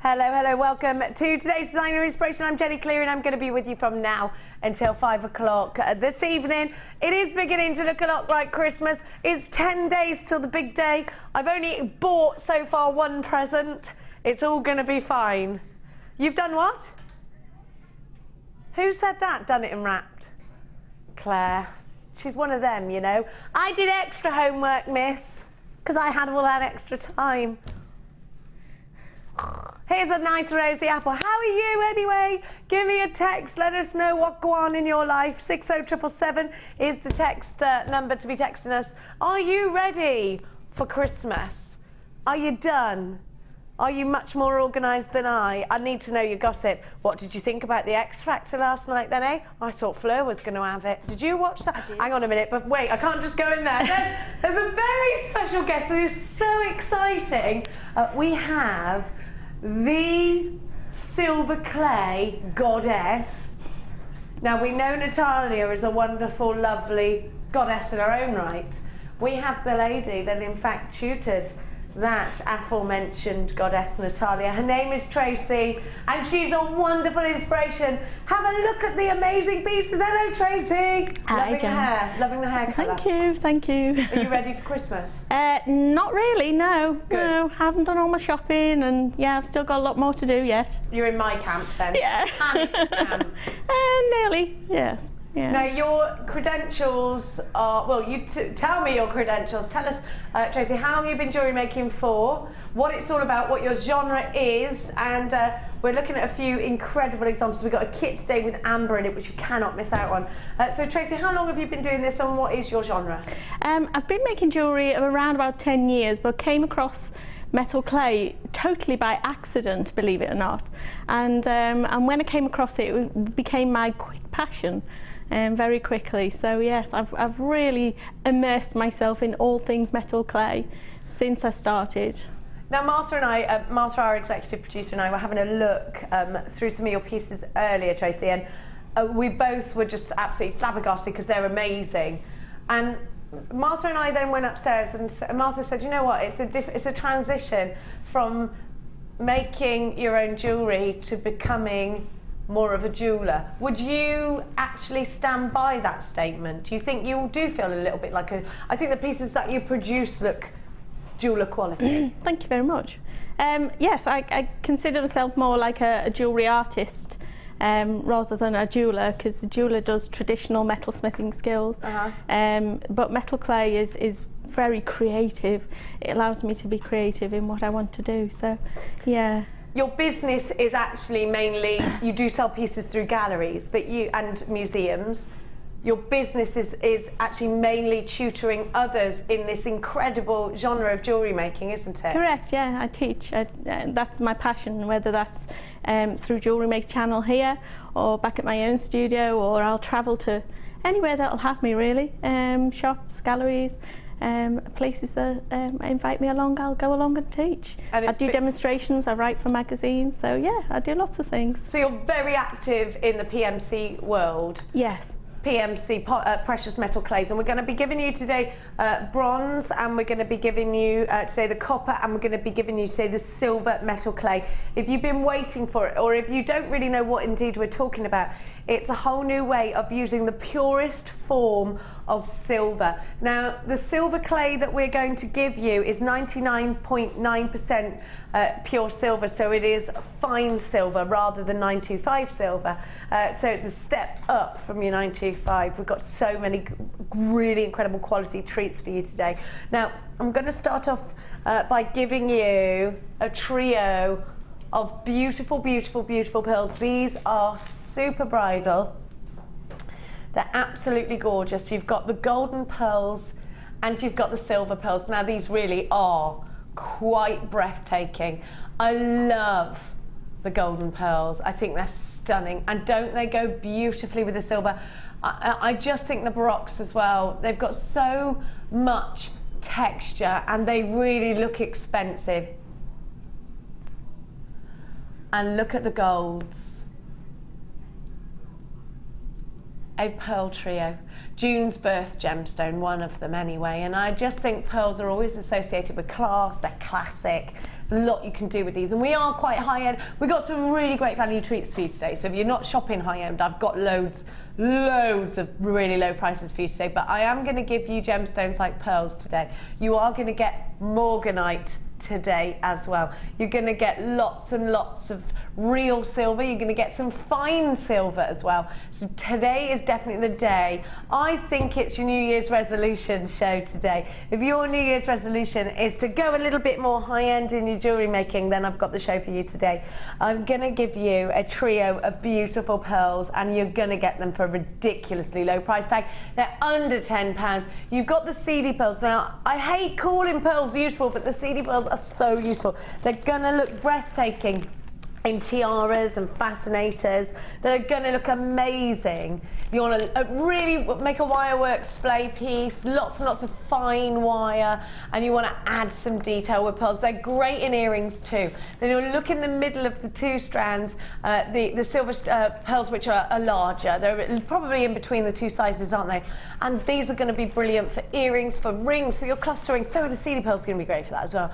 Hello, welcome to today's Designer Inspiration. I'm Jenny Cleary and I'm going to be with you from now until 5 o'clock this evening. It is beginning to look a lot like Christmas. It's 10 days till the big day. I've only bought so far one present. It's all going to be fine. You've done what? Who said that? Done it and wrapped? Claire. She's one of them, you know. I did extra homework, miss, because I had all that extra time. Here's a nice rosy apple. How are you anyway? Give me a text. Let us know what go on in your life. 60777 is the text number to be texting us. Are you ready for Christmas? Are you done? Are you much more organised than I? I need to know your gossip. What did you think about the X Factor last night then, eh? I thought Fleur was going to have it. Did you watch that? Hang on a minute, but wait, I can't just go in there. There's a very special guest that is so exciting. We have the silver clay goddess. Now, we know Natalia is a wonderful, lovely goddess in her own right. We have the lady that in fact tutored that aforementioned goddess Natalia. Her name is Tracy and she's a wonderful inspiration. Have a look at the amazing pieces. Hello, Tracy. Hi, loving Jen. the hair, loving the hair colour. Thank you. Are you ready for Christmas? Not really, no. Good. No, haven't done all my shopping and yeah, I've still got a lot more to do yet. You're in my camp then? Yeah. Panic camp. Nearly, yes. Yeah. Now, your credentials are, well, tell me your credentials. Tell us, Tracy, how long you've been jewellery making for, what it's all about, what your genre is, and we're looking at a few incredible examples. We've got a kit today with amber in it, which you cannot miss out on. So, Tracy, how long have you been doing this and what is your genre? I've been making jewellery around about 10 years, but came across metal clay totally by accident, believe it or not. And when I came across it, it became my quick passion. Very quickly, so yes, I've really immersed myself in all things metal clay since I started. Now, Martha and I, Martha, our executive producer, and I were having a look through some of your pieces earlier, Tracy, and we both were just absolutely flabbergasted because they're amazing. And Martha and I then went upstairs, and Martha said, "You know what? It's a transition from making your own jewellery to becoming more of a jeweller." Would you actually stand by that statement? Do you think you do feel a little bit like I think the pieces that you produce look jeweller quality. Thank you very much. Yes, I consider myself more like a jewellery artist rather than a jeweller, because the jeweller does traditional metalsmithing skills. But metal clay is very creative. It allows me to be creative in what I want to do, so yeah. Your business is actually mainly, you do sell pieces through galleries and museums. Your business is actually mainly tutoring others in this incredible genre of jewellery making, isn't it? Correct, yeah, I teach. That's my passion, whether that's through JewelleryMaker channel here or back at my own studio, or I'll travel to anywhere that'll have me really, shops, galleries. Places that invite me along, I'll go along and teach. And I do demonstrations, I write for magazines, so yeah, I do lots of things. So you're very active in the PMC world? Yes. PMC, precious metal clays, and we're going to be giving you today bronze, and we're going to be giving you today the copper, and we're going to be giving you today the silver metal clay. If you've been waiting for it, or if you don't really know what indeed we're talking about, it's a whole new way of using the purest form of silver. Now, the silver clay that we're going to give you is 99.9% pure silver, so it is fine silver rather than 925 silver. So it's a step up from your 925. We've got so many really incredible quality treats for you today. Now, I'm going to start off by giving you a trio of beautiful, beautiful, beautiful pearls. These are super bridal. They're absolutely gorgeous. You've got the golden pearls and you've got the silver pearls. Now, these really are quite breathtaking. I love the golden pearls. I think they're stunning, and don't they go beautifully with the silver? I just think the Baroques as well, they've got so much texture and they really look expensive. And look at the golds. A pearl trio. June's birth gemstone, one of them anyway, and I just think pearls are always associated with class. They're classic, There's a lot you can do with these, and we are quite high-end. We've got some really great value treats for you today, so if you're not shopping high-end, I've got loads of really low prices for you today, but I am going to give you gemstones like pearls today. You are going to get Morganite today as well. You're going to get lots and lots of real silver. You're going to get some fine silver as well. So today is definitely the day. I think it's your New Year's resolution show today. If your New Year's resolution is to go a little bit more high-end in your jewellery making, then I've got the show for you today. I'm going to give you a trio of beautiful pearls, and you're going to get them for a ridiculously low price tag. They're under £10. You've got the seedy pearls. Now, I hate calling pearls useful, but the seedy pearls are so useful. They're going to look breathtaking in tiaras and fascinators that are going to look amazing. If you want to really make a wirework splay piece, lots and lots of fine wire, and you want to add some detail with pearls, they're great in earrings too. Then you'll look in the middle of the two strands, the silver pearls, which are larger. They're probably in between the two sizes, aren't they? And these are going to be brilliant for earrings, for rings, for your clustering. So are the seedy pearls going to be great for that as well.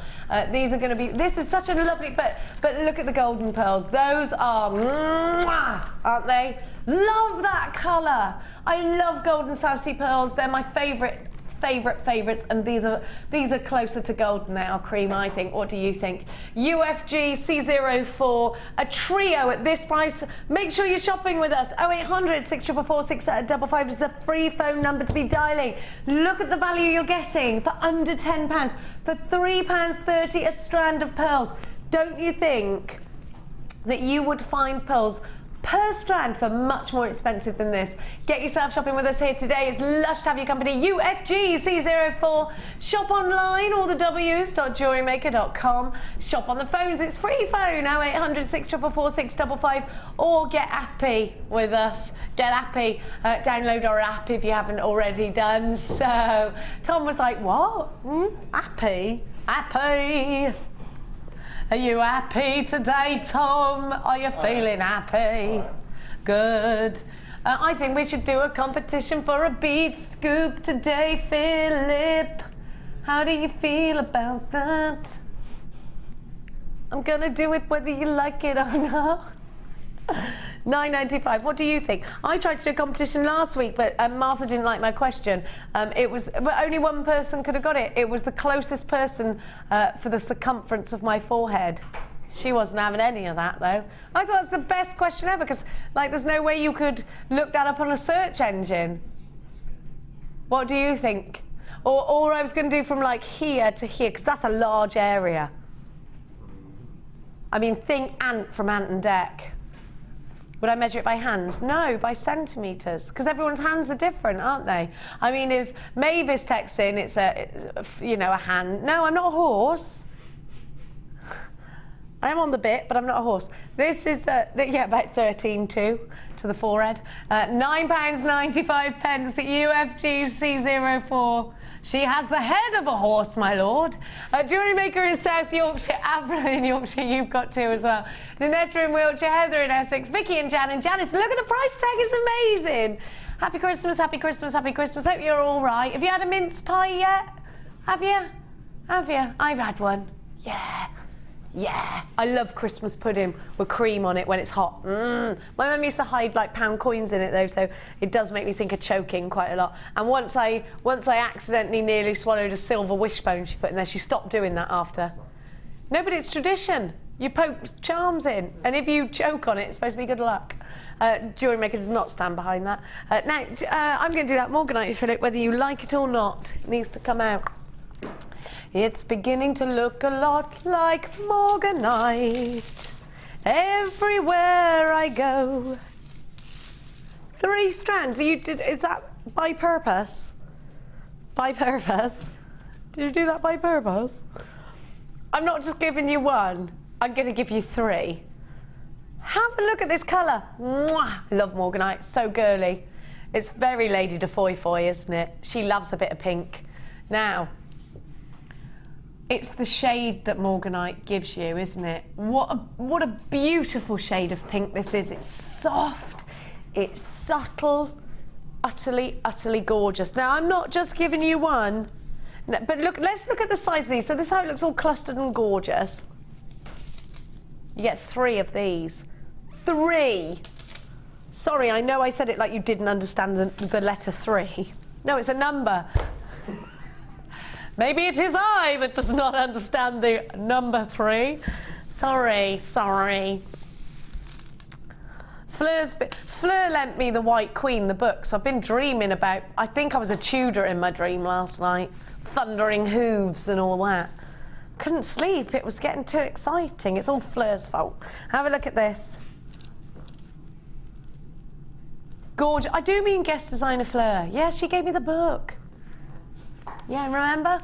These are going to be, this is such a lovely, but look at the golden pearls. Those are, mwah, aren't they? Love that colour. I love golden South Sea pearls. They're my favourites, and these are closer to golden now, cream, I think. What do you think? UFG C04, a trio at this price. Make sure you're shopping with us. 0800 644 655 is the free phone number to be dialing. Look at the value you're getting for under £10, for £3.30 a strand of pearls. Don't you think that you would find pearls per strand for much more expensive than this? Get yourself shopping with us here today. It's lush to have your company. UFG C04. Shop online, all the W's.JewelleryMaker.com. Shop on the phones. It's free phone 0800 644 655, or get appy with us. Get appy. Download our app if you haven't already done so. Tom was like, what? Appy? Appy. Are you happy today, Tom? Are you feeling happy? Good. I think we should do a competition for a bead scoop today, Philip. How do you feel about that? I'm gonna do it whether you like it or not. £9.95. What do you think? I tried to do a competition last week, but Martha didn't like my question. But only one person could have got it. It was the closest person for the circumference of my forehead. She wasn't having any of that, though. I thought it's the best question ever, because there's no way you could look that up on a search engine. What do you think? Or I was going to do from here to here, because that's a large area. I mean, think ant from Ant and Dec. Would I measure it by hands? No, by centimetres, because everyone's hands are different, aren't they? I mean, if Mavis texts in, it's a hand. No, I'm not a horse. I am on the bit, but I'm not a horse. This is, about 13.2 to the forehead. £9.95 UFG C04. She has the head of a horse, my lord. Jewellery Maker in South Yorkshire, Avril in Yorkshire, you've got two as well. Ninetta in Wiltshire, Heather in Essex, Vicky and Jan in Janice. Look at the price tag, it's amazing. Happy Christmas, happy Christmas, happy Christmas. Hope you're all right. Have you had a mince pie yet? Have you? Have you? I've had one. Yeah. Yeah, I love Christmas pudding with cream on it when it's hot. My mum used to hide pound coins in it though, so it does make me think of choking quite a lot. And once I accidentally nearly swallowed a silver wishbone she put in there. She stopped doing that after. No, but it's tradition. You poke charms in, and if you choke on it, it's supposed to be good luck. Jewellery Maker does not stand behind that. Now, I'm going to do that Morganite, Philip, whether you like it or not. It needs to come out. It's beginning to look a lot like Morganite everywhere I go. 3 strands. Is that by purpose? By purpose? Did you do that by purpose? I'm not just giving you one. I'm going to give you 3. Have a look at this colour. Mwah! I love Morganite. So girly. It's very Lady de Foy Foy, isn't it? She loves a bit of pink. Now, it's the shade that Morganite gives you, isn't it? What a beautiful shade of pink this is. It's soft, it's subtle, utterly, utterly gorgeous. Now, I'm not just giving you one, but look, let's look at the size of these. So this is how it looks all clustered and gorgeous. You get 3 of these. 3. Sorry, I know I said it like you didn't understand the letter 3. No, it's a number. Maybe it is I that does not understand the number 3. Sorry. Fleur lent me The White Queen, the books. I've been dreaming about, I think I was a Tudor in my dream last night. Thundering hooves and all that. Couldn't sleep, it was getting too exciting. It's all Fleur's fault. Have a look at this. Gorgeous. I do mean guest designer Fleur. Yeah, she gave me the book. Yeah, remember?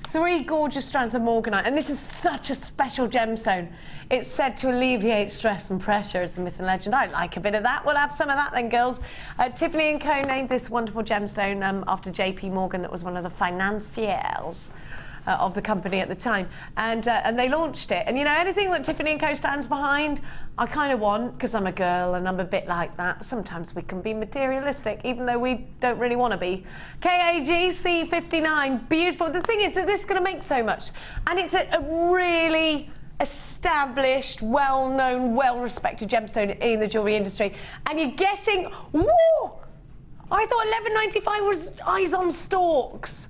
3 gorgeous strands of Morganite, and this is such a special gemstone. It's said to alleviate stress and pressure, is the myth and legend. I like a bit of that. We'll have some of that then, girls. Tiffany & Co. named this wonderful gemstone after JP Morgan, that was one of the financiers of the company at the time, and they launched it. And you know, anything that Tiffany & Co. stands behind, I kind of want, because I'm a girl and I'm a bit like that. Sometimes we can be materialistic, even though we don't really want to be. KAG C59, beautiful. The thing is that this is going to make so much, and it's a really established, well-known, well-respected gemstone in the jewellery industry, and you're getting, whoa! I thought $11.95 was eyes on stalks.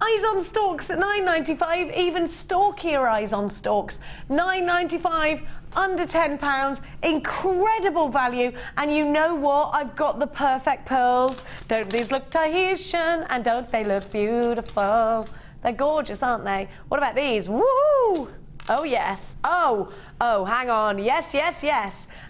Eyes on stalks at $9.95, even stalkier eyes on stalks. $9.95, under £10, incredible value. And you know what? I've got the perfect pearls. Don't these look Tahitian? And don't they look beautiful? They're gorgeous, aren't they? What about these? Woo! Oh, yes. Oh, hang on. Yes.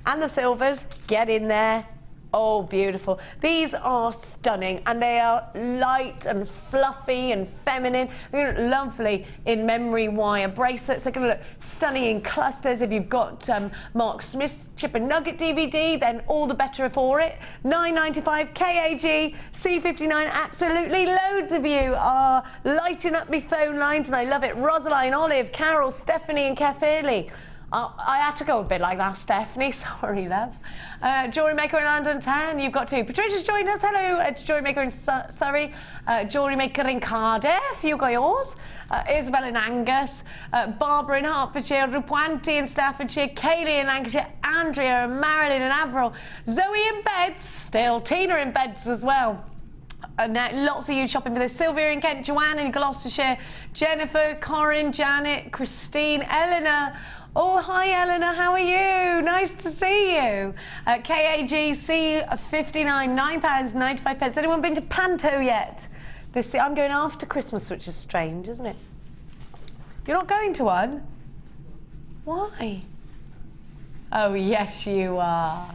And the silvers, get in there. Oh, beautiful. These are stunning, and they are light and fluffy and feminine. They're going to look lovely in memory wire bracelets. They're going to look stunning in clusters. If you've got Mark Smith's Chip and Nugget DVD, then all the better for it. $9.95, KAG, C59. Absolutely loads of you are lighting up my phone lines, and I love it. Rosaline, Olive, Carol, Stephanie and Kefirli. I had to go a bit like that, Stephanie. Sorry, love. JewelleryMaker in London 10. You've got 2. Patricia's joined us. Hello. JewelleryMaker in Surrey. JewelleryMaker in Cardiff. You got yours. Isabel in Angus. Barbara in Hertfordshire. Rupuanti in Staffordshire. Kaylee in Lancashire. Andrea and Marilyn in Averil. Zoe in Beds. Still. Tina in Beds as well. Now, lots of you shopping for this. Sylvia in Kent. Joanne in Gloucestershire. Jennifer, Corinne, Janet, Christine, Eleanor. Oh, hi, Eleanor. How are you? Nice to see you. KAG C59, £9.95. Has anyone been to Panto yet? I'm going after Christmas, which is strange, isn't it? You're not going to one? Why? Oh, yes, you are.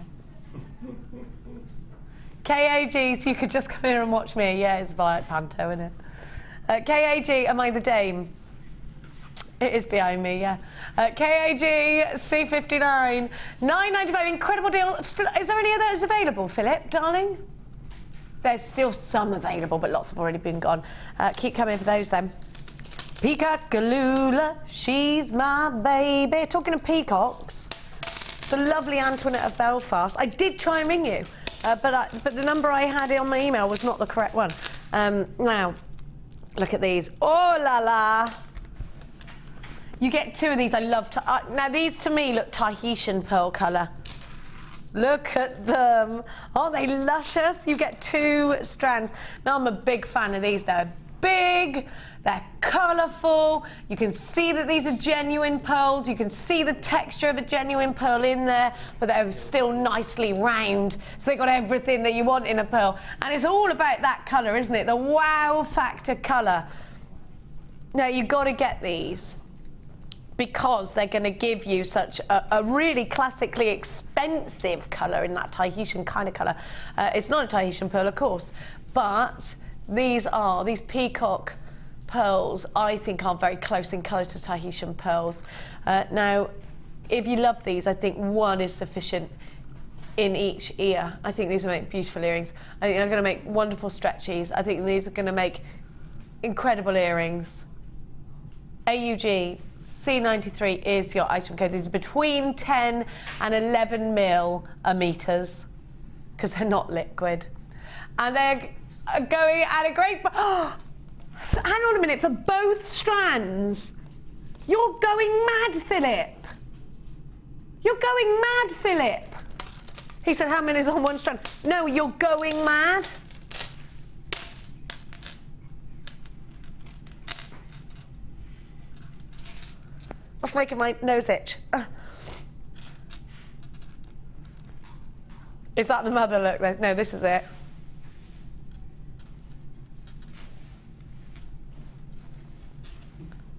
KAG, so you could just come here and watch me. Yeah, it's via Panto, isn't it? KAG, am I the dame? It is behind me, yeah. KAG C59, $9.95, incredible deal. Is there any of those available, Philip, darling? There's still some available, but lots have already been gone. Keep coming for those then. Peacock Galula, she's my baby. Talking of peacocks, the lovely Antoinette of Belfast. I did try and ring you, but the number I had on my email was not the correct one. Now, look at these. Oh la la. You get 2 of these. I love to. Now these to me look Tahitian pearl colour. Look at them. Aren't they luscious? You get 2 strands. Now I'm a big fan of these. They're big. They're colourful. You can see that these are genuine pearls. You can see the texture of a genuine pearl in there, but they're still nicely round. So they've got everything that you want in a pearl. And it's all about that colour, isn't it? The wow factor colour. Now you've got to get these, because they're going to give you such a really classically expensive colour in that Tahitian kind of colour. It's not a Tahitian pearl, of course, but these peacock pearls, I think, are very close in colour to Tahitian pearls. Now, if you love these, I think 1 is sufficient in each ear. I think these will make beautiful earrings. I think they're going to make wonderful stretchies. I think these are going to make incredible earrings. AUG C93 is your item code. These are between 10 and 11 millimeters, because they're not liquid. And they're going at a great... So hang on a minute, for both strands? You're going mad, Philip. You're going mad, Philip. He said, how many is on one strand? No, you're going mad. That's making my nose itch. Is that the mother look? No, this is it.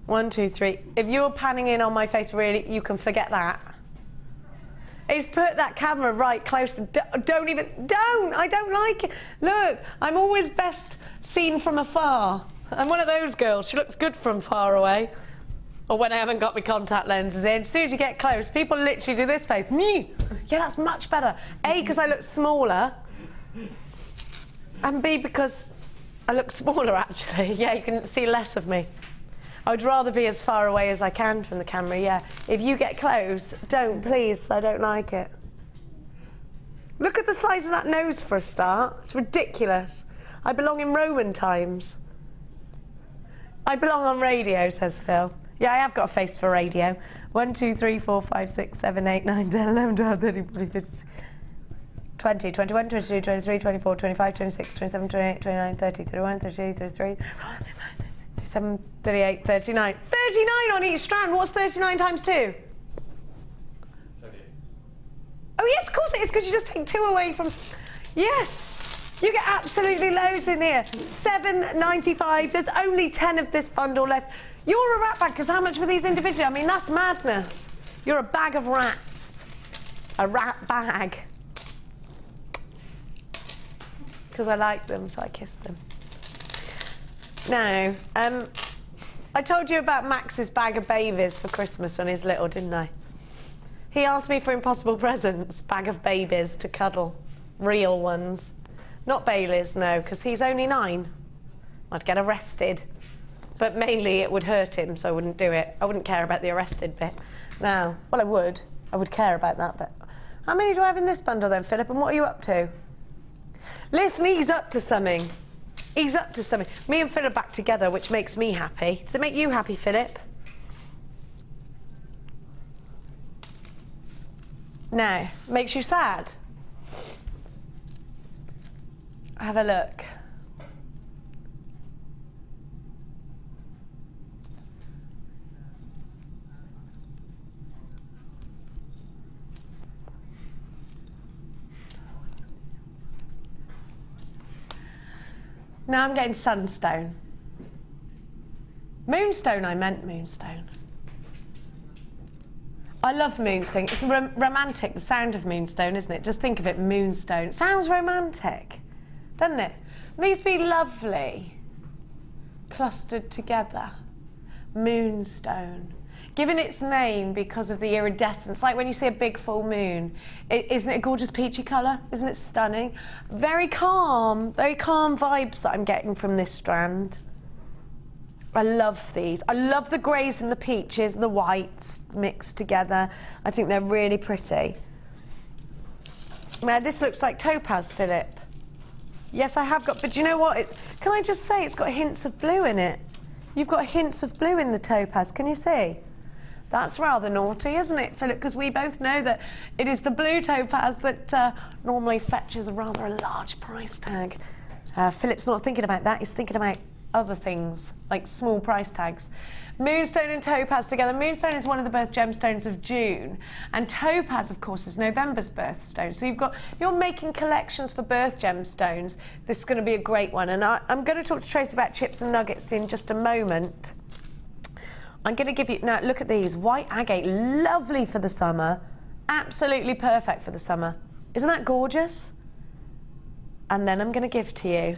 One, two, three. If you're panning in on my face, really, you can forget that. He's put that camera right close. Don't! I don't like it. Look, I'm always best seen from afar. I'm one of those girls. She looks good from far away. Or when I haven't got my contact lenses in. As soon as you get close, people literally do this face. Me! Yeah, that's much better. A, because I look smaller. And B, because I look smaller, actually. Yeah, you can see less of me. I'd rather be as far away as I can from the camera, yeah. If you get close, don't, please. I don't like it. Look at the size of that nose for a start. It's ridiculous. I belong in Roman times. I belong on radio, says Phil. Yeah, I have got a face for radio. 1, 2, 3, 4, 5, 6, 7, 8, 9, 10, 11, 12, 13, 14, 15, 20, 21, 22, 23, 24, 25, 26, 27, 28, 29, 30, 31, 32, 33, 37, 38, 39. 39 on each strand. What's 39 times 2? 78. Oh, yes, of course it is, because you just take 2 away from... Yes. You get absolutely loads in here. $7.95. There's only 10 of this bundle left. You're a rat bag, because how much were these individually? I mean, that's madness. You're a bag of rats. A rat bag. Because I like them, so I kissed them. Now, I told you about Max's bag of babies for Christmas when he was little, didn't I? He asked me for impossible presents, bag of babies to cuddle. Real ones. Not Bailey's, no, because he's only 9. I'd get arrested. But mainly it would hurt him, so I wouldn't do it. I wouldn't care about the arrested bit. Now, well, I would. I would care about that bit. How many do I have in this bundle then, Philip, and what are you up to? Listen, he's up to something. He's up to something. Me and Phil are back together, which makes me happy. Does it make you happy, Philip? No. Makes you sad? Have a look. Now I'm getting sunstone. Moonstone, I meant moonstone. I love moonstone. It's romantic, the sound of moonstone, isn't it? Just think of it, moonstone. It sounds romantic, doesn't it? These be lovely, clustered together. Moonstone. Given its name because of the iridescence, like when you see a big full moon. Isn't it a gorgeous peachy colour? Isn't it stunning? Very calm vibes that I'm getting from this strand. I love these. I love the greys and the peaches and the whites mixed together. I think they're really pretty. Now this looks like topaz, Philip. Yes, I have got, but do you know what? Can I just say it's got hints of blue in it? You've got hints of blue in the topaz, can you see? That's rather naughty, isn't it, Philip? Because we both know that it is the blue topaz that normally fetches a rather large price tag. Philip's not thinking about that, he's thinking about other things, like small price tags. Moonstone and topaz together. Moonstone is one of the birth gemstones of June, and topaz, of course, is November's birthstone. So you're making collections for birth gemstones. This is going to be a great one, and I'm going to talk to Tracy about chips and nuggets in just a moment. I'm going to give you, now look at these, white agate, lovely for the summer, absolutely perfect for the summer. Isn't that gorgeous? And then I'm going to give to you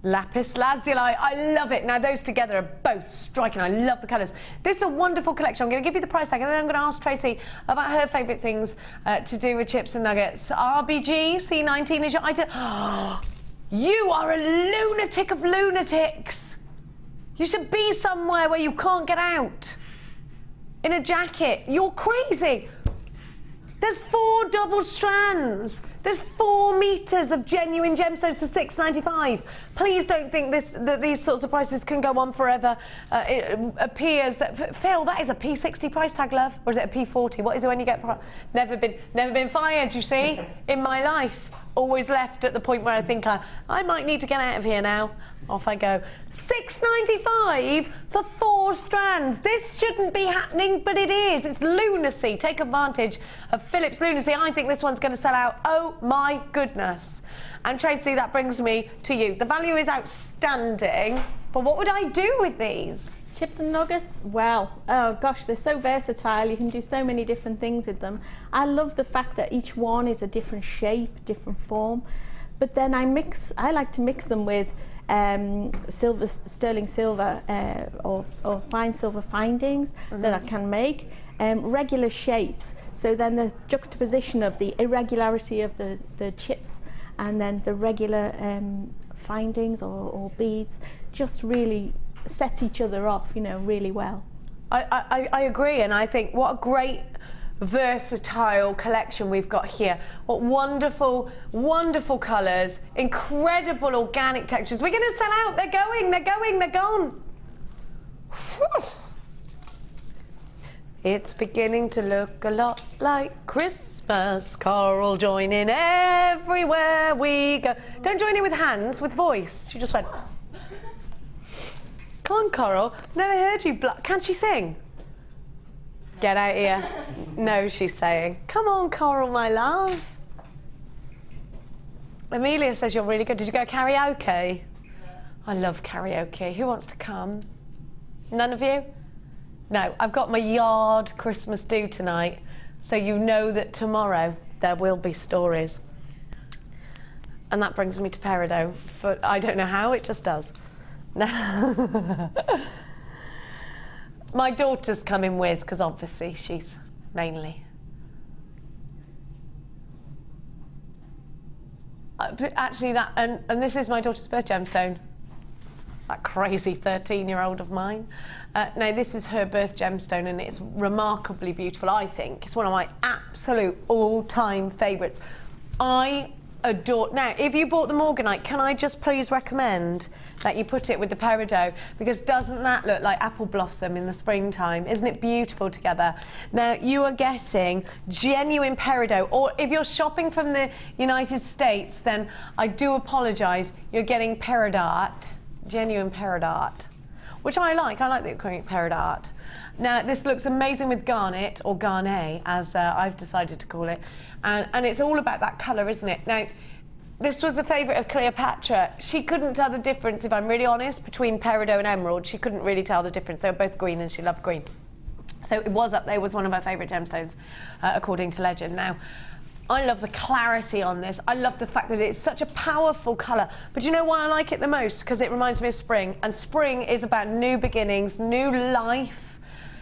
lapis lazuli. I love it. Now those together are both striking. I love the colours. This is a wonderful collection. I'm going to give you the price tag and then I'm going to ask Tracy about her favourite things to do with chips and nuggets. RBG C19 is your item. You are a lunatic of lunatics. You should be somewhere where you can't get out. In a jacket. You're crazy. There's 4 double strands. There's 4 meters of genuine gemstones for £6.95. Please don't think that these sorts of prices can go on forever. It appears that, Phil, that is a P60 price tag, love, or is it a P40? What is it when you get? Never been fired, you see, in my life. Always left at the point where I think I might need to get out of here now. Off I go. £6.95 for 4 strands. This shouldn't be happening, but it is. It's lunacy. Take advantage of Philip's lunacy. I think this one's going to sell out. Oh my goodness. And Tracy, that brings me to you. The value is outstanding, but what would I do with these? Chips and nuggets, well, oh gosh, they're so versatile. You can do so many different things with them. I love the fact that each one is a different shape, different form. But then I like to mix them with silver, sterling silver or fine silver findings that I can make, regular shapes. So then the juxtaposition of the irregularity of the chips and then the regular findings or beads just really sets each other off, you know, really well. I agree, and I think what a great versatile collection we've got here. What wonderful, wonderful colours, incredible organic textures. We're going to sell out. They're going, they're gone. It's beginning to look a lot like Christmas. Coral join in everywhere we go. Don't join in with hands, with voice. She just went. Come on, Coral. Never heard you. Can she sing? Get out here. No, she's saying. Come on, Coral, my love. Amelia says you're really good. Did you go karaoke? I love karaoke. Who wants to come? None of you? No, I've got my yard Christmas do tonight, so you know that tomorrow there will be stories. And that brings me to Peridot. I don't know how, it just does. My daughter's coming with, because obviously she's mainly. Actually, and this is my daughter's birth gemstone. That crazy 13-year-old of mine. No, this is her birth gemstone, and it's remarkably beautiful, I think. It's one of my absolute all-time favourites. I adore. Now, if you bought the Morganite, can I just please recommend that you put it with the Peridot, because doesn't that look like apple blossom in the springtime? Isn't it beautiful together? Now, you are getting genuine Peridot, or if you're shopping from the United States, then I do apologise. You're getting Peridot, genuine Peridot, which I like. I like the Peridot. Now, this looks amazing with garnet, or garnet, as I've decided to call it. And it's all about that colour, isn't it? Now, this was a favourite of Cleopatra. She couldn't tell the difference, if I'm really honest, between Peridot and emerald. She couldn't really tell the difference. They were both green, and she loved green. So it was up there, was one of her favourite gemstones, according to legend. Now, I love the clarity on this. I love the fact that it's such a powerful colour. But you know why I like it the most? Because it reminds me of spring. And spring is about new beginnings, new life.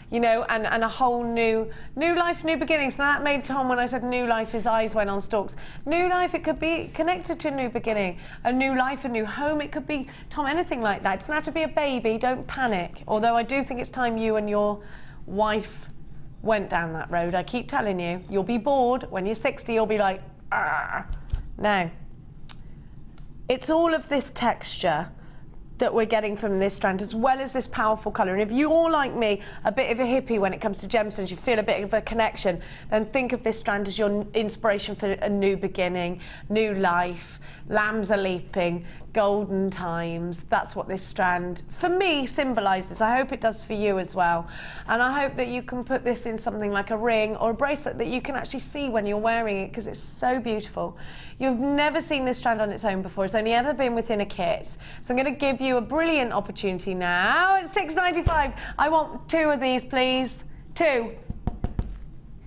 You know, and a whole new life, new beginnings. Now that made Tom, when I said new life, his eyes went on stalks. New life, it could be connected to a new beginning, a new life, a new home. It could be, Tom, anything like that. It doesn't have to be a baby. Don't panic. Although I do think it's time you and your wife went down that road. I keep telling you, you'll be bored. When you're 60, you'll be like, argh. Now, it's all of this texture that we're getting from this strand, as well as this powerful colour. And if you're like me, a bit of a hippie when it comes to gemstones, you feel a bit of a connection, then think of this strand as your inspiration for a new beginning, new life. Lambs are leaping, golden times. That's what this strand, for me, symbolises. I hope it does for you as well. And I hope that you can put this in something like a ring or a bracelet that you can actually see when you're wearing it, because it's so beautiful. You've never seen this strand on its own before. It's only ever been within a kit. So I'm going to give you a brilliant opportunity now. It's $6.95. I want 2 of these, please. 2.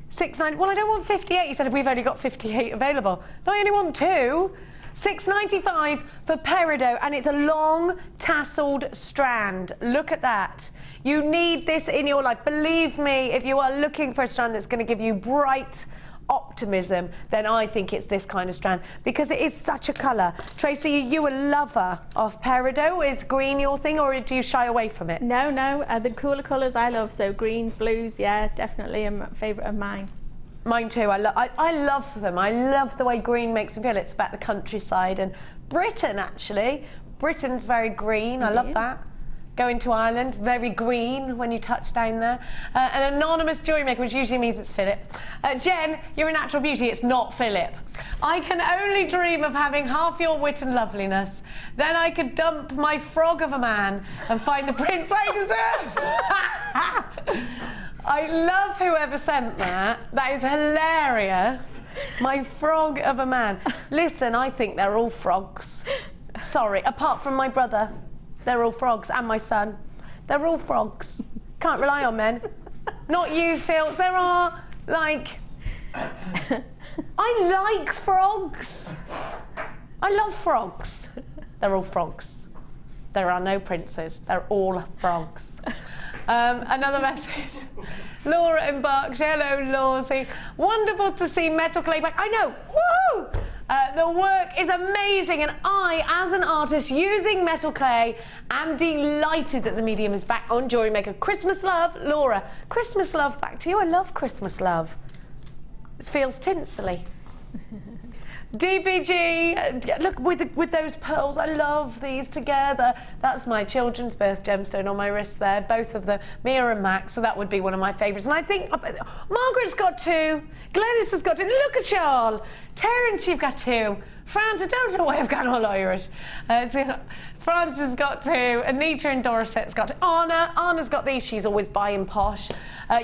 $6.95. Well, I don't want 58. He said we've only got 58 available. No, I only want 2. $6.95 for Peridot, and it's a long tasseled strand. Look at that. You need this in your life. Believe me, if you are looking for a strand that's going to give you bright optimism, then I think it's this kind of strand, because it is such a colour. Tracy, are you a lover of Peridot? Is green your thing, or do you shy away from it? No, the cooler colours I love, so greens, blues, yeah, definitely a favourite of mine. Mine too. I love them. I love the way green makes me feel. It's about the countryside and Britain, actually. Britain's very green. I love that. Going to Ireland, very green when you touch down there. An anonymous jewellery maker, which usually means it's Philip. Jen, you're a natural beauty. It's not Philip. I can only dream of having half your wit and loveliness. Then I could dump my frog of a man and find the prince I deserve. I love whoever sent that. That is hilarious. My frog of a man. Listen, I think they're all frogs. Sorry, apart from my brother. They're all frogs, and my son. They're all frogs. Can't rely on men. Not you, Phil. There are, like... I like frogs. I love frogs. They're all frogs. There are no princes. They're all frogs. Another message. Laura in Berkshire. Hello, Lawsy. Wonderful to see metal clay back. I know. Woo! The work is amazing, and I, as an artist using metal clay, am delighted that the medium is back on Jewellery Maker. Christmas love, Laura. Christmas love back to you. I love Christmas love. It feels tinsely. DBG, look, with those pearls, I love these together. That's my children's birth gemstone on my wrist there, both of them, Mia and Max, so that would be one of my favourites. And I think Margaret's got two, Glenys has got two, look at y'all. Terence, you've got two. France, I don't know why I've gone all Irish. France has got two, Anita in Dorset's got two. Anna's got these, she's always buying posh.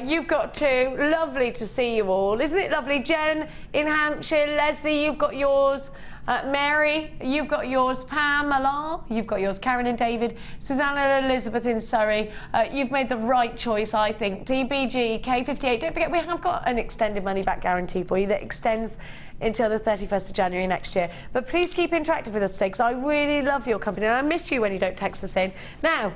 You've got two, lovely to see you all. Isn't it lovely? Jen in Hampshire, Leslie, you've got yours. Mary, you've got yours. Pamela, you've got yours. Karen and David. Susanna and Elizabeth in Surrey. You've made the right choice, I think. DBG, K58. Don't forget, we have got an extended money back guarantee for you that extends until the 31st of January next year. But please keep interactive with us today, because I really love your company, and I miss you when you don't text us in. Now,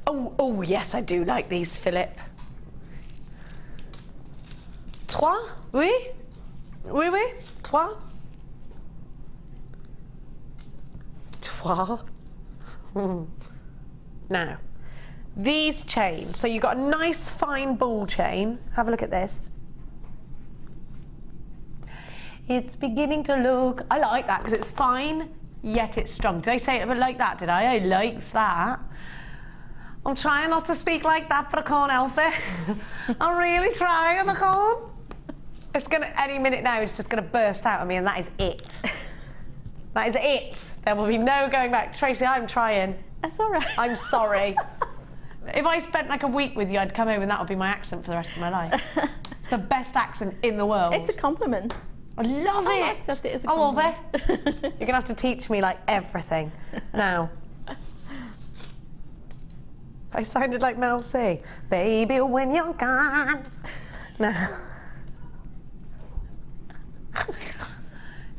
oh yes, I do like these, Philip. Trois? Oui? Oui, oui? Trois? Trois? Now, these chains, so you've got a nice fine ball chain. Have a look at this. It's beginning to look, I like that because it's fine, yet it's strong. Did I say it like that, did I? I likes that. I'm trying not to speak like that, but I can't help it. I'm really trying, I can't. It's gonna, any minute now, it's just gonna burst out of me, and that is it. That is it. There will be no going back. Tracy, I'm trying. That's all right. I'm sorry. If I spent like a week with you, I'd come home and that would be my accent for the rest of my life. It's the best accent in the world. It's a compliment. I love it. I accept it as a I love compliment. it. You're gonna have to teach me like everything now. I sounded like Mel C. Baby, when you're gone. Now.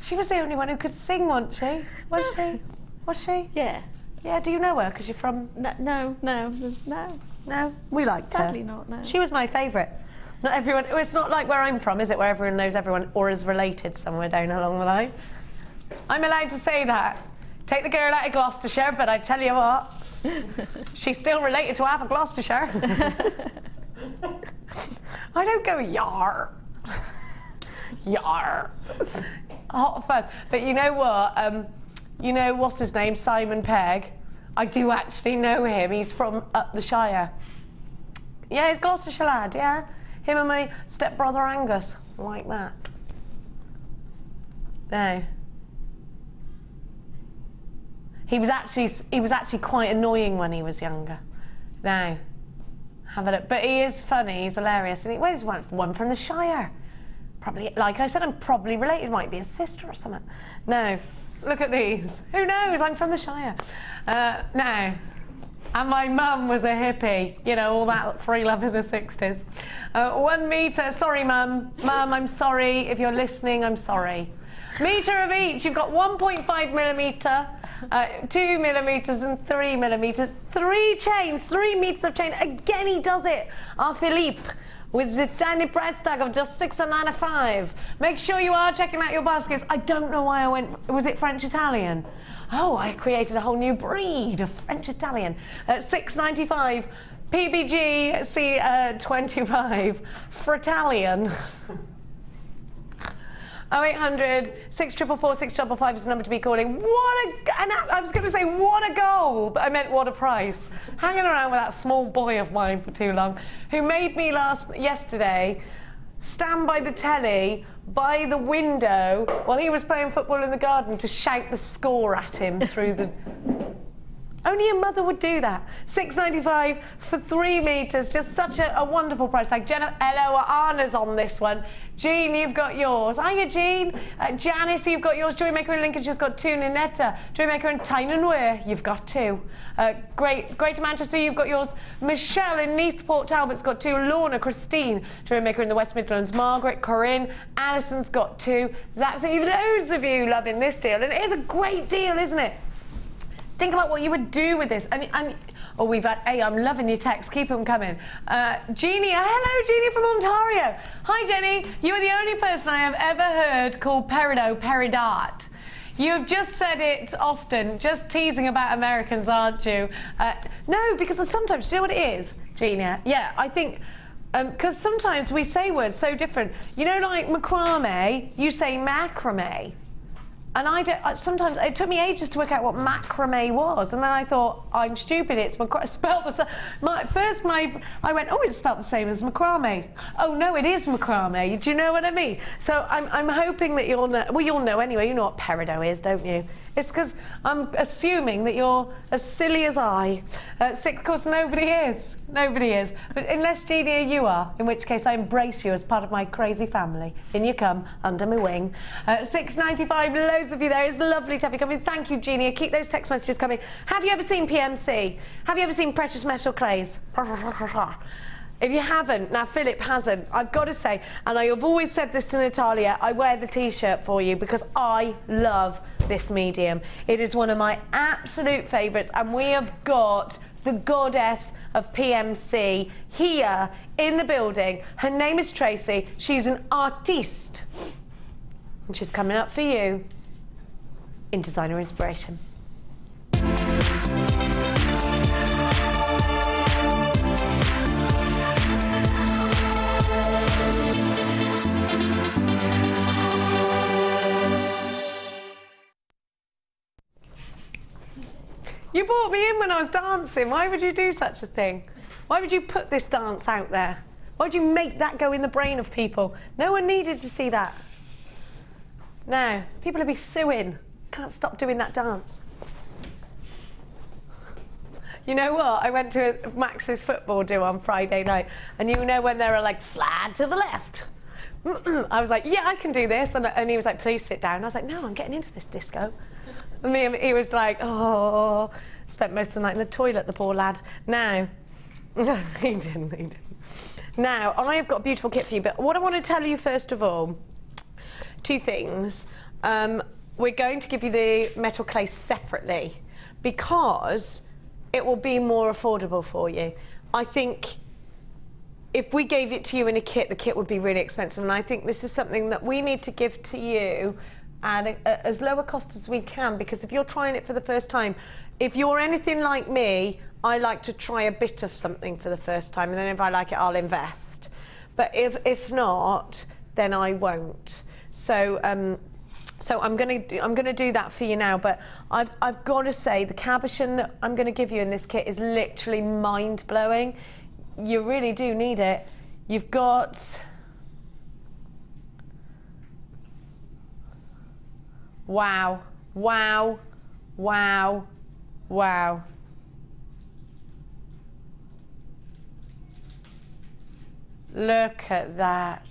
She was the only one who could sing, wasn't she? Was she? Was she? Yeah. Yeah, do you know her? Because you're from... No, there's no. No? We liked her. Sadly not, no. She was my favourite. Not everyone... It's not like where I'm from, is it? Where everyone knows everyone or is related somewhere down along the line. I'm allowed to say that. Take the girl out of Gloucestershire, but I tell you what, she's still related to half of Gloucestershire. I don't go yar. Yar. Hot fun. But you know what? You know, what's his name? Simon Pegg. I do actually know him. He's from up the Shire. Yeah, he's Gloucestershire lad, yeah. Him and my stepbrother Angus. Like that. No. He was actually quite annoying when he was younger. No. Have a look. But he is funny, he's hilarious. And he's one from the Shire. Probably, like I said, I'm probably related. Might be a sister or something. No. Look at these. Who knows? I'm from the Shire. No. And my mum was a hippie. You know, all that free love in the 60s. 1 metre. Sorry, Mum. Mum, I'm sorry. If you're listening, I'm sorry. Metre of each. You've got 1.5 millimetre, 2 millimetres and 3 millimetres. 3 chains, 3 metres of chain. Again, he does it. Our Philippe. With the tiny price tag of just $6.95. Make sure you are checking out your baskets. I don't know why I went, was it French-Italian? Oh, I created a whole new breed of French-Italian. $6.95. PBG C25 Fritalian. 0800 644 655 is the number to be calling. I was going to say what a goal, but I meant what a price. Hanging around with that small boy of mine for too long, who made me yesterday stand by the telly, by the window, while he was playing football in the garden to shout the score at him through the... Only a mother would do that. $6.95 for 3 meters, just such a wonderful price. Like Jenna, hello, Anna's on this one. Jean, you've got yours. Hiya, Jean. Janice, you've got yours. Jewellerymaker in Lincolnshire's got 2. Ninetta, Jewellerymaker in Tyne-and-Wear, you've got 2. Greater Manchester, you've got yours. Michelle in Neath Port Talbot's got 2. Lorna, Christine, Jewellerymaker in the West Midlands. Margaret, Corinne, Alison's got 2. There's absolutely loads of you loving this deal, and it is a great deal, isn't it? Think about what you would do with this. Oh, we've had, hey, I'm loving your text. Keep them coming. Jeannie, hello, Jeannie from Ontario. Hi, Jenny. You are the only person I have ever heard called Peridot. You've just said it often, just teasing about Americans, aren't you? No, because sometimes, do you know what it is, Jeannie? Yeah, I think, because sometimes we say words so different. You know, like macrame, you say macrame. And sometimes it took me ages to work out what macrame was, and then I thought, I'm stupid, it's spelled the same. I went, oh, it's spelled the same as macrame. Oh no, it is macrame. Do you know what I mean? So I'm hoping that you'll know. Well, you'll know anyway. You know what peridot is, don't you? It's because I'm assuming that you're as silly as I. Of course, nobody is. Nobody is. But unless, Jeannie, you are, in which case I embrace you as part of my crazy family. In you come, under my wing. $6.95, loads of you there. It's lovely to have you coming. Thank you, Jeannie. Keep those text messages coming. Have you ever seen PMC? Have you ever seen precious metal clays? If you haven't, now Philip hasn't, I've got to say, and I have always said this to Natalia, I wear the t-shirt for you because I love this medium. It is one of my absolute favourites, and we have got the goddess of PMC here in the building. Her name is Tracy. She's an artiste, and she's coming up for you in Designer Inspiration. You brought me in when I was dancing. Why would you do such a thing? Why would you put this dance out there? Why would you make that go in the brain of people? No one needed to see that. No, people will be suing. Can't stop doing that dance. You know what? I went to Max's football do on Friday night, and you know when they were like, slide to the left. I was like, yeah, I can do this. And he was like, please sit down. I was like, no, I'm getting into this disco. And he was like, oh, spent most of the night in the toilet, the poor lad. Now, he didn't. Now, I have got a beautiful kit for you, but what I want to tell you first of all, 2 things. We're going to give you the metal clay separately because it will be more affordable for you. I think if we gave it to you in a kit, the kit would be really expensive, and I think this is something that we need to give to you at as low a cost as we can, because if you're trying it for the first time, if you're anything like me, I like to try a bit of something for the first time, and then if I like it, I'll invest. But if not, then I won't. So I'm gonna do that for you now. But I've got to say, the cabochon that I'm going to give you in this kit is literally mind blowing. You really do need it. You've got. Wow, wow, wow, wow. Look at that.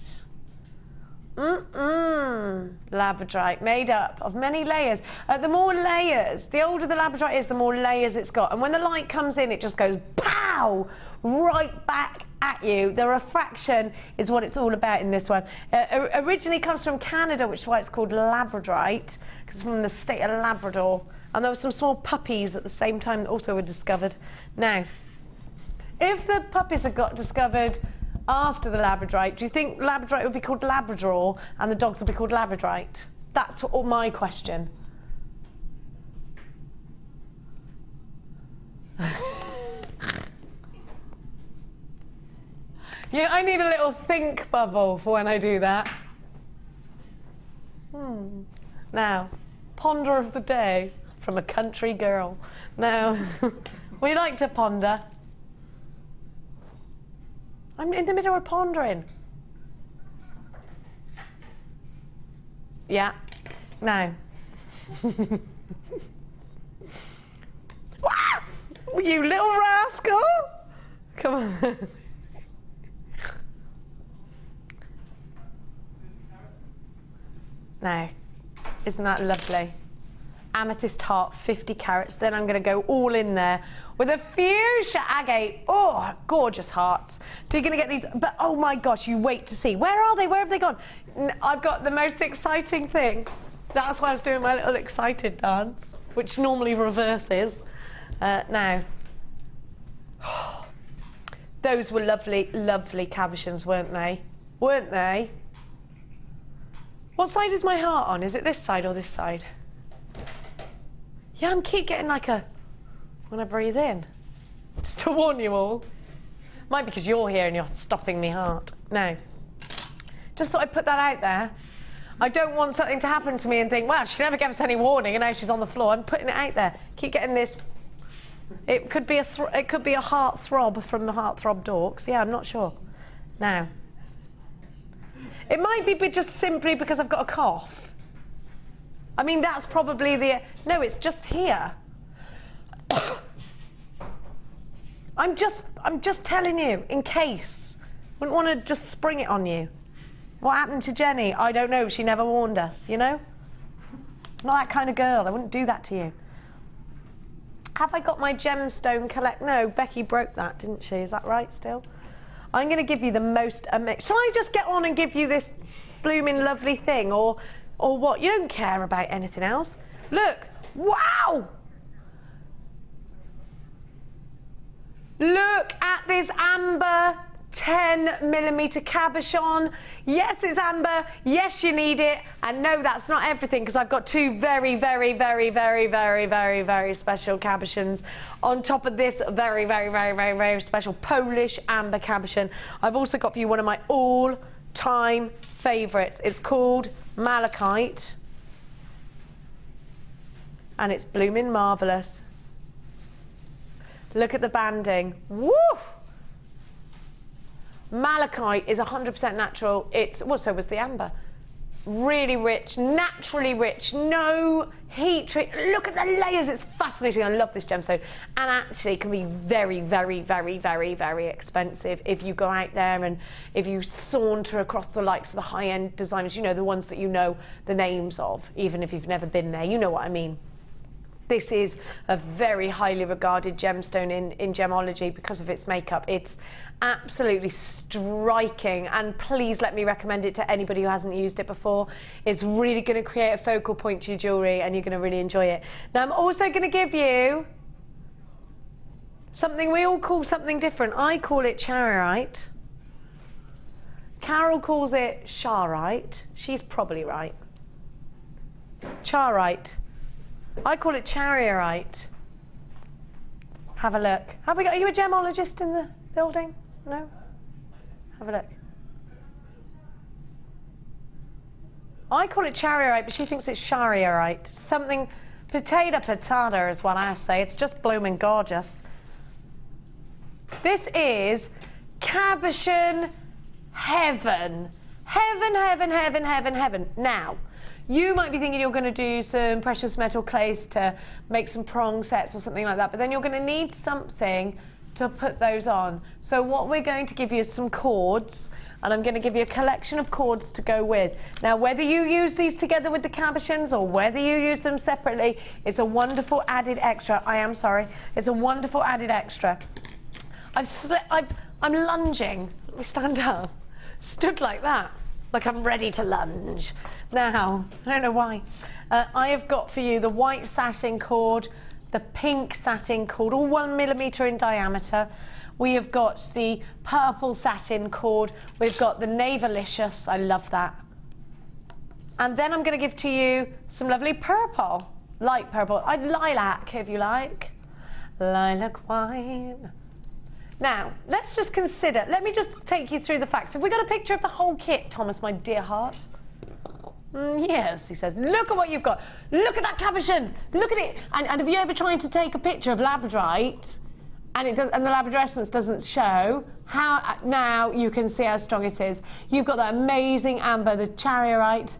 Labradorite, made up of many layers. The more layers, the older the labradorite is, the more layers it's got. And when the light comes in, it just goes pow, right back at you. The refraction is what it's all about in this one. Originally comes from Canada, which is why it's called Labradorite, because it's from the state of Labrador. And there were some small puppies at the same time that also were discovered. Now, if the puppies had got discovered after the Labradorite, do you think Labradorite would be called Labrador and the dogs would be called Labradorite? That's all my question. Yeah, I need a little think bubble for when I do that. Now, ponder of the day from a country girl. Now, we like to ponder. I'm in the middle of pondering. Yeah. Now. You little rascal! Come on. Now, isn't that lovely? Amethyst heart, 50 carats. Then I'm going to go all in there with a fuchsia agate. Oh, gorgeous hearts. So you're going to get these, but oh my gosh, you wait to see. Where are they? Where have they gone? I've got the most exciting thing. That's why I was doing my little excited dance, which normally reverses. Now, those were lovely, lovely Cabachons, weren't they? Weren't they? What side is my heart on? Is it this side or this side? Yeah, I keep getting like a, when I breathe in. Just to warn you all. Might be because you're here and you're stopping me heart. No. Just thought I'd put that out there. I don't want something to happen to me and think, well, she never gave us any warning and now she's on the floor. I'm putting it out there. Keep getting this. It could be a heart throb from the Heart Throb Dorks. Yeah, I'm not sure. Now. It might be just simply because I've got a cough. I mean, that's probably the... No, it's just here. I'm just telling you, in case. Wouldn't want to just spring it on you. What happened to Jenny? I don't know. She never warned us, you know? Not that kind of girl. I wouldn't do that to you. Have I got my gemstone collect? No, Becky broke that, didn't she? Is that right still? I'm going to give you the most... Shall I just get on and give you this blooming lovely thing? Or what? You don't care about anything else. Look. Wow! Look at this amber 10mm cabochon. Yes, it's amber. Yes, you need it. And no, that's not everything, because I've got two very, very, very, very, very, very, very special cabochons on top of this very, very, very, very, very special Polish amber cabochon. I've also got for you one of my all-time favourites. It's called Malachite. And it's blooming marvellous. Look at the banding. Woo! Malachite is 100% natural. It's, well, so was the amber. Really rich, naturally rich, no heat treat. Look at the layers, it's fascinating. I love this gemstone. And actually can be very, very, very, very, very expensive if you go out there and if you saunter across the likes of the high-end designers, you know, the ones that you know the names of, even if you've never been there, you know what I mean. This is a very highly regarded gemstone in gemology because of its makeup. It's absolutely striking, and please let me recommend it to anybody who hasn't used it before. It's really going to create a focal point to your jewellery and you're going to really enjoy it. Now I'm also going to give you something we all call something different. I call it Charoite. Carol calls it Charite. She's probably right. Charite. I call it Chariorite. Have a look. Have we got, are you a gemologist in the building? No? Have a look. I call it Chariorite, but she thinks it's Chariorite. Something, potato is what I say. It's just blooming gorgeous. This is Cabochon heaven. Heaven, heaven, heaven, heaven, heaven. Now, you might be thinking you're going to do some precious metal clays to make some prong sets or something like that, but then you're going to need something to put those on. So what we're going to give you is some cords, and I'm going to give you a collection of cords to go with. Now, whether you use these together with the cabochons or whether you use them separately, it's a wonderful added extra. I am sorry. It's a wonderful added extra. I'm lunging. Let me stand up. Stood like that. Like I'm ready to lunge. Now, I don't know why. I have got for you the white satin cord, the pink satin cord, all 1mm in diameter. We have got the purple satin cord. We've got the Navalicious, I love that. And then I'm going to give to you some lovely purple, light purple. Lilac, if you like. Lilac wine. Now, let's just consider, let me just take you through the facts. Have we got a picture of the whole kit, Thomas, my dear heart? Yes, he says, look at what you've got. Look at that cabochon. Look at it. And have you ever tried to take a picture of Labradorite and it does, and the Labradorescence doesn't show? How now you can see how strong it is. You've got that amazing amber, the Chariorite.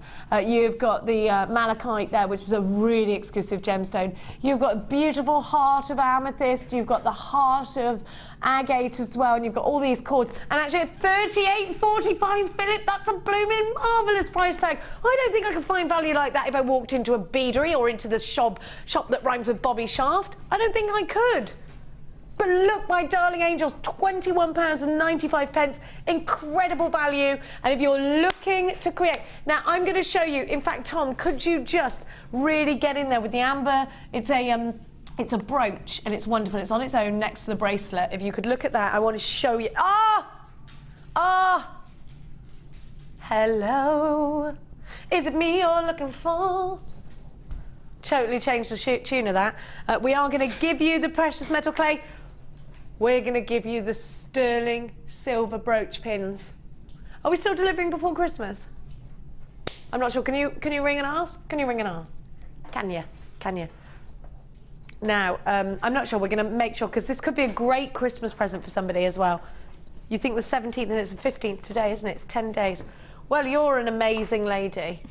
You've got the malachite there, which is a really exclusive gemstone. You've got a beautiful heart of amethyst. You've got the heart of agate as well, and you've got all these cords. And actually at $38.45, Philip, that's a blooming marvellous price tag. I don't think I could find value like that if I walked into a beadery or into the shop that rhymes with Bobby Shaft. I don't think I could. But look, my darling angels, £21.95, incredible value. And if you're looking to create, now I'm going to show you. In fact, Tom, could you just really get in there with the amber? It's a brooch, and it's wonderful. It's on its own next to the bracelet. If you could look at that, I want to show you. Hello, is it me you're looking for? Totally changed the tune of that. We are going to give you the precious metal clay. We're going to give you the sterling silver brooch pins. Are we still delivering before Christmas? I'm not sure. Can you ring and ask? Can you ring and ask? Can you? Can you? Now, I'm not sure. We're going to make sure, because this could be a great Christmas present for somebody as well. You think the 17th and it's the 15th today, isn't it? It's 10 days. Well, you're an amazing lady.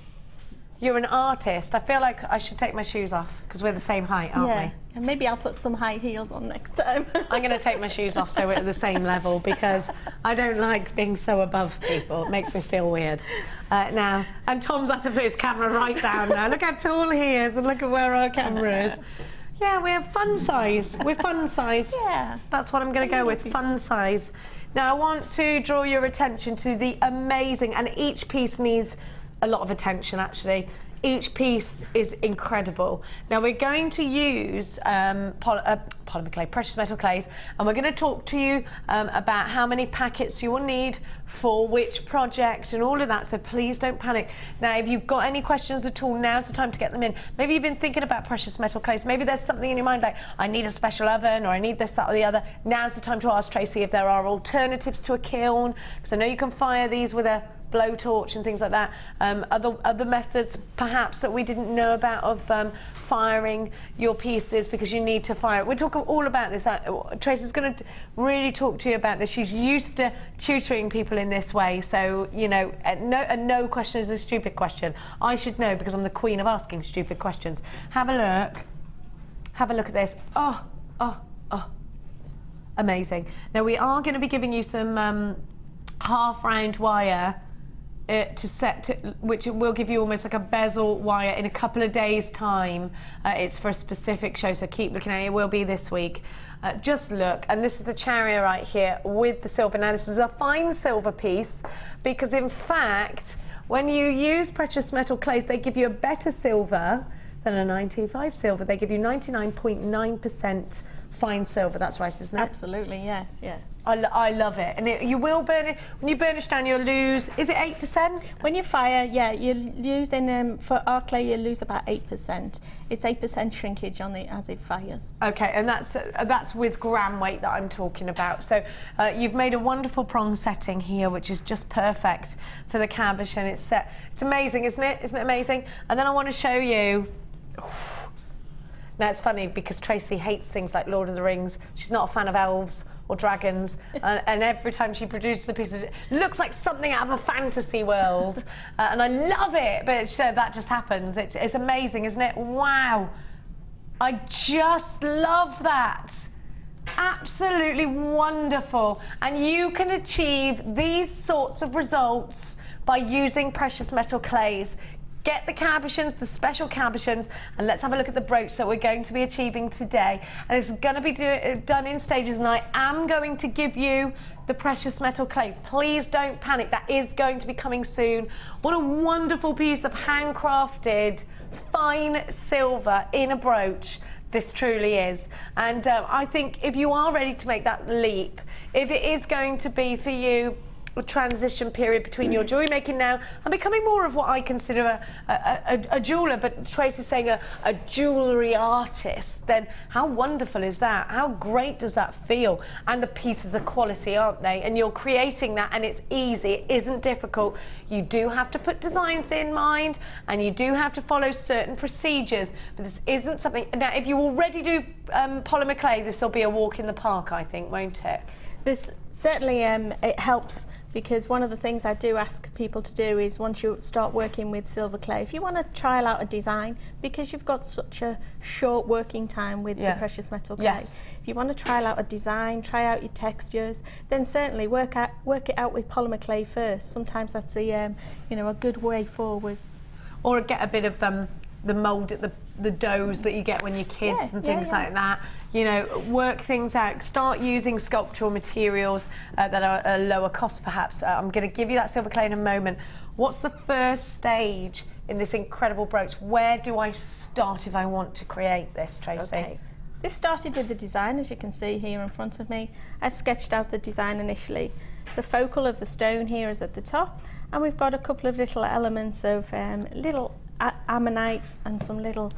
You're an artist. I feel like I should take my shoes off because we're the same height, aren't we? And maybe I'll put some high heels on next time. I'm going to take my shoes off so we're at the same level, because I don't like being so above people. It makes me feel weird. Now, and Tom's had to put his camera right down now. Look how tall he is, and look at where our camera is. Yeah, we have fun size. We're fun size. Yeah. That's what I'm going to go with, fun size. Now, I want to draw your attention to the amazing, and each piece needs a lot of attention, actually. Each piece is incredible. Now we're going to use polymer clay, precious metal clays, and we're going to talk to you about how many packets you will need for which project and all of that, so please don't panic. Now if you've got any questions at all, now's the time to get them in. Maybe you've been thinking about precious metal clays, maybe there's something in your mind like, I need a special oven, or I need this, that or the other. Now's the time to ask Tracy if there are alternatives to a kiln, because I know you can fire these with a blowtorch and things like that. Other methods perhaps that we didn't know about of firing your pieces, because you need to fire it. We're talking all about this. Tracy's going to really talk to you about this. She's used to tutoring people in this way, so you know, no question is a stupid question. I should know because I'm the queen of asking stupid questions. Have a look. Have a look at this. Oh, amazing. Now we are going to be giving you some half round wire which will give you almost like a bezel wire in a couple of days' time. It's for a specific show, so keep looking at it. It will be this week. Just look, and this is the Chariorite here with the silver. Now this is a fine silver piece, because in fact, when you use precious metal clays, they give you a better silver than a 925 silver. They give you 99.9% fine silver. That's right, isn't it? Absolutely, yes, yeah. I love it. And you will burn it. When you burnish down, you'll lose, is it 8%? When you fire, yeah, you're losing, for our clay, you lose about 8%. It's 8% shrinkage on as it fires. Okay, and that's with gram weight that I'm talking about. So you've made a wonderful prong setting here, which is just perfect for the cabochon. It's set. It's amazing, isn't it? Isn't it amazing? And then I want to show you. Now it's funny because Tracy hates things like Lord of the Rings. She's not a fan of elves or dragons, and every time she produces a piece of it, looks like something out of a fantasy world, and I love it. But she said that just happens. It's amazing, isn't it? Wow, I just love that. Absolutely wonderful. And you can achieve these sorts of results by using precious metal clays. Get the cabochons, the special cabochons, and let's have a look at the brooch that we're going to be achieving today. And it's going to be done in stages, and I am going to give you the precious metal clay. Please don't panic, that is going to be coming soon. What a wonderful piece of handcrafted fine silver in a brooch this truly is. And I think if you are ready to make that leap, if it is going to be for you a transition period between your jewellery making now and becoming more of what I consider a jeweller, but Tracy's saying a jewellery artist, then how wonderful is that? How great does that feel? And the pieces are quality, aren't they? And you're creating that, and it's easy, it isn't difficult. You do have to put designs in mind, and you do have to follow certain procedures, but this isn't something... Now, if you already do polymer clay, this will be a walk in the park, I think, won't it? This certainly, it helps, because one of the things I do ask people to do is, once you start working with silver clay, if you want to trial out a design, because you've got such a short working time with the precious metal clay, if you want to trial out a design, try out your textures, then certainly work it out with polymer clay first. Sometimes that's the you know, a good way forwards. Or get a bit of the mould, the doughs that you get when you're kids and things like that. You know, work things out. Start using sculptural materials that are a lower cost, perhaps. I'm going to give you that silver clay in a moment. What's the first stage in this incredible brooch? Where do I start if I want to create this, Tracy? Okay. This started with the design, as you can see here in front of me. I sketched out the design initially. The focal of the stone here is at the top, and we've got a couple of little elements of little ammonites and some little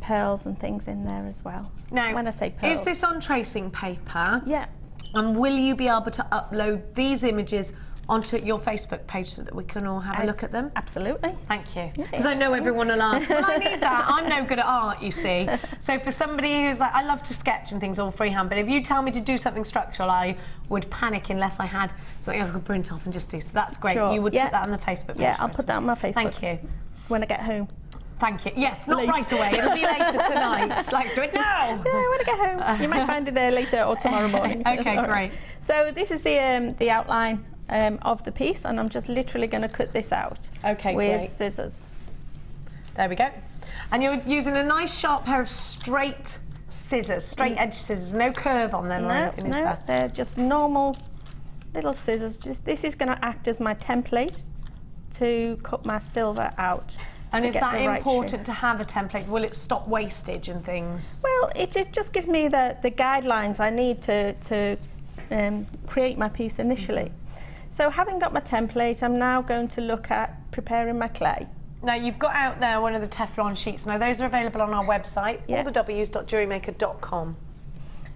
pearls and things in there as well. Now, when I say pearls, is this on tracing paper? Yeah. And will you be able to upload these images onto your Facebook page so that we can all have a look at them? Absolutely. Thank you. Because I know everyone will ask, well, I need that. I'm no good at art, you see. So for somebody who's like, I love to sketch and things all freehand, but if you tell me to do something structural, I would panic unless I had something I could print off and just do. So that's great. Sure. You would put that on the Facebook page. Yeah, I'll put that on my Facebook. Thank you. When I get home. Thank you. Yes, not right away. It'll be later tonight. It's like, do it now. Yeah, when I get home. You might find it there later or tomorrow morning. Okay, great. So this is the outline of the piece, and I'm just literally going to cut this out with scissors. There we go. And you're using a nice sharp pair of straight scissors, straight edge scissors, no curve on them or anything, is there? They're just normal little scissors. This is going to act as my template to cut my silver out. And is that important to have a template? Will it stop wastage and things? Well, it just gives me the guidelines I need to create my piece initially. So having got my template, I'm now going to look at preparing my clay. Now, you've got out there one of the Teflon sheets. Now, those are available on our website, allthews.jewellerymaker.com.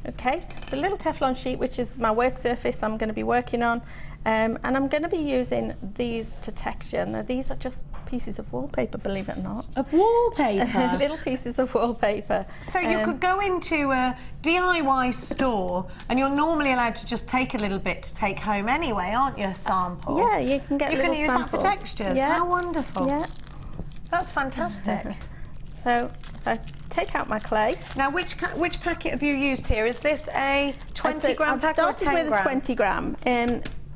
Okay, the little Teflon sheet, which is my work surface I'm going to be working on, and I'm going to be using these to texture. Now, these are just pieces of wallpaper, believe it or not. Of wallpaper? Little pieces of wallpaper. So you could go into a DIY store, and you're normally allowed to just take a little bit to take home anyway, aren't you, a sample? Yeah, you can get little use samples. that for textures. Yeah. How wonderful. Yeah. That's fantastic. So I take out my clay. Now, which packet have you used here? Is this a 20 gram packet or 10 gram? I started with a 20 gram.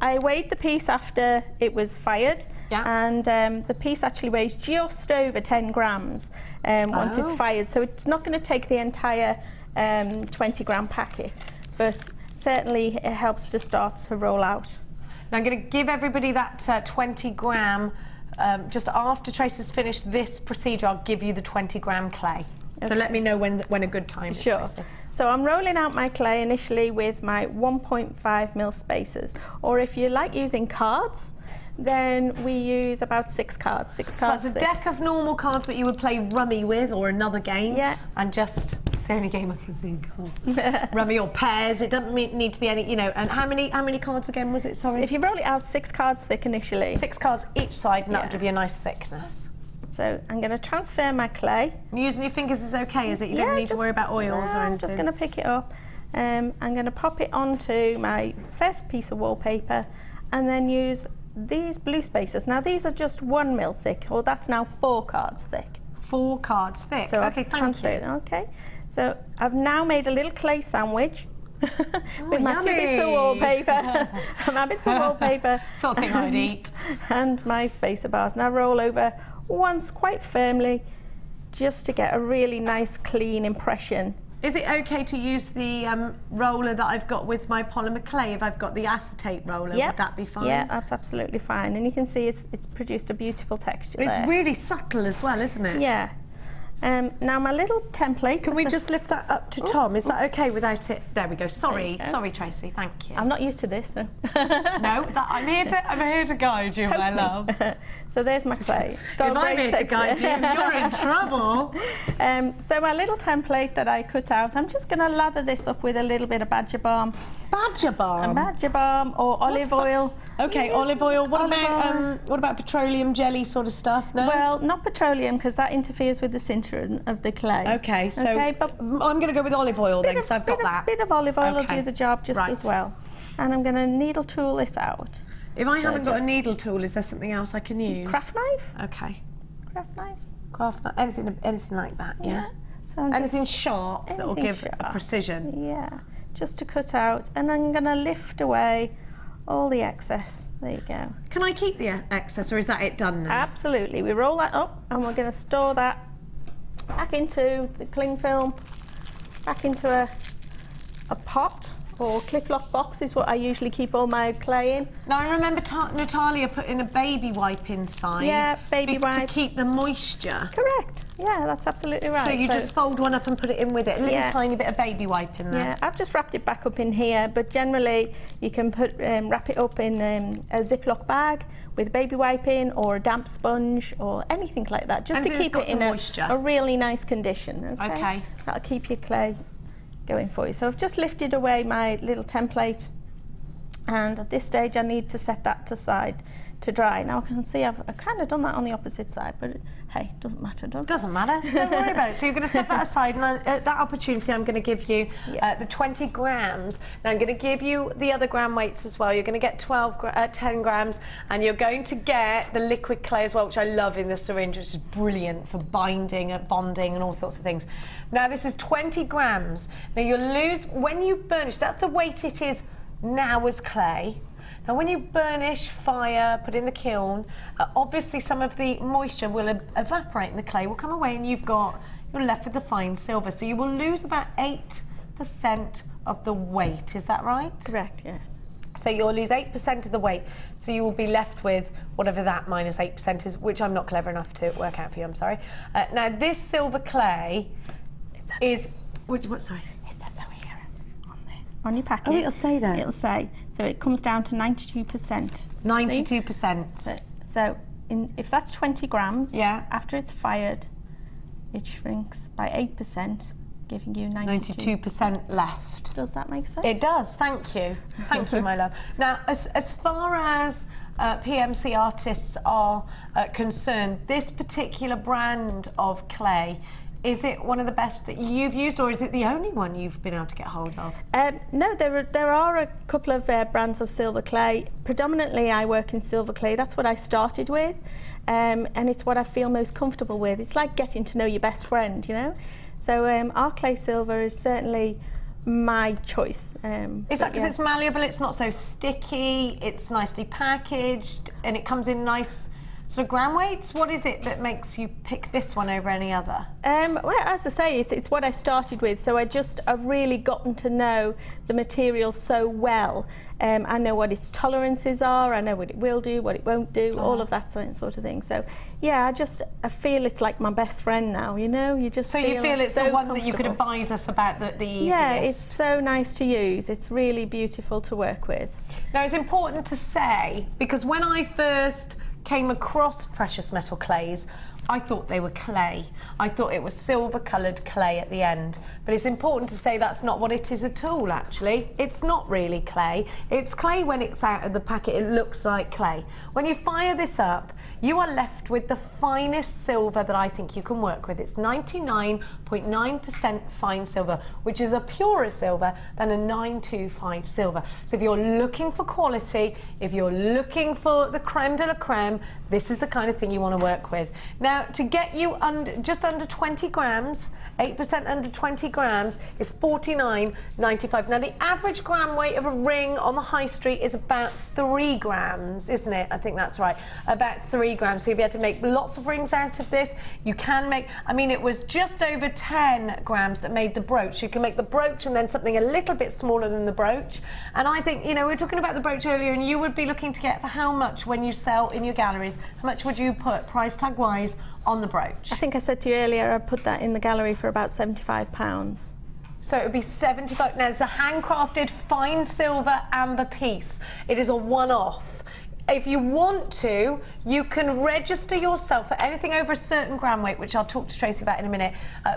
I weighed the piece after it was fired, and the piece actually weighs just over 10 grams once it's fired. So it's not going to take the entire 20 gram packet, but certainly it helps to start to roll out. Now I'm going to give everybody that 20 gram. Just after Tracy's finished this procedure, I'll give you the 20 gram clay. Okay. So let me know when a good time is, Tracy. So I'm rolling out my clay initially with my 1.5 mil spacers, or if you like using cards, then we use about 6 cards. So that's a deck of normal cards that you would play rummy with, or another game. Yeah. And just, it's the only game I can think of. Rummy or pairs. It doesn't need to be any, you know. And how many cards again was it? Sorry. So if you roll it out 6 cards thick initially. 6 cards each side, and that'll give you a nice thickness. So I'm going to transfer my clay. Using your fingers is okay, is it? You don't need to worry about oils or anything. I'm just going to pick it up. I'm going to pop it onto my first piece of wallpaper, and then use these blue spacers. Now these are just 1 mil thick, or that's now 4 cards thick. 4 cards thick. So okay, thank you. Okay. So I've now made a little clay sandwich with my 2 bits of wallpaper. My bits of wallpaper. Sort of thing I'd eat. And my spacer bars. Now roll over once quite firmly, just to get a really nice clean impression. Is it okay to use the roller that I've got with my polymer clay? If I've got the acetate roller, would that be fine? Yeah, that's absolutely fine. And you can see it's produced a beautiful texture there. It's really subtle as well, isn't it? Yeah. Now my little template. Can we just lift that up to Tom? Is that okay without it? There we go. Sorry, sorry, Tracy. Thank you. I'm not used to this, so. No, I'm here to guide you, my love. So there's my clay. If I'm here to guide you, you're in trouble. So my little template that I cut out, I'm just going to lather this up with a little bit of badger balm. Badger balm? Badger balm or olive oil. Okay, olive oil. What about petroleum jelly sort of stuff? No? Well, not petroleum because that interferes with the sinter of the clay. Okay, so but I'm going to go with olive oil then, because I've got that. Bit of olive oil will do the job just as well. And I'm going to needle tool this out. If I haven't got a needle tool, is there something else I can use? Craft knife. Okay. Craft knife. Craft knife. Anything like that, yeah? So anything sharp that will give a precision. Yeah. Just to cut out, and I'm going to lift away all the excess. There you go. Can I keep the excess, or is that it done now? Absolutely. We roll that up, and we're going to store that back into the cling film, back into a pot or clip-lock box is what I usually keep all my clay in. Now I remember Natalia put in a baby wipe inside. Yeah, baby wipe. To keep the moisture. Correct. Yeah, that's absolutely right. So you just fold one up and put it in with it, a little tiny bit of baby wipe in there. Yeah, I've just wrapped it back up in here, but generally you can wrap it up in a Ziploc bag with a baby wipe in, or a damp sponge, or anything like that, just to keep it in a really nice condition. Okay. That'll keep your clay going for you. So I've just lifted away my little template, and at this stage I need to set that aside to dry. Now I can see I've kind of done that on the opposite side, but hey, it doesn't matter, does it? Doesn't matter. Don't worry about it. So you're going to set that aside, and at that opportunity I'm going to give you the 20 grams. Now I'm going to give you the other gram weights as well. You're going to get 10 grams, and you're going to get the liquid clay as well, which I love in the syringe, which is brilliant for binding and bonding and all sorts of things. Now this is 20 grams. Now you'll lose, when you burnish, that's the weight it is now as clay. Now when you burnish, fire, put in the kiln, obviously some of the moisture will evaporate and the clay will come away, and you're left with the fine silver. So you will lose about 8% of the weight, is that right? Correct, yes. So you'll lose 8% of the weight, so you will be left with whatever that minus 8% is, which I'm not clever enough to work out for you, I'm sorry. Now this silver clay is, what, sorry? Is that so here on there? On your packet. Oh, it'll say that. It'll say. So it comes down to 92%. 92%. So if that's 20 grams, after it's fired, it shrinks by 8%, giving you 92% left. Does that make sense? It does, thank you. Thank you, my love. Now, as far as PMC artists are concerned, this particular brand of clay, is it one of the best that you've used, or is it the only one you've been able to get hold of? No, there are a couple of brands of silver clay. Predominantly I work in silver clay. That's what I started with, and it's what I feel most comfortable with. It's like getting to know your best friend, you know? So our clay silver is certainly my choice. Is that because it's malleable, it's not so sticky, it's nicely packaged, and it comes in nice sort of gram weights? What is it that makes you pick this one over any other? Well, as I say, it's what I started with, so I've really gotten to know the material so well. I know what its tolerances are, I know what it will do, what it won't do, all of that sort of thing. So yeah, I feel it's like my best friend now, you know? You just so you feel it's so the one that you could advise us about the easiest? Yeah, it's so nice to use. It's really beautiful to work with. Now it's important to say, because when I first came across precious metal clays, I thought they were clay. I thought it was silver coloured clay at the end. But it's important to say that's not what it is at all, actually. It's not really clay. It's clay when it's out of the packet, it looks like clay. When you fire this up, you are left with the finest silver that I think you can work with. It's 99.9% fine silver, which is a purer silver than a 925 silver. So if you're looking for quality, if you're looking for the creme de la creme, this is the kind of thing you want to work with. Now, to get you just under 20 grams, 8% under 20 grams is $49.95. Now, the average gram weight of a ring on the high street is about 3 grams, isn't it? I think that's right, about 3 grams. So if you had to make lots of rings out of this, you can make, I mean, it was just over 10 grams that made the brooch. You can make the brooch and then something a little bit smaller than the brooch. And I think, you know, we were talking about the brooch earlier, and you would be looking to get for how much when you sell in your gallery? galleries, how much would you put price tag wise on the brooch? I think I said to you earlier, I put that in the gallery for about £75. So it would be 75. Now it's a handcrafted fine silver amber piece. It is a one-off. If you want to, you can register yourself for anything over a certain gram weight, which I'll talk to Tracy about in a minute,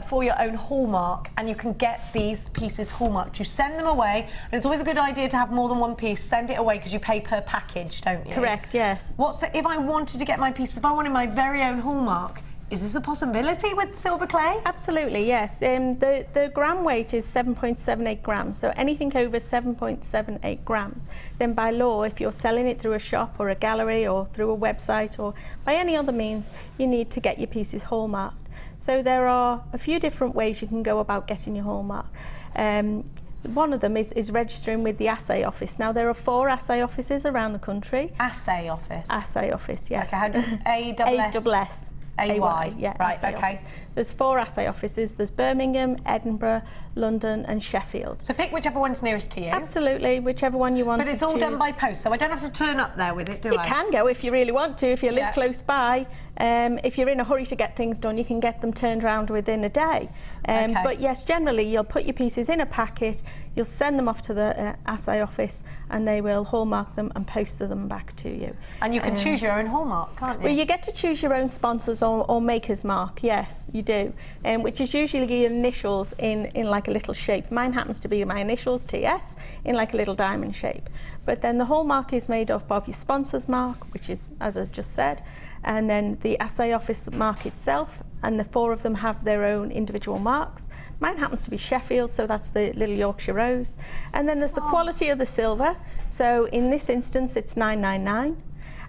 for your own hallmark, and you can get these pieces hallmarked. You send them away, and it's always a good idea to have more than one piece. Send it away because you pay per package, don't you? Correct, yes. If I wanted to get my piece, if I wanted my very own hallmark, is this a possibility with silver clay? Absolutely, yes. The gram weight is 7.78 grams, so anything over 7.78 grams, then by law, if you're selling it through a shop or a gallery or through a website or by any other means, you need to get your pieces hallmarked. So there are a few different ways you can go about getting your hallmark. One of them is registering with the assay office. Now, there are 4 assay offices around the country. Assay office? Assay office, yes. Okay, A-double-S. A-Y, yeah. Right, okay. Office. There's 4 assay offices. There's Birmingham, Edinburgh, London and Sheffield. So pick whichever one's nearest to you. Absolutely, whichever one you want to But it's all done by post, so I don't have to turn up there with it, do I? You can go if you really want to, if you live close by. If you're in a hurry to get things done, you can get them turned around within a day. But yes, generally you'll put your pieces in a packet, you'll send them off to the assay office, and they will hallmark them and post them back to you. And you can choose your own hallmark, can't you? Well, you get to choose your own sponsors or maker's mark, yes, you do, which is usually your initials in like a little shape. Mine happens to be my initials, TS, in like a little diamond shape. But then the hallmark is made up of your sponsor's mark, which is, as I've just said, and then the assay office mark itself, and the 4 of them have their own individual marks. Mine happens to be Sheffield, so that's the little Yorkshire Rose. And then there's the quality of the silver. So in this instance, it's 999.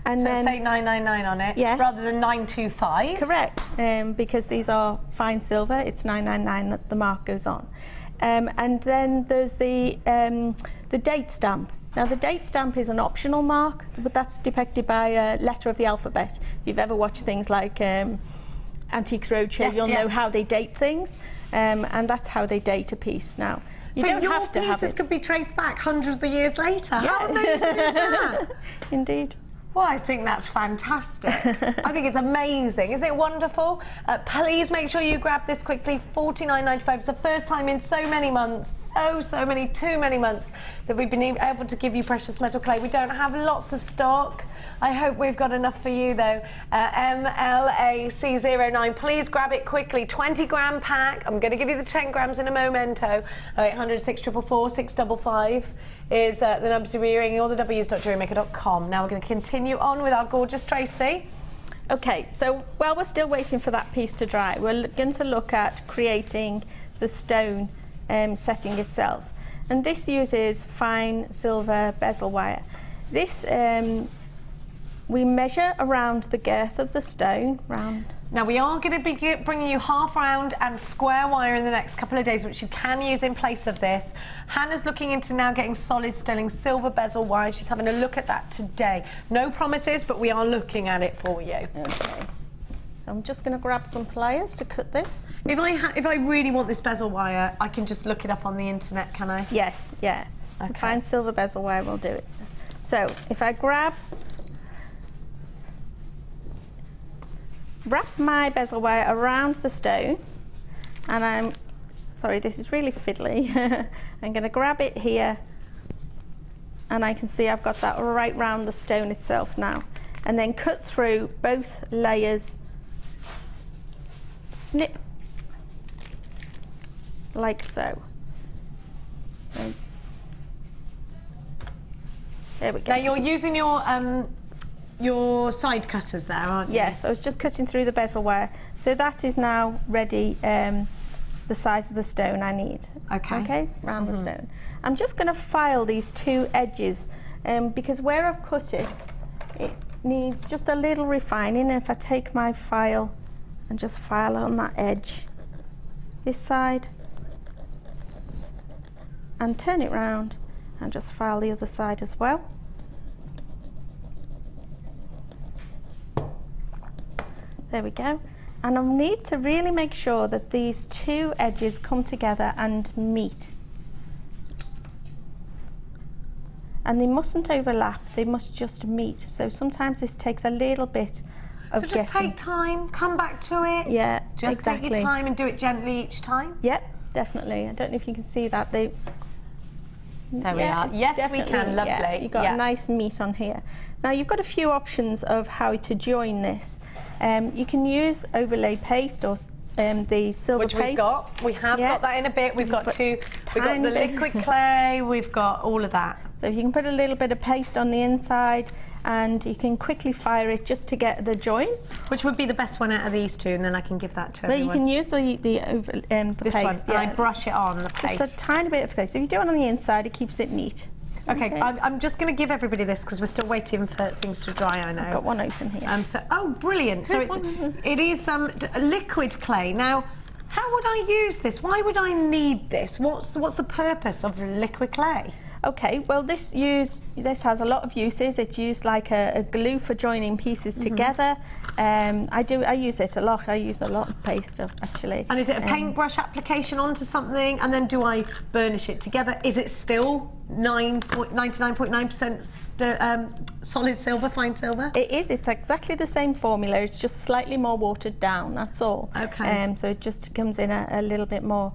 And so then say 999 on it, yes, rather than 925. Correct, because these are fine silver, it's 999 that the mark goes on. And then there's the date stamp. Now the date stamp is an optional mark, but that's depicted by a letter of the alphabet. If you've ever watched things like Antiques Roadshow, you'll know how they date things, and that's how they date a piece. Now, you don't have to have it. So your pieces could be traced back hundreds of years later. Yeah. How amazing is that? Indeed. Well, I think that's fantastic. I think it's amazing. Isn't it wonderful? Please make sure you grab this quickly. $49.95. It's the first time in so many months, too many months, that we've been able to give you precious metal clay. We don't have lots of stock. I hope we've got enough for you, though. MLAC09. Please grab it quickly. 20-gram pack. I'm going to give you the 10 grams in a momento. 0800 644 655 is the number to be ringing, or the w's.jewellerymaker.com. Now we're going to continue on with our gorgeous Tracy. Okay, so while we're still waiting for that piece to dry, we're going to look at creating the stone setting itself. And this uses fine silver bezel wire. This, we measure around the girth of the stone, Now we are going to be bringing you half round and square wire in the next couple of days, which you can use in place of this. Hannah's looking into now getting solid sterling silver bezel wire. She's having a look at that today. No promises, but we are looking at it for you. Okay. I'm just going to grab some pliers to cut this. If I really want this bezel wire, I can just look it up on the internet, can I? Yes, yeah. Okay. Fine silver bezel wire will do it. So if I wrap my bezel wire around the stone, and sorry, this is really fiddly. I'm going to grab it here, and I can see I've got that right round the stone itself now, and then cut through both layers, snip, like so. And there we go. Now you're using your side cutters there, aren't you? Yes, I was just cutting through the bezel wire. So that is now ready, the size of the stone I need. Okay, round the stone. I'm just going to file these 2 edges, because where I've cut it, it needs just a little refining. And if I take my file and just file on that edge, this side, and turn it round, and just file the other side as well. There we go. And I'll need to really make sure that these 2 edges come together and meet. and they mustn't overlap, they must just meet. So sometimes this takes a little bit of So just take time, come back to it. Yeah, just exactly. take your time and do it gently each time. Yep, definitely. I don't know if you can see that. There we are. Yes, we can. Lovely. Yeah, you've got a nice meat on here. Now you've got a few options of how to join this. You can use overlay paste or the silver paste. Which we've got. We have got that in a bit. We've got we've got the liquid clay. We've got all of that. So if you can put a little bit of paste on the inside, and you can quickly fire it just to get the join. Which would be the best one out of these two, and then I can give that to everyone. You can use the this paste. One, and I brush it on the paste. Just a tiny bit of paste. If you do it on the inside, it keeps it neat. Okay. I'm just going to give everybody this because we're still waiting for things to dry. I know. I've got one open here. Oh, brilliant! So it is liquid clay. Now, how would I use this? Why would I need this? What's the purpose of liquid clay? Okay, well this has a lot of uses. It's used like a glue for joining pieces together. I use it a lot. I use a lot of paste actually. And is it a paintbrush application onto something, and then do I burnish it together? Is it still 99.9% solid silver, fine silver? It is. It's exactly the same formula. It's just slightly more watered down. That's all. Okay. So it just comes in a little bit more.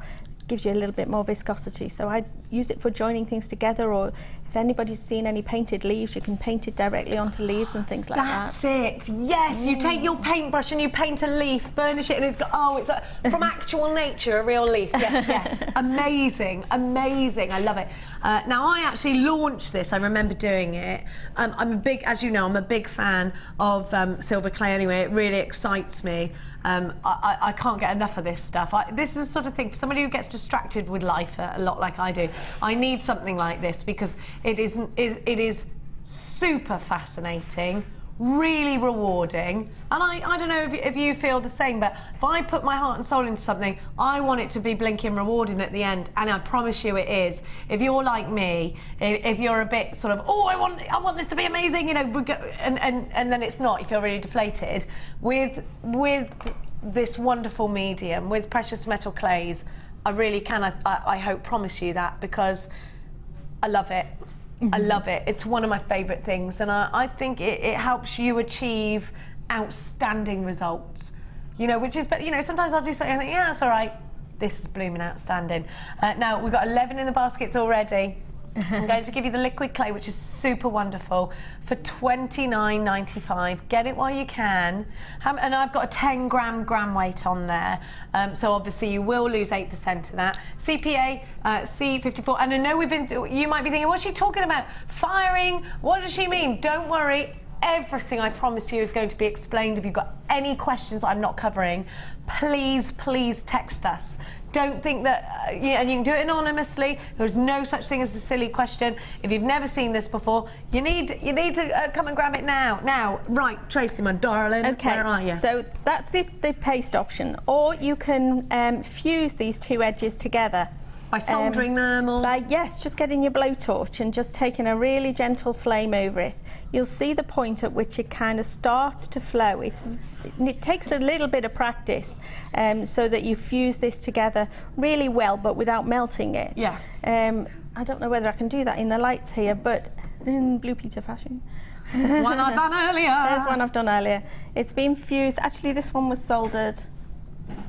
Gives you a little bit more viscosity. So I use it for joining things together, or if anybody's seen any painted leaves, you can paint it directly onto leaves and things like That's it. Yes, you take your paintbrush and you paint a leaf, burnish it, and it's got, it's from actual nature, a real leaf. Yes, yes. Amazing, amazing. I love it. Now, I actually launched this. I remember doing it. I'm a big, as you know, I'm a big fan of silver clay anyway. It really excites me. I can't get enough of this stuff. This is the sort of thing for somebody who gets distracted with life a lot like I do. I need something like this because it is super fascinating, really rewarding, and I don't know if you feel the same, but if I put my heart and soul into something, I want it to be blinking rewarding at the end, and I promise you it is. If you're like me, if you're a bit sort of, I want this to be amazing, you know, and then it's not, you feel really deflated. With this wonderful medium, with precious metal clays, I really can, I hope, promise you that, because I love it. I love it. It's one of my favourite things, and I think it helps you achieve outstanding results. You know, which is, but you know, sometimes I'll do something and I think, yeah, that's all right. This is blooming outstanding. Now we've got 11 in the baskets already. I'm going to give you the liquid clay, which is super wonderful, for $29.95. Get it while you can. And I've got a 10 gram weight on there. So obviously you will lose 8% of that. CPA, C54. And I know you might be thinking, what's she talking about? Firing? What does she mean? Don't worry. Everything, I promise you, is going to be explained. If you've got any questions I'm not covering, please text us. Don't think that, and you can do it anonymously. There's no such thing as a silly question. If you've never seen this before, you need to come and grab it now. Now, right, Tracy, my darling, where are you? So that's the paste option, or you can fuse these two edges together. By soldering them, or? Yes, just getting your blowtorch and just taking a really gentle flame over it. You'll see the point at which it kind of starts to flow. It takes a little bit of practice so that you fuse this together really well, but without melting it. Yeah. I don't know whether I can do that in the lights here, but in Blue Peter fashion. One I've done earlier. There's one I've done earlier. It's been fused. Actually, this one was soldered.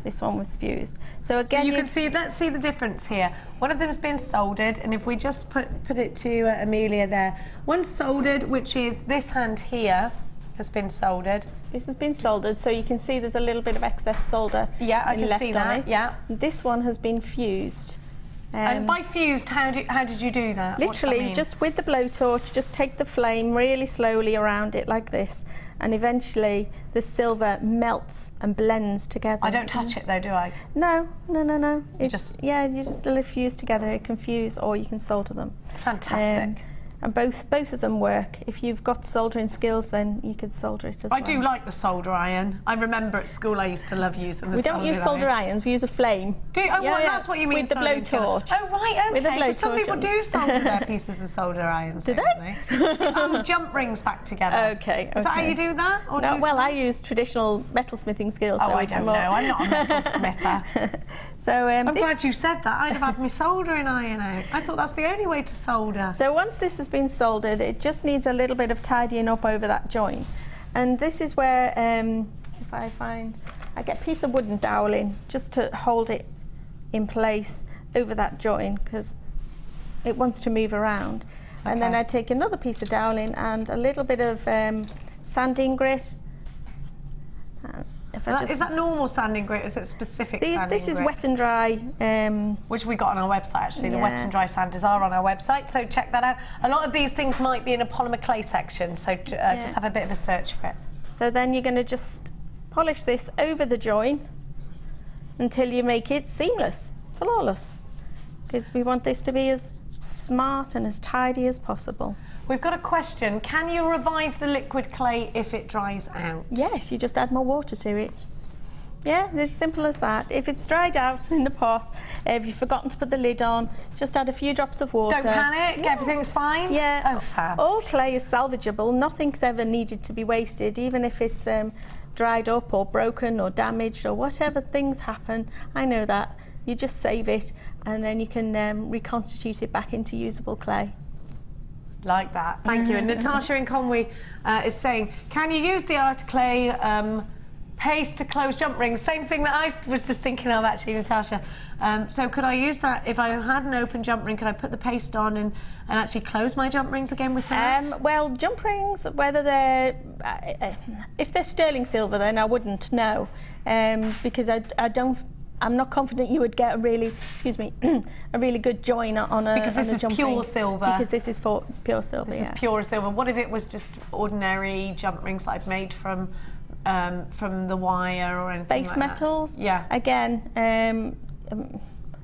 This one was fused. So again, so you can see, let's see the difference here. One of them's been soldered, and if we just put it to Amelia there. One's soldered, which is this hand here has been soldered. This has been soldered, so you can see there's a little bit of excess solder. Yeah, I can see that. Yeah. This one has been fused. And by fused, how did you do that? Literally, just with the blowtorch, just take the flame really slowly around it like this, and eventually the silver melts and blends together. I don't touch it though, do I? No. You just let it fuse together. It can fuse, or you can solder them. Fantastic. And both of them work. If you've got soldering skills, then you could solder it as well. I do like the solder iron. I remember at school I used to love using the solder iron. We don't use solder irons, we use a flame. Do you? Oh, yeah, that's what you mean. With the blowtorch. Oh, right, okay. With the blowtorch. Some people do solder their pieces of solder irons. Do they? Oh, jump rings back together. Okay. Is that how you do that? Or no, well, I use traditional metalsmithing skills. Oh, so I don't know. I'm not a metalsmither. So I'm glad you said that. I'd have had my soldering iron out. I thought that's the only way to solder. So once this has been soldered, it just needs a little bit of tidying up over that joint. And this is where, if I get a piece of wooden doweling just to hold it in place over that joint because it wants to move around. Okay. And then I take another piece of doweling and a little bit of sanding grit. Is that normal sanding grit or is it specific sanding grit? This is wet and dry. Which we got on our website actually. Yeah. The wet and dry sanders are on our website, so check that out. A lot of these things might be in a polymer clay section, so just have a bit of a search for it. So then you're going to just polish this over the joint until you make it seamless, flawless, because we want this to be as smart and as tidy as possible. We've got a question. Can you revive the liquid clay if it dries out? Yes, you just add more water to it. Yeah, it's as simple as that. If it's dried out in the pot, if you've forgotten to put the lid on, just add a few drops of water. Don't panic, everything's fine? Yeah. Oh, fab. All clay is salvageable. Nothing's ever needed to be wasted, even if it's dried up or broken or damaged or whatever things happen. I know that. You just save it and then you can reconstitute it back into usable clay. Like that. Thank you. And Natasha in Conway is saying, can you use the art clay paste to close jump rings? Same thing that I was just thinking of actually, Natasha. So could I use that if I had an open jump ring? Could I put the paste on and actually close my jump rings again with that? Well, jump rings, whether they're if they're sterling silver, then I wouldn't know, because I'm not confident you would get a really, a really good join on a because this is pure silver. Because this is for pure silver. This is pure silver. What if it was just ordinary jump rings that I've made from the wire or anything base like metals? That? Yeah. Again,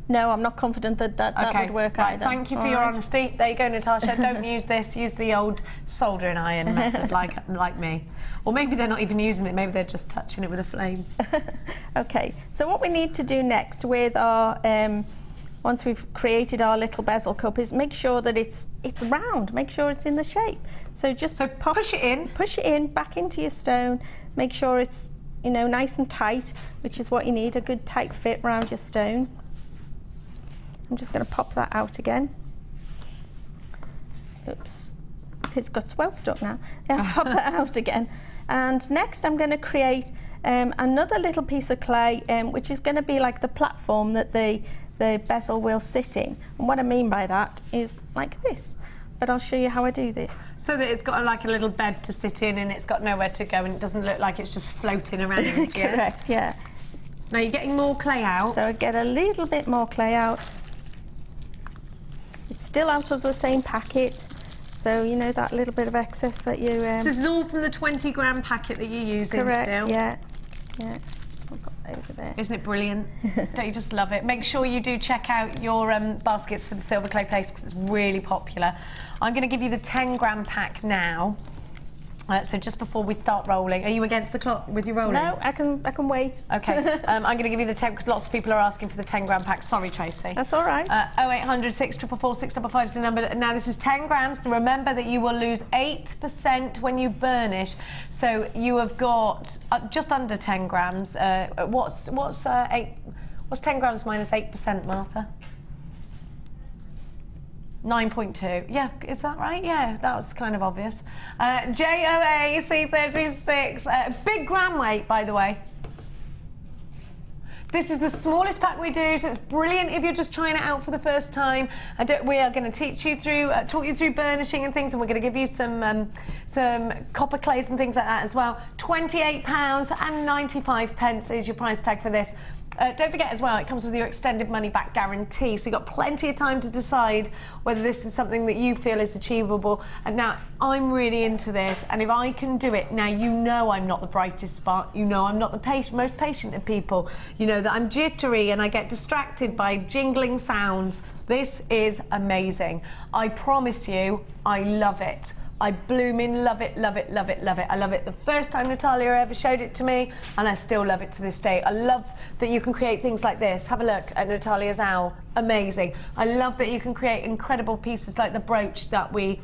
no, I'm not confident that would work either. Thank you for your honesty. There you go, Natasha. Don't use this. Use the old soldering iron method, like me. Or maybe they're not even using it. Maybe they're just touching it with a flame. Okay. So what we need to do next with our once we've created our little bezel cup is make sure that it's round. Make sure it's in the shape. So just push it in back into your stone. Make sure it's nice and tight, which is what you need, a good tight fit around your stone. I'm just going to pop that out again. Oops, it's got well stuck now. I'll pop that out again. And next I'm going to create another little piece of clay, which is going to be like the platform that the bezel will sit in. And what I mean by that is like this. But I'll show you how I do this. So that it's got like a little bed to sit in and it's got nowhere to go and it doesn't look like it's just floating around. Correct, yeah. Now you're getting more clay out. So I get a little bit more clay out. It's still out of the same packet. So that little bit of excess that you... So this is all from the 20-gram packet that you're using. Correct, still? Yeah. I'll put that over there. Isn't it brilliant? Don't you just love it? Make sure you do check out your baskets for the silver clay paste because it's really popular. I'm going to give you the 10-gram pack now. So just before we start rolling, are you against the clock with your rolling? No, I can wait. Okay, I'm going to give you the 10 because lots of people are asking for the 10-gram pack. Sorry, Tracy. That's all right. 0800 644 655 is the number. Now this is 10 grams. Remember that you will lose 8% when you burnish. So you have got just under 10 grams. What's 10 grams minus 8%, Martha? 9.2. Yeah, is that right? Yeah, that was kind of obvious. JOA C36. Big gram weight, by the way. This is the smallest pack we do, so it's brilliant if you're just trying it out for the first time. We are going to teach you through, talk you through burnishing and things, and we're going to give you some copper clays and things like that as well. £28.95 is your price tag for this. Don't forget as well, it comes with your extended money back guarantee, so you've got plenty of time to decide whether this is something that you feel is achievable. And now, I'm really into this, and if I can do it, now you know I'm not the brightest spark, you know I'm not the most patient of people, you know that I'm jittery and I get distracted by jingling sounds. This is amazing. I promise you, I love it. I blooming love it, love it, love it, love it. I love it the first time Natalia ever showed it to me, and I still love it to this day. I love that you can create things like this. Have a look at Natalia's owl. Amazing. I love that you can create incredible pieces like the brooch that we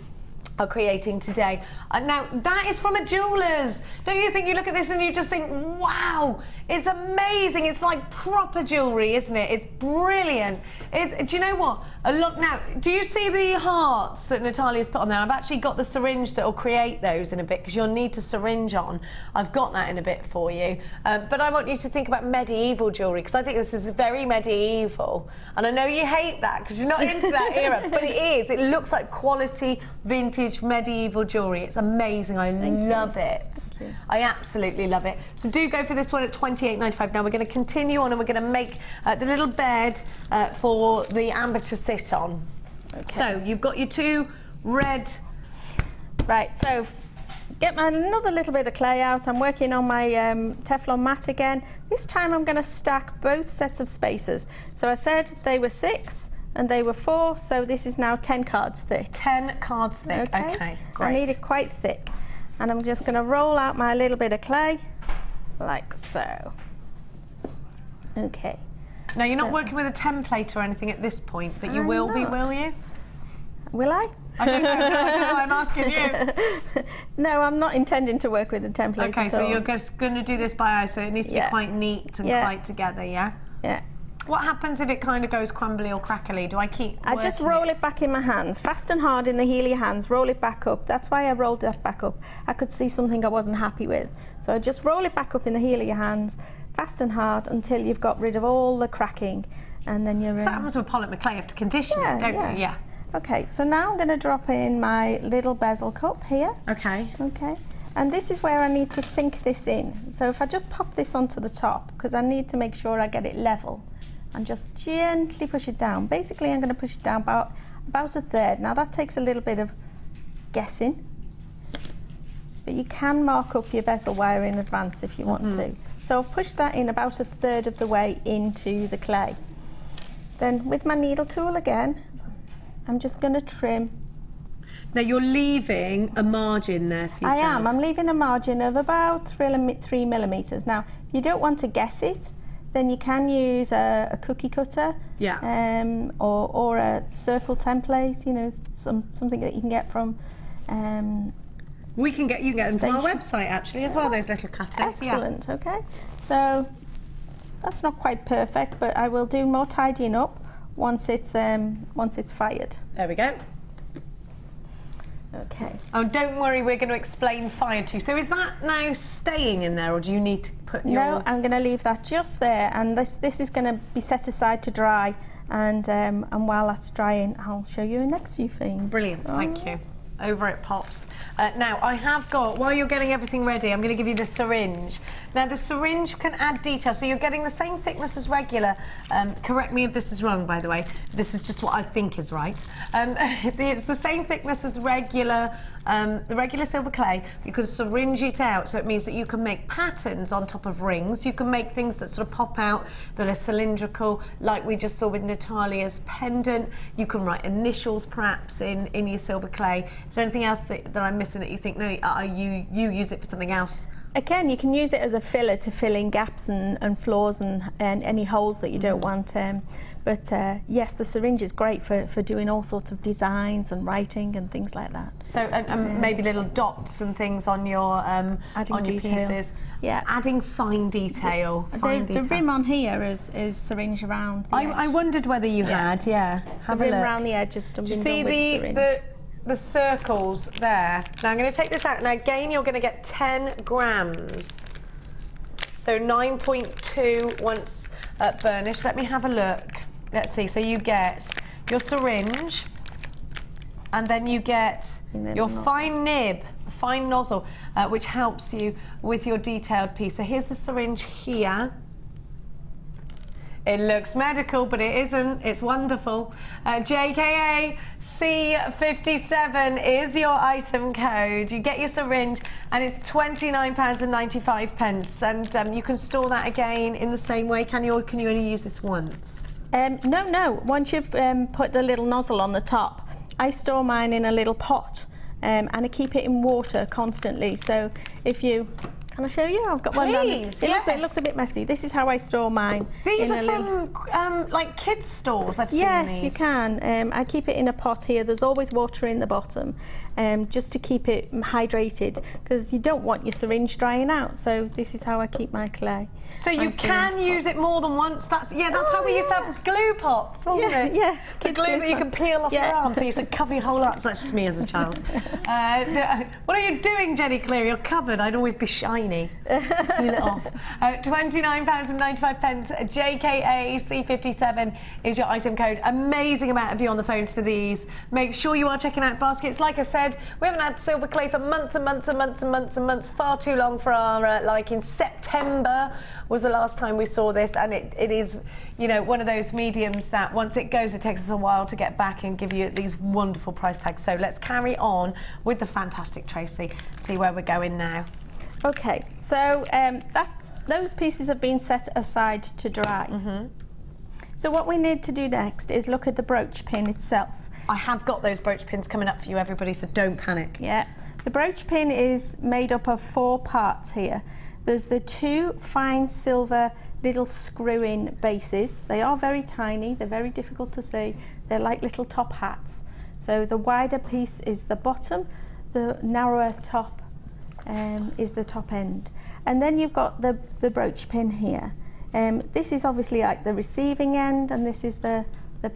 are creating today. Now, that is from a jeweller's. Don't you think you look at this and you just think, wow, it's amazing. It's like proper jewellery, isn't it? It's brilliant. Do you know what? Now, do you see the hearts that Natalia's put on there? I've actually got the syringe that will create those in a bit because you'll need to syringe on. I've got that in a bit for you. But I want you to think about medieval jewellery because I think this is very medieval. And I know you hate that because you're not into that era, but it is. It looks like quality, vintage, medieval jewellery. It's amazing. I love it. I absolutely love it. So do go for this one at £28.95. Now we're going to continue on and we're going to make the little bed for the amber to sit on. Okay. So you've got your two red. Right, so get another little bit of clay out. I'm working on my Teflon mat again. This time I'm going to stack both sets of spacers. So I said they were 6 and they were 4, so this is now 10 cards thick. 10 cards thick, okay, great. I need it quite thick. And I'm just going to roll out my little bit of clay, like so. Okay. Now you're not working with a template or anything at this point, but you will be, will you? Will I? I don't know, I'm asking you. No, I'm not intending to work with a template Okay, at so all. you're just going to do this by eye, so it needs to be quite neat and quite together, yeah? Yeah. What happens if it kind of goes crumbly or crackly? Do I keep I just roll it back in my hands, fast and hard in the heel of your hands, roll it back up. That's why I rolled that back up. I could see something I wasn't happy with. So I just roll it back up in the heel of your hands, fast and hard until you've got rid of all the cracking. And then you're in. That happens with polymeric clay, you have to condition it, don't you? Yeah. Okay, so now I'm going to drop in my little bezel cup here. Okay. Okay. And this is where I need to sink this in. So if I just pop this onto the top, because I need to make sure I get it level, and just gently push it down. Basically, I'm going to push it down about a third. Now that takes a little bit of guessing, but you can mark up your bezel wire in advance if you want to. So I'll push that in about a third of the way into the clay. Then with my needle tool again, I'm just going to trim. Now you're leaving a margin there for yourself. I am. I'm leaving a margin of about 3 millimetres. Now, if you don't want to guess it, then you can use a cookie cutter, or a circle template. You know, something that you can get from. You can get them from our website actually as well. Those little cutters. Excellent. Yeah. Okay, so that's not quite perfect, but I will do more tidying up once it's fired. There we go. Okay. Oh, don't worry, we're going to explain fire too. So is that now staying in there, or do you need to put your... No, I'm going to leave that just there, and this is going to be set aside to dry, and while that's drying, I'll show you the next few things. Brilliant, thank you. Over it pops. Now, I have got, while you're getting everything ready, I'm going to give you the syringe. Now, the syringe can add detail, so you're getting the same thickness as regular. Correct me if this is wrong, by the way. This is just what I think is right. It's the same thickness as regular, the regular silver clay. You can syringe it out, so it means that you can make patterns on top of rings. You can make things that sort of pop out, that are cylindrical, like we just saw with Natalia's pendant. You can write initials, perhaps, in your silver clay. Is there anything else that I'm missing that you think, no, you use it for something else? Again, you can use it as a filler to fill in gaps and flaws and any holes that you don't want. But yes, the syringe is great for doing all sorts of designs and writing and things like that. So maybe little dots and things on your pieces. Yeah, adding fine detail. The rim on here is syringe around. I wondered whether you had. Yeah, have the a rim look. around the edges. Do you see the circles there? Now I'm going to take this out. Now again, you're going to get 10 grams. So 9.2 once burnished. Let me have a look. Let's see. So you get your syringe, and then you get your fine nib, the fine nozzle, which helps you with your detailed piece. So here's the syringe here. It looks medical, but it isn't. It's wonderful. JKA C57 is your item code. You get your syringe, and it's £29.95, and you can store that again in the same way. Can you, or can you only use this once? No. Once you've put the little nozzle on the top, I store mine in a little pot, and I keep it in water constantly. So if you Can I show you? I've got one. Please, It looks a bit messy. This is how I store mine. These are from like kids' stores. I've seen these. Yes, you can. I keep it in a pot here. There's always water in the bottom, just to keep it hydrated, because you don't want your syringe drying out. So this is how I keep my clay. So you can use it more than once. That's how we used to have glue pots, wasn't it? Yeah, the glue that you can peel off your arm, so you used to cover your whole up. So that's just me as a child. What are you doing, Jenny Cleary? You're covered. I'd always be shiny. Peel it off. £29.95. JKAC57 is your item code. Amazing amount of you on the phones for these. Make sure you are checking out baskets. Like I said, we haven't had silver clay for months and months and months and months and months. Far too long for our liking. September was the last time we saw this, and it is, you know, one of those mediums that once it goes, it takes us a while to get back and give you these wonderful price tags. So let's carry on with the fantastic Tracy. See where we're going now. Okay, so those pieces have been set aside to dry. So what we need to do next is look at the brooch pin itself. I have got those brooch pins coming up for you, everybody, so don't panic. Yeah, the brooch pin is made up of 4 parts here. There's the 2 fine silver little screw-in bases. They are very tiny, they're very difficult to see. They're like little top hats. So the wider piece is the bottom, the narrower top is the top end. And then you've got the brooch pin here. This is obviously like the receiving end, and this is the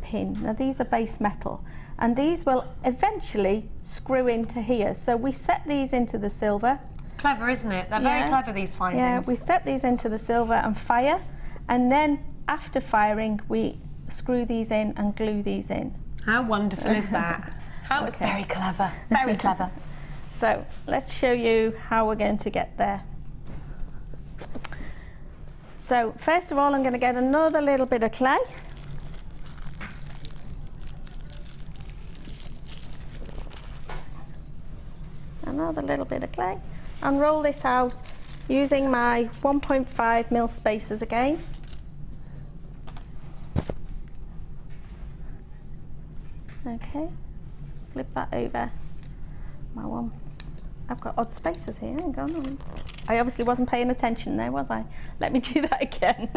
pin. Now these are base metal, and these will eventually screw into here. So we set these into the silver. Clever, isn't it? They're very clever, these findings. Yeah, we set these into the silver and fire, and then after firing we screw these in and glue these in. How wonderful is that? How it's very clever, very clever. So let's show you how we're going to get there. So first of all, I'm going to get another little bit of clay. Another little bit of clay. And roll this out using my 1.5mm spacers again. Okay, flip that over. My one. I've got odd spacers here, hang on. I obviously wasn't paying attention there, was I? Let me do that again.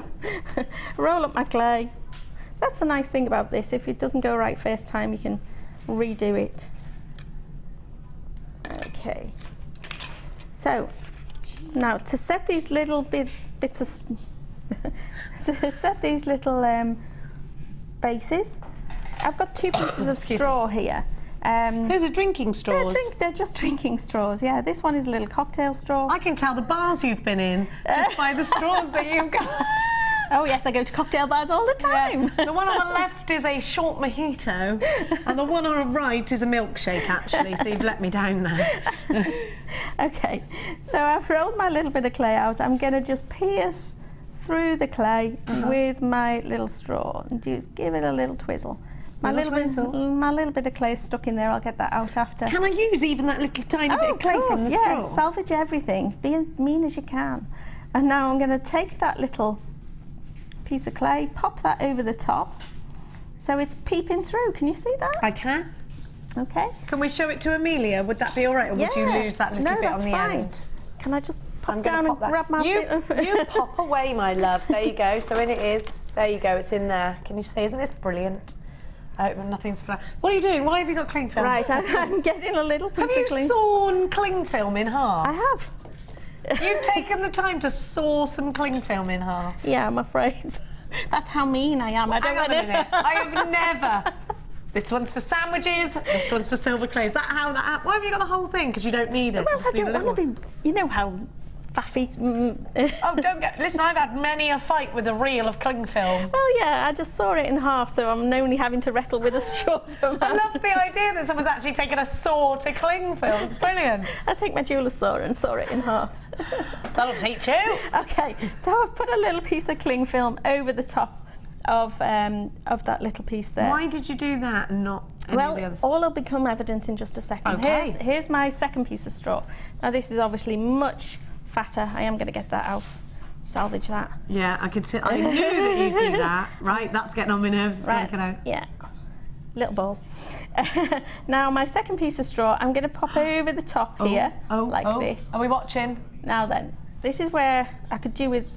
Roll up my clay. That's the nice thing about this. If it doesn't go right first time, you can redo it. Okay. So, now to set these little bits of... to set these little bases, I've got 2 pieces of straw here. Those are drinking straws. They're just drinking straws, yeah. This one is a little cocktail straw. I can tell the bars you've been in just by the straws that you've got. Oh yes, I go to cocktail bars all the time. Yeah. The one on the left is a short mojito, and the one on the right is a milkshake, actually, so you've let me down there. Okay, so I've rolled my little bit of clay out. I'm going to just pierce through the clay with my little straw and just give it a little twizzle. My little bit of clay is stuck in there. I'll get that out after. Can I use even that little tiny bit of clay from the straw? Yeah, salvage everything. Be as mean as you can. And now I'm going to take that little piece of clay, pop that over the top, so it's peeping through. Can you see that? I can. Okay. Can we show it to Amelia? Would that be all right, or would you lose that little bit on the end? Can I just pop down and grab my bit? You pop away, my love. There you go. So in it is. There you go. It's in there. Can you see? Isn't this brilliant? Oh, nothing's flat. What are you doing? Why have you got cling film? Right, I'm getting a little piece of cling. Have you sawn cling film in half? I have. You've taken the time to saw some cling film in half? Yeah, I'm afraid. That's how mean I am. Hang on a minute. I have never. This one's for sandwiches, this one's for silver clay. Is that how that... Why have you got the whole thing? Because you don't need it. Well, I don't want to be... You know how faffy... Oh, don't get... Listen, I've had many a fight with a reel of cling film. Well, yeah, I just saw it in half, so I'm only having to wrestle with a short amount. I love the idea that someone's actually taken a saw to cling film. Brilliant. I take my jeweler's saw and saw it in half. That'll teach you. Okay, so I've put a little piece of cling film over the top of that little piece there. Why did you do that and not any of the others? All will become evident in just a second. Okay. Here's my second piece of straw. Now this is obviously much fatter. I am going to get that out. Salvage that. Yeah, I could see. I knew that you'd do that. Right, that's getting on my nerves. It's going to get out. Yeah, little ball. Now my second piece of straw, I'm going to pop over the top here, like this. Are we watching? Now then, this is where I could do with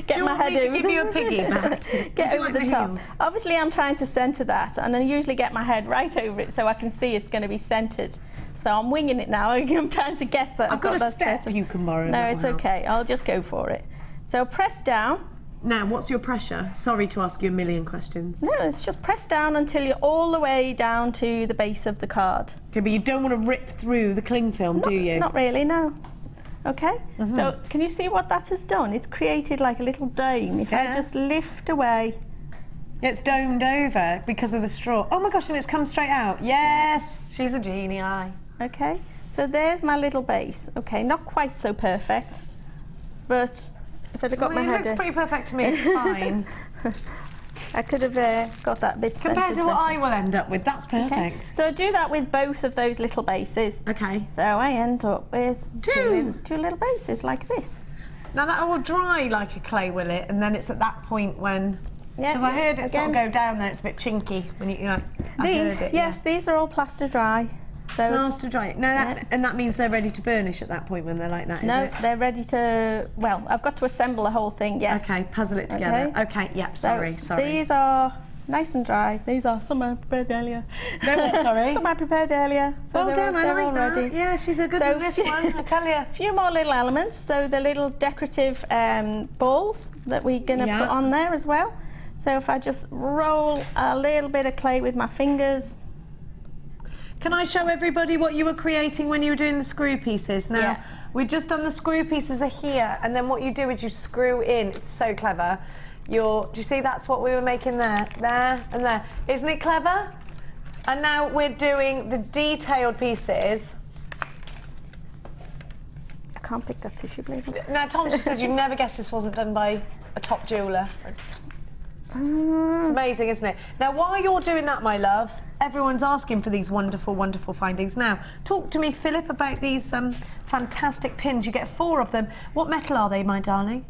get my head over. Give you a piggyback. Get over the top. Obviously, I'm trying to centre that, and I usually get my head right over it so I can see it's going to be centred. So I'm winging it now. I'm trying to guess that. I've got a step you can borrow. No, it's okay. I'll just go for it. So press down. Now, what's your pressure? Sorry to ask you a million questions. No, it's just press down until you're all the way down to the base of the card. Okay, but you don't want to rip through the cling film, do you? Not really, no. Okay, so can you see what that has done? It's created like a little dome. If I just lift away. It's domed over because of the straw. Oh my gosh, and it's come straight out. Yes, she's a genie. Okay, so there's my little base. Okay, not quite so perfect, but if I'd have got my head... It looks pretty perfect to me, it's fine. I could have got that bit compared to what I will end up with, that's perfect. Okay. So I do that with both of those little bases. Okay. So I end up with two little bases like this. Now that will dry like a clay, will it? And then it's at that point when... Because I heard it sort of go down there, it's a bit chinky when you like... Yes, these are all plaster dry. So plaster dry. No, and that means they're ready to burnish at that point when they're like that, is it? No, they're ready to... Well, I've got to assemble the whole thing, yes. Okay, puzzle it together. Okay, yep, sorry. These are nice and dry. These are some I prepared earlier. They're what, sorry? Some I prepared earlier. So well done, I like that. Ready. Yeah, she's a good one, this one, I tell you. A few more little elements. So the little decorative balls that we're going to put on there as well. So if I just roll a little bit of clay with my fingers. Can I show everybody what you were creating when you were doing the screw pieces? Now, we've just done the screw pieces are here, and then what you do is you screw in. It's so clever. Do you see that's what we were making there? There and there. Isn't it clever? And now we're doing the detailed pieces. I can't pick that tissue blade up. Now, Tom just said you'd never guess this wasn't done by a top jeweller. It's amazing, isn't it? Now, while you're doing that, my love, everyone's asking for these wonderful, wonderful findings. Now, talk to me, Philip, about these fantastic pins. You get 4 of them. What metal are they, my darling?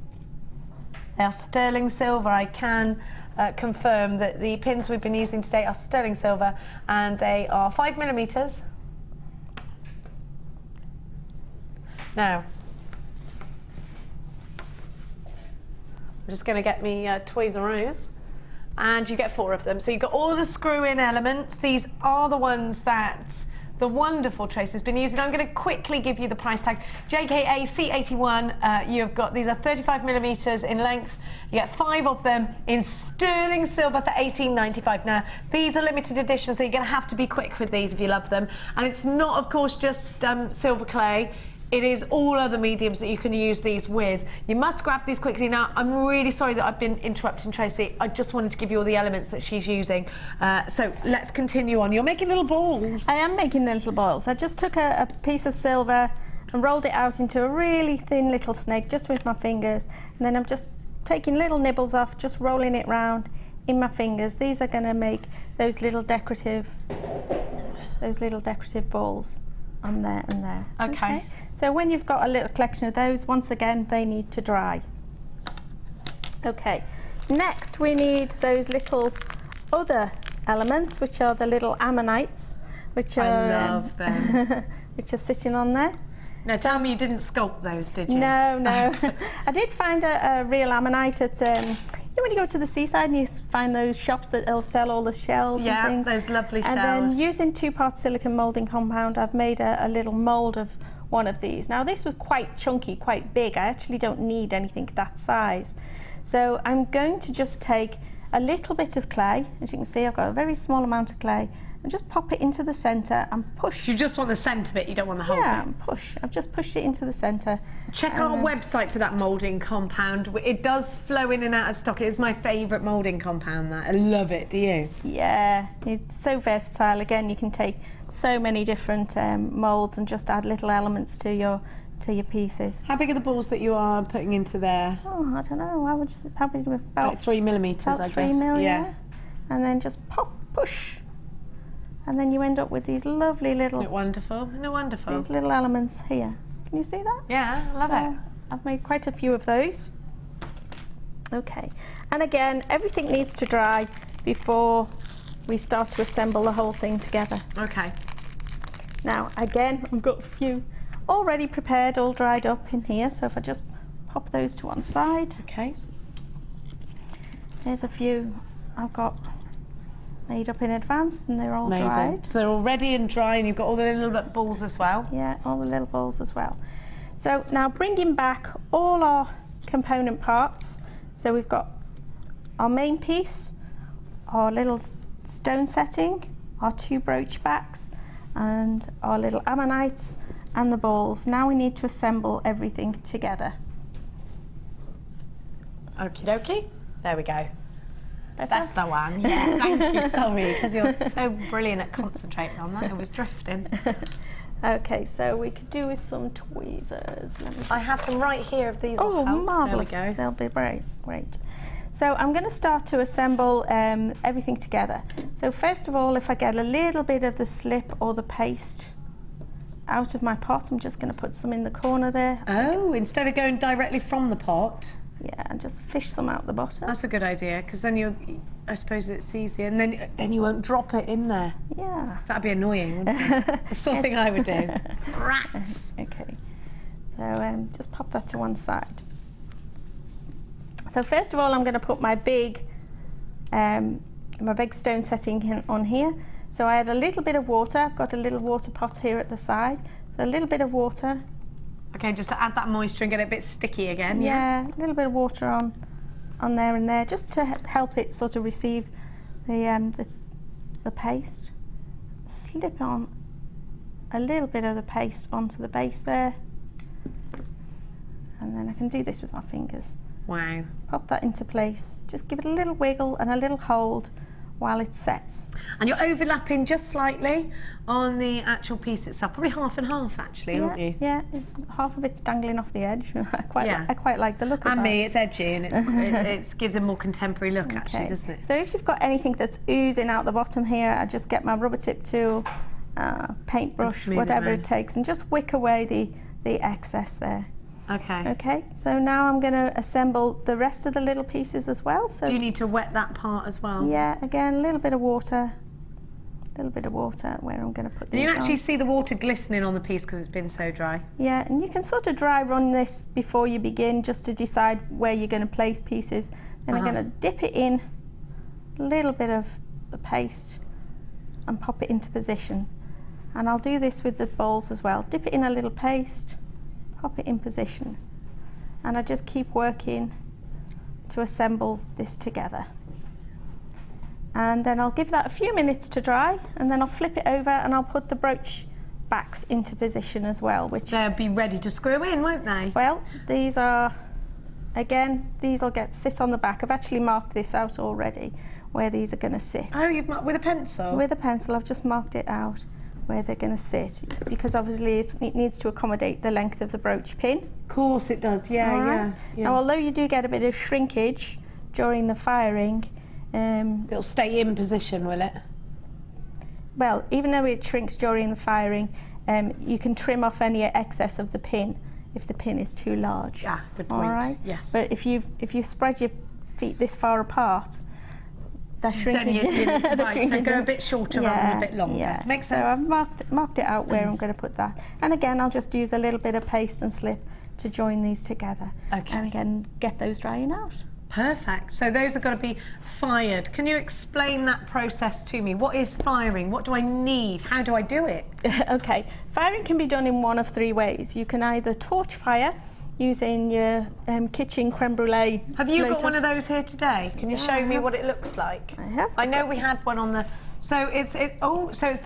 They are sterling silver. I can confirm that the pins we've been using today are sterling silver, and they are 5mm. Now, I'm just going to get me Tweezerose. And you get 4 of them. So you've got all the screw-in elements. These are the ones that the wonderful Tracy has been using. I'm going to quickly give you the price tag. JKA C81, you've got, these are 35mm in length. You get 5 of them in sterling silver for $18.95. Now, these are limited edition, so you're going to have to be quick with these if you love them. And it's not, of course, just silver clay. It is all other mediums that you can use these with. You must grab these quickly. Now, I'm really sorry that I've been interrupting Tracy. I just wanted to give you all the elements that she's using. So let's continue on. You're making little balls. I am making the little balls. I just took a piece of silver and rolled it out into a really thin little snake just with my fingers. And then I'm just taking little nibbles off, just rolling it round in my fingers. These are going to make those little decorative balls on there and there. Okay. So when you've got a little collection of those, once again, they need to dry. Okay. Next, we need those little other elements, which are the little ammonites, which are... I love them. which are sitting on there. Now, tell me you didn't sculpt those, did you? No, no. I did find a real ammonite at... you know when you go to the seaside and you find those shops that they'll sell all the shells and things? Yeah, those lovely shells. And then using 2-part silicone moulding compound, I've made a little mould of one of these. Now this was quite chunky, quite big. I actually don't need anything that size. So I'm going to just take a little bit of clay. As you can see, I've got a very small amount of clay, and just pop it into the centre and push. You just want the centre bit, you don't want the whole bit? Yeah, push. I've just pushed it into the centre. Check our website for that moulding compound. It does flow in and out of stock. It is my favourite moulding compound, that. I love it, do you? Yeah, it's so versatile. Again, you can take so many different moulds and just add little elements to your pieces. How big are the balls that you are putting into there? Oh, I don't know. I would just probably about 3mm, I guess. 3 mil, yeah. And then just pop, push. And then you end up with these lovely little... Isn't it wonderful? Isn't it wonderful? These little elements here. Can you see that? Yeah, I love it. I've made quite a few of those. Okay. And again, everything needs to dry before we start to assemble the whole thing together. Okay. Now, again, I've got a few already prepared, all dried up in here. So if I just pop those to one side. Okay. Here's a few I've got made up in advance, and they're all Amazing. dried. So they're all ready and dry, and you've got all the little bit balls as well. Yeah, all the little balls as well. So now bringing back all our component parts. So we've got our main piece, our little stone setting, our 2 brooch backs, and our little ammonites and the balls. Now we need to assemble everything together. Okie dokie. There we go. Better? That's the one. Yeah, thank you. Sorry, because you're so brilliant at concentrating on that. It was drifting. Okay, so we could do with some tweezers. Let me I have some right here of these. Oh, marvellous. There we go. They'll be great. So I'm going to start to assemble everything together. So first of all, if I get a little bit of the slip or the paste out of my pot, I'm just going to put some in the corner there. Oh, instead of going directly from the pot. Yeah, and just fish some out the bottom. That's a good idea, because then I suppose it's easier, and then you won't drop it in there. Yeah. So that'd be annoying, wouldn't it? That's the sort of thing I would do. Rats. Okay. So just pop that to one side. So first of all, I'm going to put my big stone setting on here. So I add a little bit of water. I've got a little water pot here at the side. So a little bit of water. Okay, just to add that moisture and get it a bit sticky again. Yeah, a little bit of water on there and there, just to help it sort of receive the paste. Slip on a little bit of the paste onto the base there, and then I can do this with my fingers. Wow. Pop that into place. Just give it a little wiggle and a little hold while it sets. And you're overlapping just slightly on the actual piece itself, probably half and half actually, aren't you? Yeah, it's half of it's dangling off the edge. I quite like the look of that. And me, it's edgy, and it gives a more contemporary look actually, doesn't it? So if you've got anything that's oozing out the bottom here, I just get my rubber tip tool, paintbrush, whatever it takes, and just wick away the excess there. Okay. Okay, so now I'm going to assemble the rest of the little pieces as well. So do you need to wet that part as well? Yeah, again, a little bit of water where I'm going to put these You can actually on. see the water glistening on the piece because it's been so dry. Yeah, and you can sort of dry run this before you begin, just to decide where you're going to place pieces. Then I'm going to dip it in a little bit of the paste and pop it into position. And I'll do this with the balls as well. Dip it in a little paste, pop it in position, and I just keep working to assemble this together. And then I'll give that a few minutes to dry, and then I'll flip it over and I'll put the brooch backs into position as well, which they'll be ready to screw in, won't they? Well, these are, again, these will sit on the back. I've actually marked this out already where these are going to sit. Oh, you've marked with a pencil? With a pencil, I've just marked it out where they're going to sit, because obviously it needs to accommodate the length of the brooch pin. Of course it does, yeah. Now, although you do get a bit of shrinkage during the firing, it'll stay in position, will it? Well, even though it shrinks during the firing, you can trim off any excess of the pin if the pin is too large. Ah, good point. All right? Yes. But if you spread your feet this far apart, they're shrinking. Right, so go a bit shorter rather than a bit longer. Yeah. Makes sense. So I've marked it out where I'm going to put that. And again, I'll just use a little bit of paste and slip to join these together. Okay. And again, get those drying out. Perfect. So those are going to be fired. Can you explain that process to me? What is firing? What do I need? How do I do it? Okay. Firing can be done in one of 3 ways. You can either torch fire using your kitchen creme brulee. Have you got torch. one of those here today? Can you show me what it looks like? I have. I know we had one on the... So it's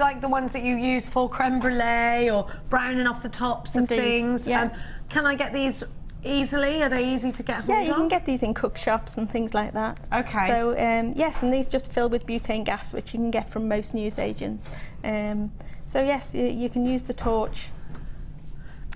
like the ones that you use for creme brulee or browning off the tops of Indeed, things. yes. Can I get these easily? Are they easy to get hold of? Yeah, you can get these in cook shops and things like that. Okay. So yes, and these just fill with butane gas, which you can get from most newsagents. So yes, you can use the torch.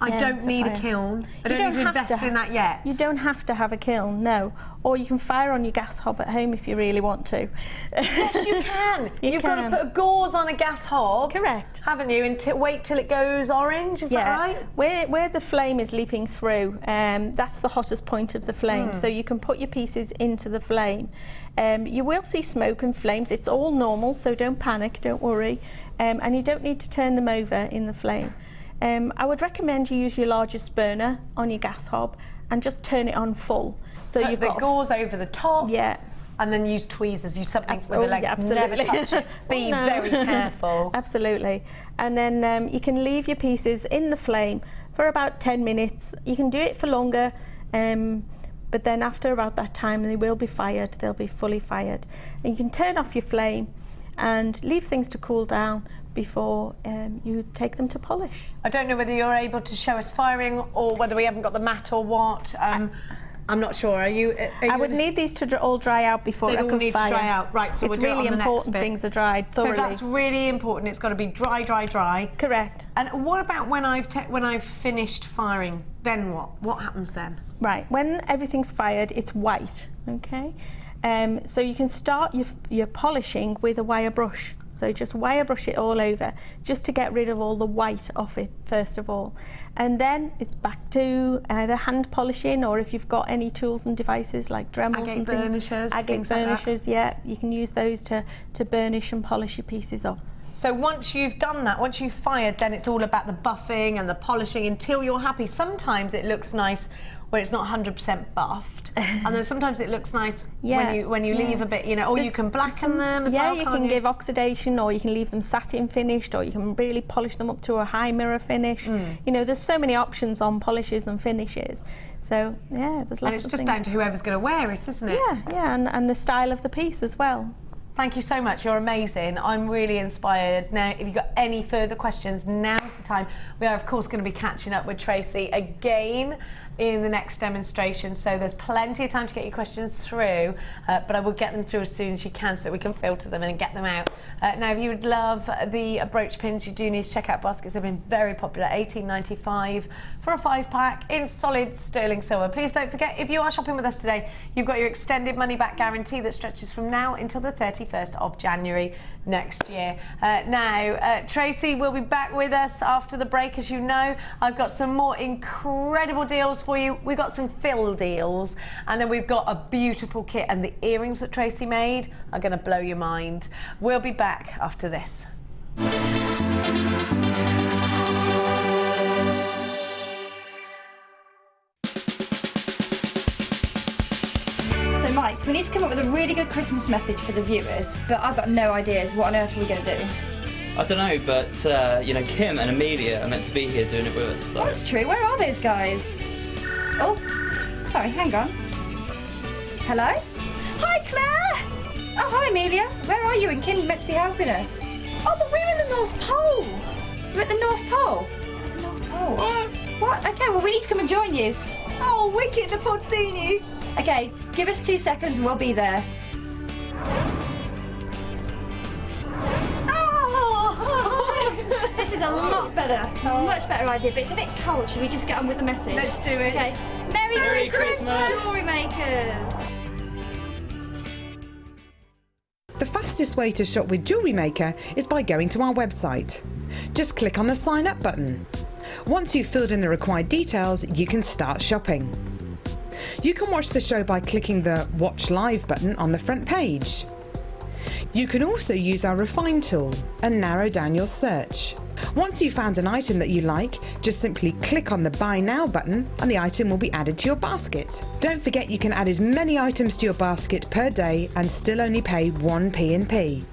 I don't need a kiln. I don't need to invest in that yet. You don't have to have a kiln, no. Or you can fire on your gas hob at home if you really want to. Yes, you can. You've got to put a gauze on a gas hob. Correct. Haven't you? And wait till it goes orange, is that right? Where the flame is leaping through, that's the hottest point of the flame. So you can put your pieces into the flame. You will see smoke and flames. It's all normal, so don't panic, don't worry. And you don't need to turn them over in the flame. I would recommend you use your largest burner on your gas hob and just turn it on full. So Put you've the got gauze over the top. Yeah. And then use tweezers, use something with the legs, yeah, absolutely. never touch it. Be very careful. Absolutely. And then you can leave your pieces in the flame for about 10 minutes. You can do it for longer, but then after about that time they will be fired, they'll be fully fired. And you can turn off your flame and leave things to cool down before you take them to polish. I don't know whether you're able to show us firing or whether we haven't got the mat or what. I'm not sure. Are you? I would need these to all dry out before I could fire. They all need to dry out, right? So it's we'll do really it on the important next bit. Things are dried thoroughly. So that's really important. It's got to be dry, dry, dry. Correct. And what about when I've finished firing? Then what? What happens then? Right. When everything's fired, it's white. Okay. So you can start your polishing with a wire brush. So just wire brush it all over, just to get rid of all the white off it first of all. And then it's back to either hand polishing, or if you've got any tools and devices like Dremels Agate and things. burnishers, Agate things like that. burnishers, yeah, you can use those to burnish and polish your pieces up. So once you've done that, once you've fired, then it's all about the buffing and the polishing until you're happy. Sometimes it looks nice where it's not 100% buffed, and then sometimes it looks nice when you leave a bit, you know, or you can blacken them as well. Yeah, you can give oxidation, or you can leave them satin finished, or you can really polish them up to a high mirror finish. You know, there's so many options on polishes and finishes. So yeah, there's lots of things. And it's just down to whoever's going to wear it, isn't it? Yeah, and the style of the piece as well. Thank you so much, you're amazing. I'm really inspired. Now, if you've got any further questions, now's the time. We are, of course, going to be catching up with Tracy again in the next demonstration, so there's plenty of time to get your questions through, but I will get them through as soon as you can so we can filter them and get them out. Now, if you would love the brooch pins, you do need to check out baskets. They've been very popular, $18.95 for a 5-pack in solid sterling silver. Please don't forget, if you are shopping with us today, you've got your extended money back guarantee that stretches from now until the 31st of January next year. Tracy will be back with us after the break. As you know, I've got some more incredible deals for you. We've got some fill deals, and then we've got a beautiful kit, and the earrings that Tracy made are going to blow your mind. We'll be back after this. So Mike, we need to come up with a really good Christmas message for the viewers, but I've got no ideas. What on earth are we going to do? I don't know, but you know, Kim and Amelia are meant to be here doing it with us. So. Oh, that's true. Where are those guys? Oh, sorry, hang on. Hello? Hi, Claire! Oh, hi, Amelia. Where are you and Kim? You're meant to be helping us. Oh, but we're in the North Pole. We're at the North Pole? The North Pole? What? Okay, well, we need to come and join you. Oh, wicked. Look forward to seeing you. Okay, give us 2 seconds and we'll be there. This is a lot better, much better idea, but it's a bit cold. Should we just get on with the message? Let's do it. Okay. Merry Christmas, Jewellery Makers! The fastest way to shop with Jewellery Maker is by going to our website. Just click on the sign up button. Once you've filled in the required details, you can start shopping. You can watch the show by clicking the Watch Live button on the front page. You can also use our Refine tool and narrow down your search. Once you've found an item that you like, just simply click on the Buy Now button and the item will be added to your basket. Don't forget you can add as many items to your basket per day and still only pay 1 P&P.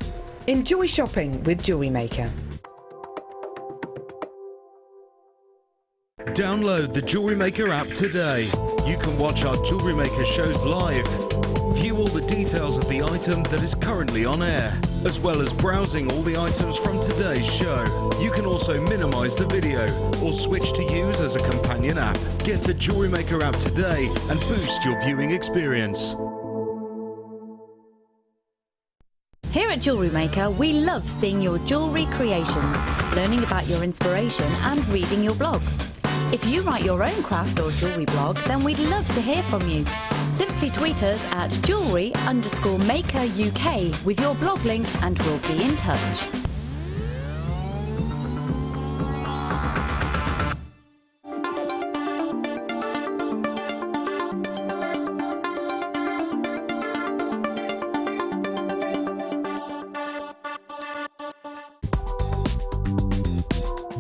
Enjoy shopping with Jewellery Maker. Download the Jewellery Maker app today. You can watch our Jewellery Maker shows live, view all the details of the item that is currently on air, as well as browsing all the items from today's show. You can also minimise the video or switch to use as a companion app. Get the Jewellery Maker app today and boost your viewing experience. Here at Jewellery Maker, we love seeing your jewellery creations, learning about your inspiration and reading your blogs. If you write your own craft or jewellery blog, then we'd love to hear from you. Simply tweet us at jewellery_maker UK with your blog link and we'll be in touch.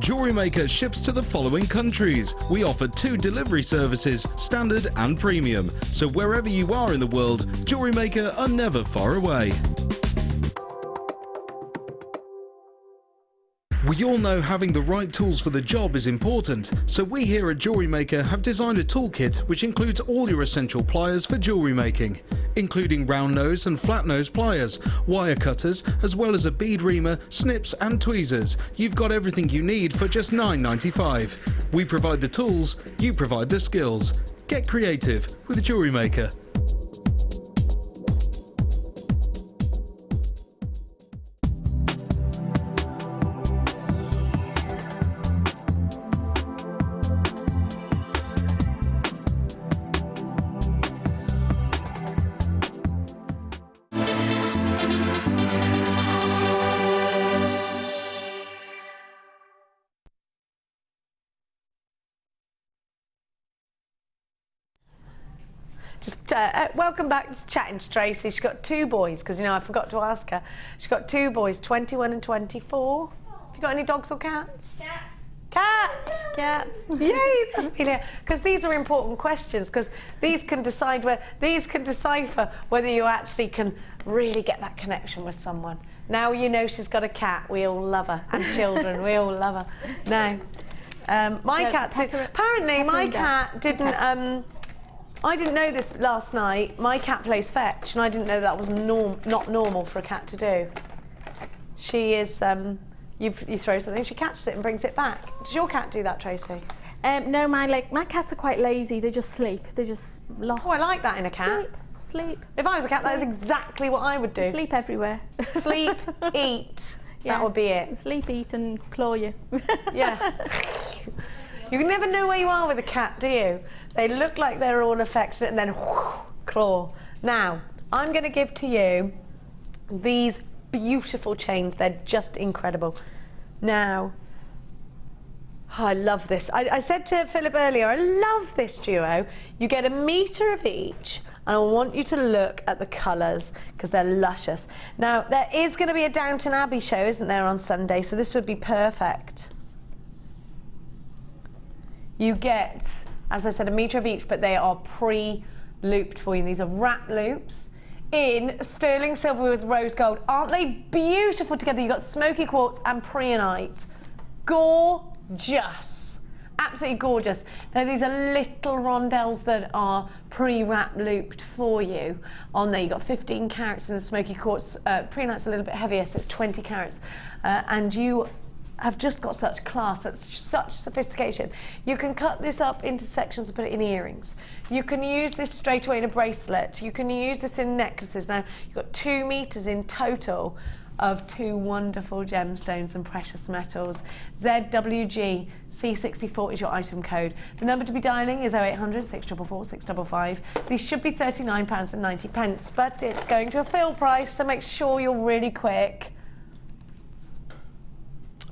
JewelleryMaker ships to the following countries. We offer 2 delivery services, standard and premium. So wherever you are in the world, JewelleryMaker are never far away. We all know having the right tools for the job is important, so we here at JewelleryMaker have designed a toolkit which includes all your essential pliers for jewellery making, including round nose and flat nose pliers, wire cutters, as well as a bead reamer, snips and tweezers. You've got everything you need for just $9.95. We provide the tools, you provide the skills. Get creative with JewelleryMaker. Just welcome back to chatting to Tracy. She's got 2 boys, because, you know, I forgot to ask her. She's got 2 boys, 21 and 24. Have you got any dogs or cats? Cats. Cats. Cats. Yes, Amelia. Because these are important questions, because these can decipher whether you actually can really get that connection with someone. Now you know she's got a cat. We all love her, and children. We all love her. Now, my cat's apparently my cat didn't. I didn't know this last night. My cat plays fetch, and I didn't know that was not normal for a cat to do. She is, you throw something, she catches it and brings it back. Does your cat do that, Tracy? No, my cats are quite lazy. They just sleep. They just lock. Oh, I like that in a cat. Sleep. If I was a cat, that is exactly what I would do. Sleep everywhere. Sleep, eat. Yeah. That would be it. Sleep, eat, and claw you. Yeah. You never know where you are with a cat, do you? They look like they're all affectionate and then whoosh, claw. Now, I'm going to give to you these beautiful chains. They're just incredible. Now, oh, I love this. I said to Philip earlier, I love this duo. You get a metre of each, and I want you to look at the colours because they're luscious. Now, there is going to be a Downton Abbey show, isn't there, on Sunday, so this would be perfect. You get, as I said, a metre of each, but they are pre-looped for you. These are wrap loops in sterling silver with rose gold. Aren't they beautiful together? You've got smoky quartz and preonite. Gorgeous. Absolutely gorgeous. Now, these are little rondelles that are pre-wrap looped for you. On there, you've got 15 carats in the smoky quartz. Preonite's a little bit heavier, so it's 20 carats. And you have just got such class, such sophistication. You can cut this up into sections and put it in earrings. You can use this straight away in a bracelet. You can use this in necklaces. Now, you've got 2 meters in total of 2 wonderful gemstones and precious metals. ZWG C64 is your item code. The number to be dialing is 0800 644 655. These should be £39.90, but it's going to a fill price, so make sure you're really quick.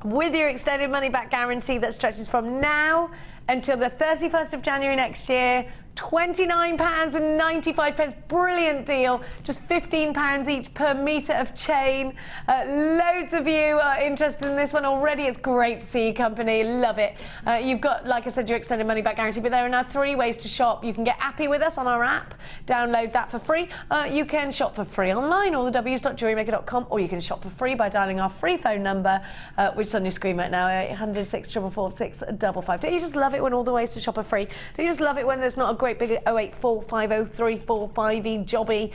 With your extended money-back guarantee that stretches from now until the 31st of January next year, £29.95. Brilliant deal. Just £15 each per metre of chain. Loads of you are interested in this one already. It's great to see you, company. Love it. You've got, like I said, your extended money back guarantee, but there are now 3 ways to shop. You can get happy with us on our app. Download that for free. You can shop for free online, all the w's.jewellerymaker.com, or you can shop for free by dialing our free phone number, which is on your screen right now, 800 644 655. Don't you just love it when all the ways to shop are free? Don't you just love it when there's not a great big 084503455 jobby,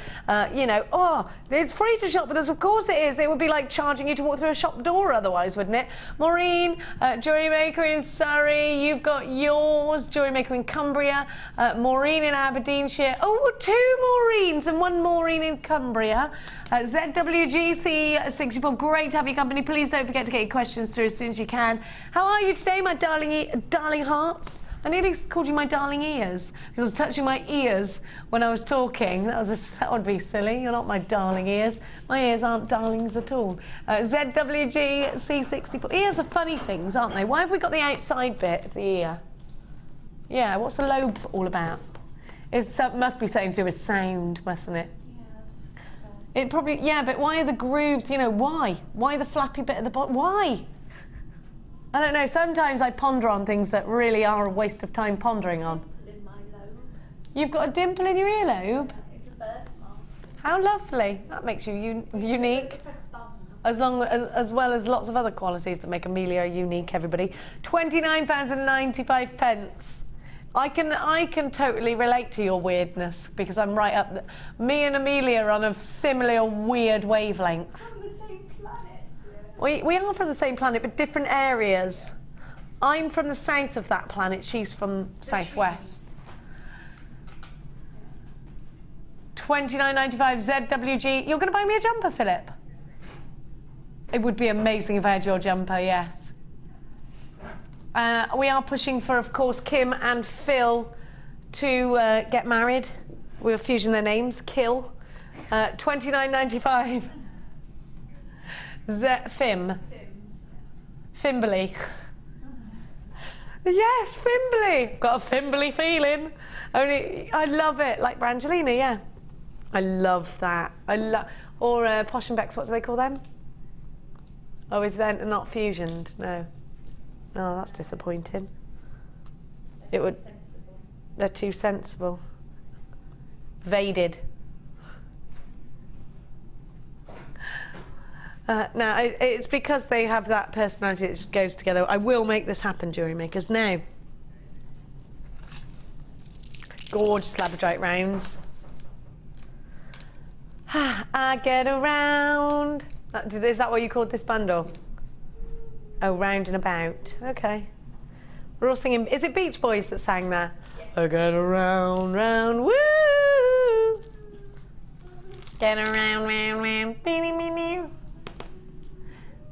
you know, oh, it's free to shop with us. Of course it is. It would be like charging you to walk through a shop door otherwise, wouldn't it? Maureen, JewelleryMaker in Surrey. You've got yours, JewelleryMaker in Cumbria. Maureen in Aberdeenshire. Oh, 2 Maureens and 1 Maureen in Cumbria. ZWGC64, great to have your company. Please don't forget to get your questions through as soon as you can. How are you today, my darling hearts? I nearly called you my darling ears because I was touching my ears when I was talking. That would be silly. You're not my darling ears. My ears aren't darlings at all. ZWG C64. Ears are funny things, aren't they? Why have we got the outside bit of the ear? Yeah, what's the lobe all about? It must be something to do with sound, mustn't it? It probably, yeah, but why are the grooves, you know, why? Why the flappy bit at the bottom? Why? I don't know, sometimes I ponder on things that really are a waste of time pondering on. In my lobe. You've got a dimple in your earlobe? It's a birthmark. How lovely. That makes you unique. As well as lots of other qualities that make Amelia unique, everybody. £29.95. I can totally relate to your weirdness because I'm right up there. Me and Amelia are on a similar weird wavelength. From the same planet. We are from the same planet, but different areas. I'm from the south of that planet. She's from southwest. $29.95 ZWG. You're going to buy me a jumper, Philip? It would be amazing if I had your jumper, yes. We are pushing for, of course, Kim and Phil to get married. We're fusing their names. Kill. $29.95. Fim. Fimberly. Yes, Fimberly. Got a Fimberly feeling. Only I love it, like Brangelina. Yeah, I love that. Or Posh and Becks. What do they call them? Oh, is that not fusioned? No. Oh, that's disappointing. They're too sensible. Vaded. Now, it's because they have that personality that just goes together. I will make this happen, Jewellery Makers. Now, gorgeous Labradorite rounds. I get around. Is that what you called this bundle? Oh, round and about. Okay. We're all singing. Is it Beach Boys that sang there? Yes. I get around, round, woo! Get around, round, round, beanie, beanie.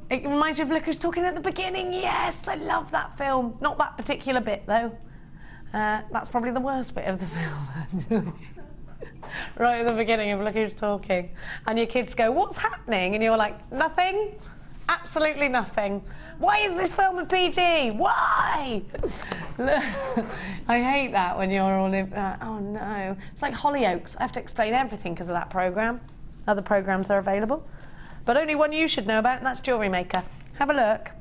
It reminds you of Look Who's Talking at the beginning. Yes, I love that film. Not that particular bit, though. That's probably the worst bit of the film. Right at the beginning of Look Who's Talking. And your kids go, what's happening? And you're like, nothing. Absolutely nothing. Why is this film a PG? Why? I hate that when you're all in, oh no. It's like Hollyoaks. I have to explain everything because of that programme. Other programmes are available. But only one you should know about, and that's Jewellery Maker. Have a look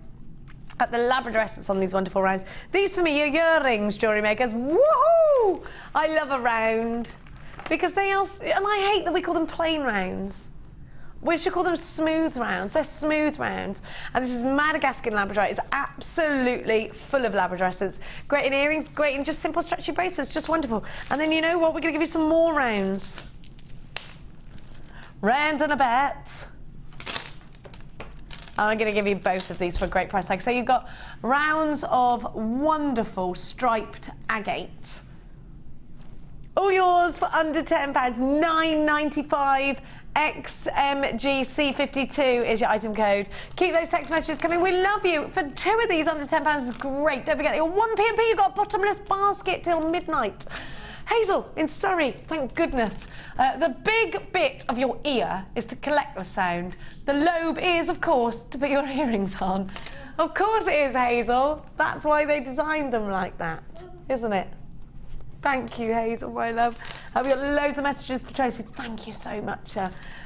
at the Labrador essence on these wonderful rounds. These for me are earrings, Jewellery Makers. Woohoo! I love a round. Because they are, and I hate that we call them plain rounds. We should call them smooth rounds. They're smooth rounds. And this is Madagascar Labradorite. It's absolutely full of Labrador essence. Great in earrings, great in just simple stretchy bracelets, just wonderful. And then you know what? We're going to give you some more rounds. Round and a bet. I'm going to give you both of these for a great price tag. So you've got rounds of wonderful striped agate. All yours for under £10, $9.95. XMGC52 is your item code. Keep those text messages coming. We love you. For two of these under £10 is great. Don't forget your 1p&p. You've got a bottomless basket till midnight. Hazel in Surrey, thank goodness. The big bit of your ear is to collect the sound. The lobe is, of course, to put your earrings on. Of course it is, Hazel. That's why they designed them like that, isn't it? Thank you, Hazel, my love. We've got loads of messages for Tracy. Thank you so much.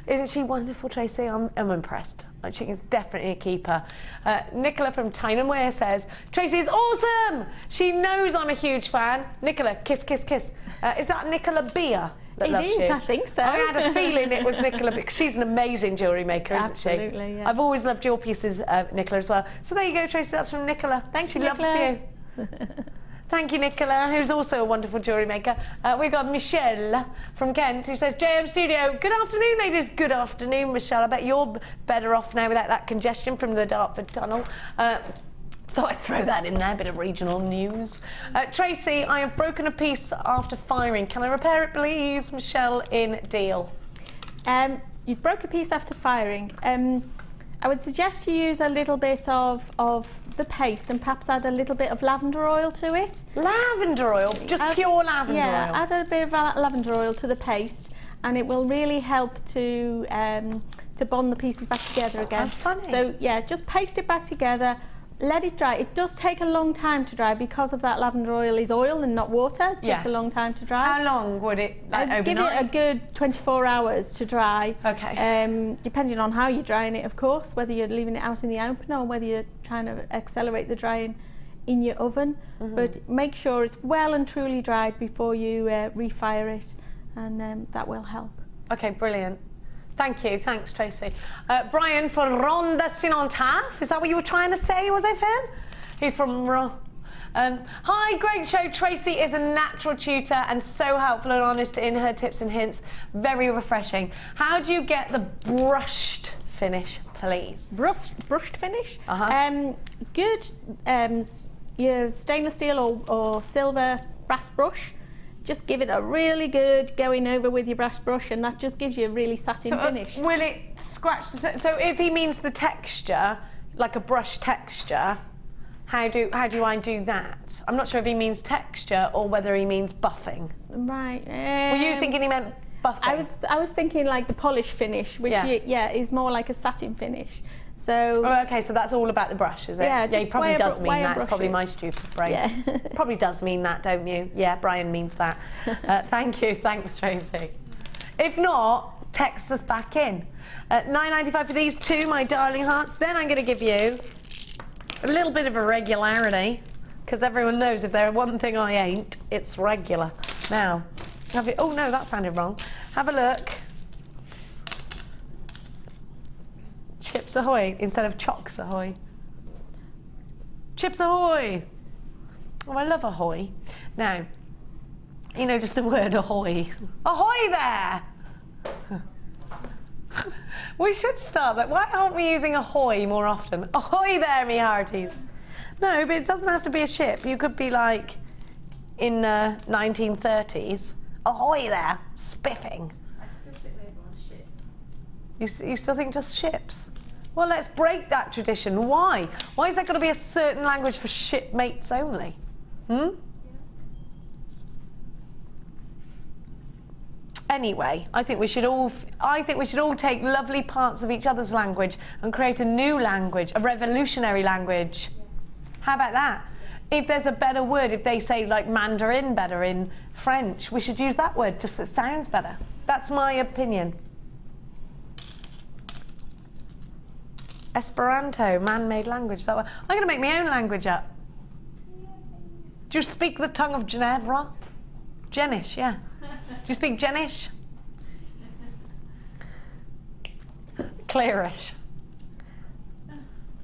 Isn't she wonderful, Tracy? I'm impressed. She is definitely a keeper. Nicola from Tyne & Wear says, Tracy is awesome. She knows I'm a huge fan. Nicola, kiss, kiss, kiss. Is that Nicola Beer that loves you? It is, I think so. I had a feeling it was Nicola Beer. She's an amazing jewellery maker, isn't she? Absolutely, yeah. I've always loved your pieces, Nicola, as well. So there you go, Tracy. That's from Nicola. Thank you, She Nicola. loves you. Thank you, Nicola, who's also a wonderful jewellery maker. We've got Michelle from Kent who says, JM Studio, good afternoon, ladies. Good afternoon, Michelle. I bet you're better off now without that congestion from the Dartford Tunnel. Thought I'd throw that in there, a bit of regional news. Tracy, I have broken a piece after firing. Can I repair it, please? Michelle in Deal. You've broke a piece after firing. I would suggest you use a little bit of the paste and perhaps add a little bit of lavender oil to it. Lavender oil? Just pure lavender oil? Yeah, add a bit of lavender oil to the paste and it will really help to bond the pieces back together again. Oh, funny. So yeah, just paste it back together, let it dry. It does take a long time to dry because of that lavender oil is oil and not water. It takes a long time to dry. How long would it, like overnight? Give it a good 24 hours to dry. Okay. Depending on how you're drying it, of course, whether you're leaving it out in the open or whether you're trying to accelerate the drying in your oven. But make sure it's well and truly dried before you refire it, and that will help. Okay, brilliant. Thank you. Thanks, Tracy. Brian for Ronda Sinantaf. Is that what you were trying to say, was it, Finn? He's from hi, great show. Tracy is a natural tutor and so helpful and honest in her tips and hints. Very refreshing. How do you get the brushed finish, please? Brushed finish? Good. Your stainless steel or silver brass brush. Just give it a really good going over with your brass brush, and that just gives you a really satin finish. Will it scratch? So if he means the texture, like a brush texture, how do I do that? I'm not sure if he means texture or whether he means buffing. Right. Were you thinking he meant buffing? I was thinking like the polish finish, which is more like a satin finish. So. Oh, okay, so that's all about the brush, is it? Yeah, he probably does mean that. It's probably it. my stupid brain. Yeah. Probably does mean that, don't you? Yeah, Brian means that. Thank you. Thanks, Tracy. If not, text us back in. £9.95 for these two, my darling hearts. Then I'm going to give you a little bit of a regularity, because everyone knows if there's one thing I ain't, it's regular. Now, oh no, that sounded wrong. Have a look. Chips Ahoy instead of Chocks Ahoy. Chips Ahoy! Oh, I love Ahoy. Now, you know, just the word Ahoy. Ahoy there! We should start that. Why aren't we using Ahoy more often? Ahoy there, me hearties. No, but it doesn't have to be a ship. You could be like in 1930s. Ahoy there, spiffing. I still think they want ships. You still think just ships? Well, let's break that tradition. Why? Why is there got to be a certain language for shipmates only? Anyway, I think we should all take lovely parts of each other's language and create a new language, a revolutionary language. How about that? If there's a better word, if they say like Mandarin better in French, we should use that word, just it sounds better. That's my opinion. Esperanto, man-made language. Is that what? I'm going to make my own language up. Do you speak the tongue of Ginevra? Jenish, yeah. Do you speak Jenish? Clearish.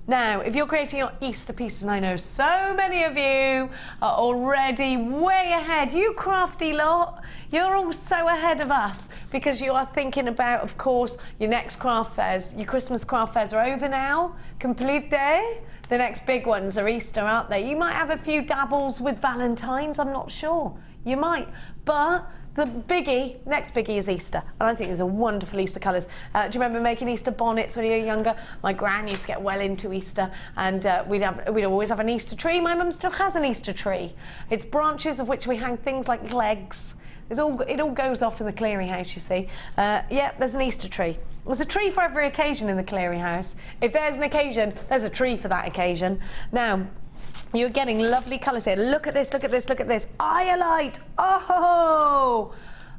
Now, if you're creating your Easter pieces, and I know so many of you are already way ahead, you crafty lot, you're all so ahead of us because you are thinking about, of course, your next craft fairs. Your Christmas craft fairs are over now, complete day. The next big ones are Easter, aren't they? You might have a few dabbles with Valentine's, I'm not sure. You might, but the biggie, next biggie is Easter, and I think there's a wonderful Easter colours. Do you remember making Easter bonnets when you were younger? My gran used to get well into Easter, and we'd always have an Easter tree. My mum still has an Easter tree. It's branches of which we hang things like legs. It all goes off in the Cleary house, you see. Yeah, there's an Easter tree. There's a tree for every occasion in the Cleary house. If there's an occasion, there's a tree for that occasion. Now, you're getting lovely colours here. Look at this, look at this, look at this. Iolite. Oh,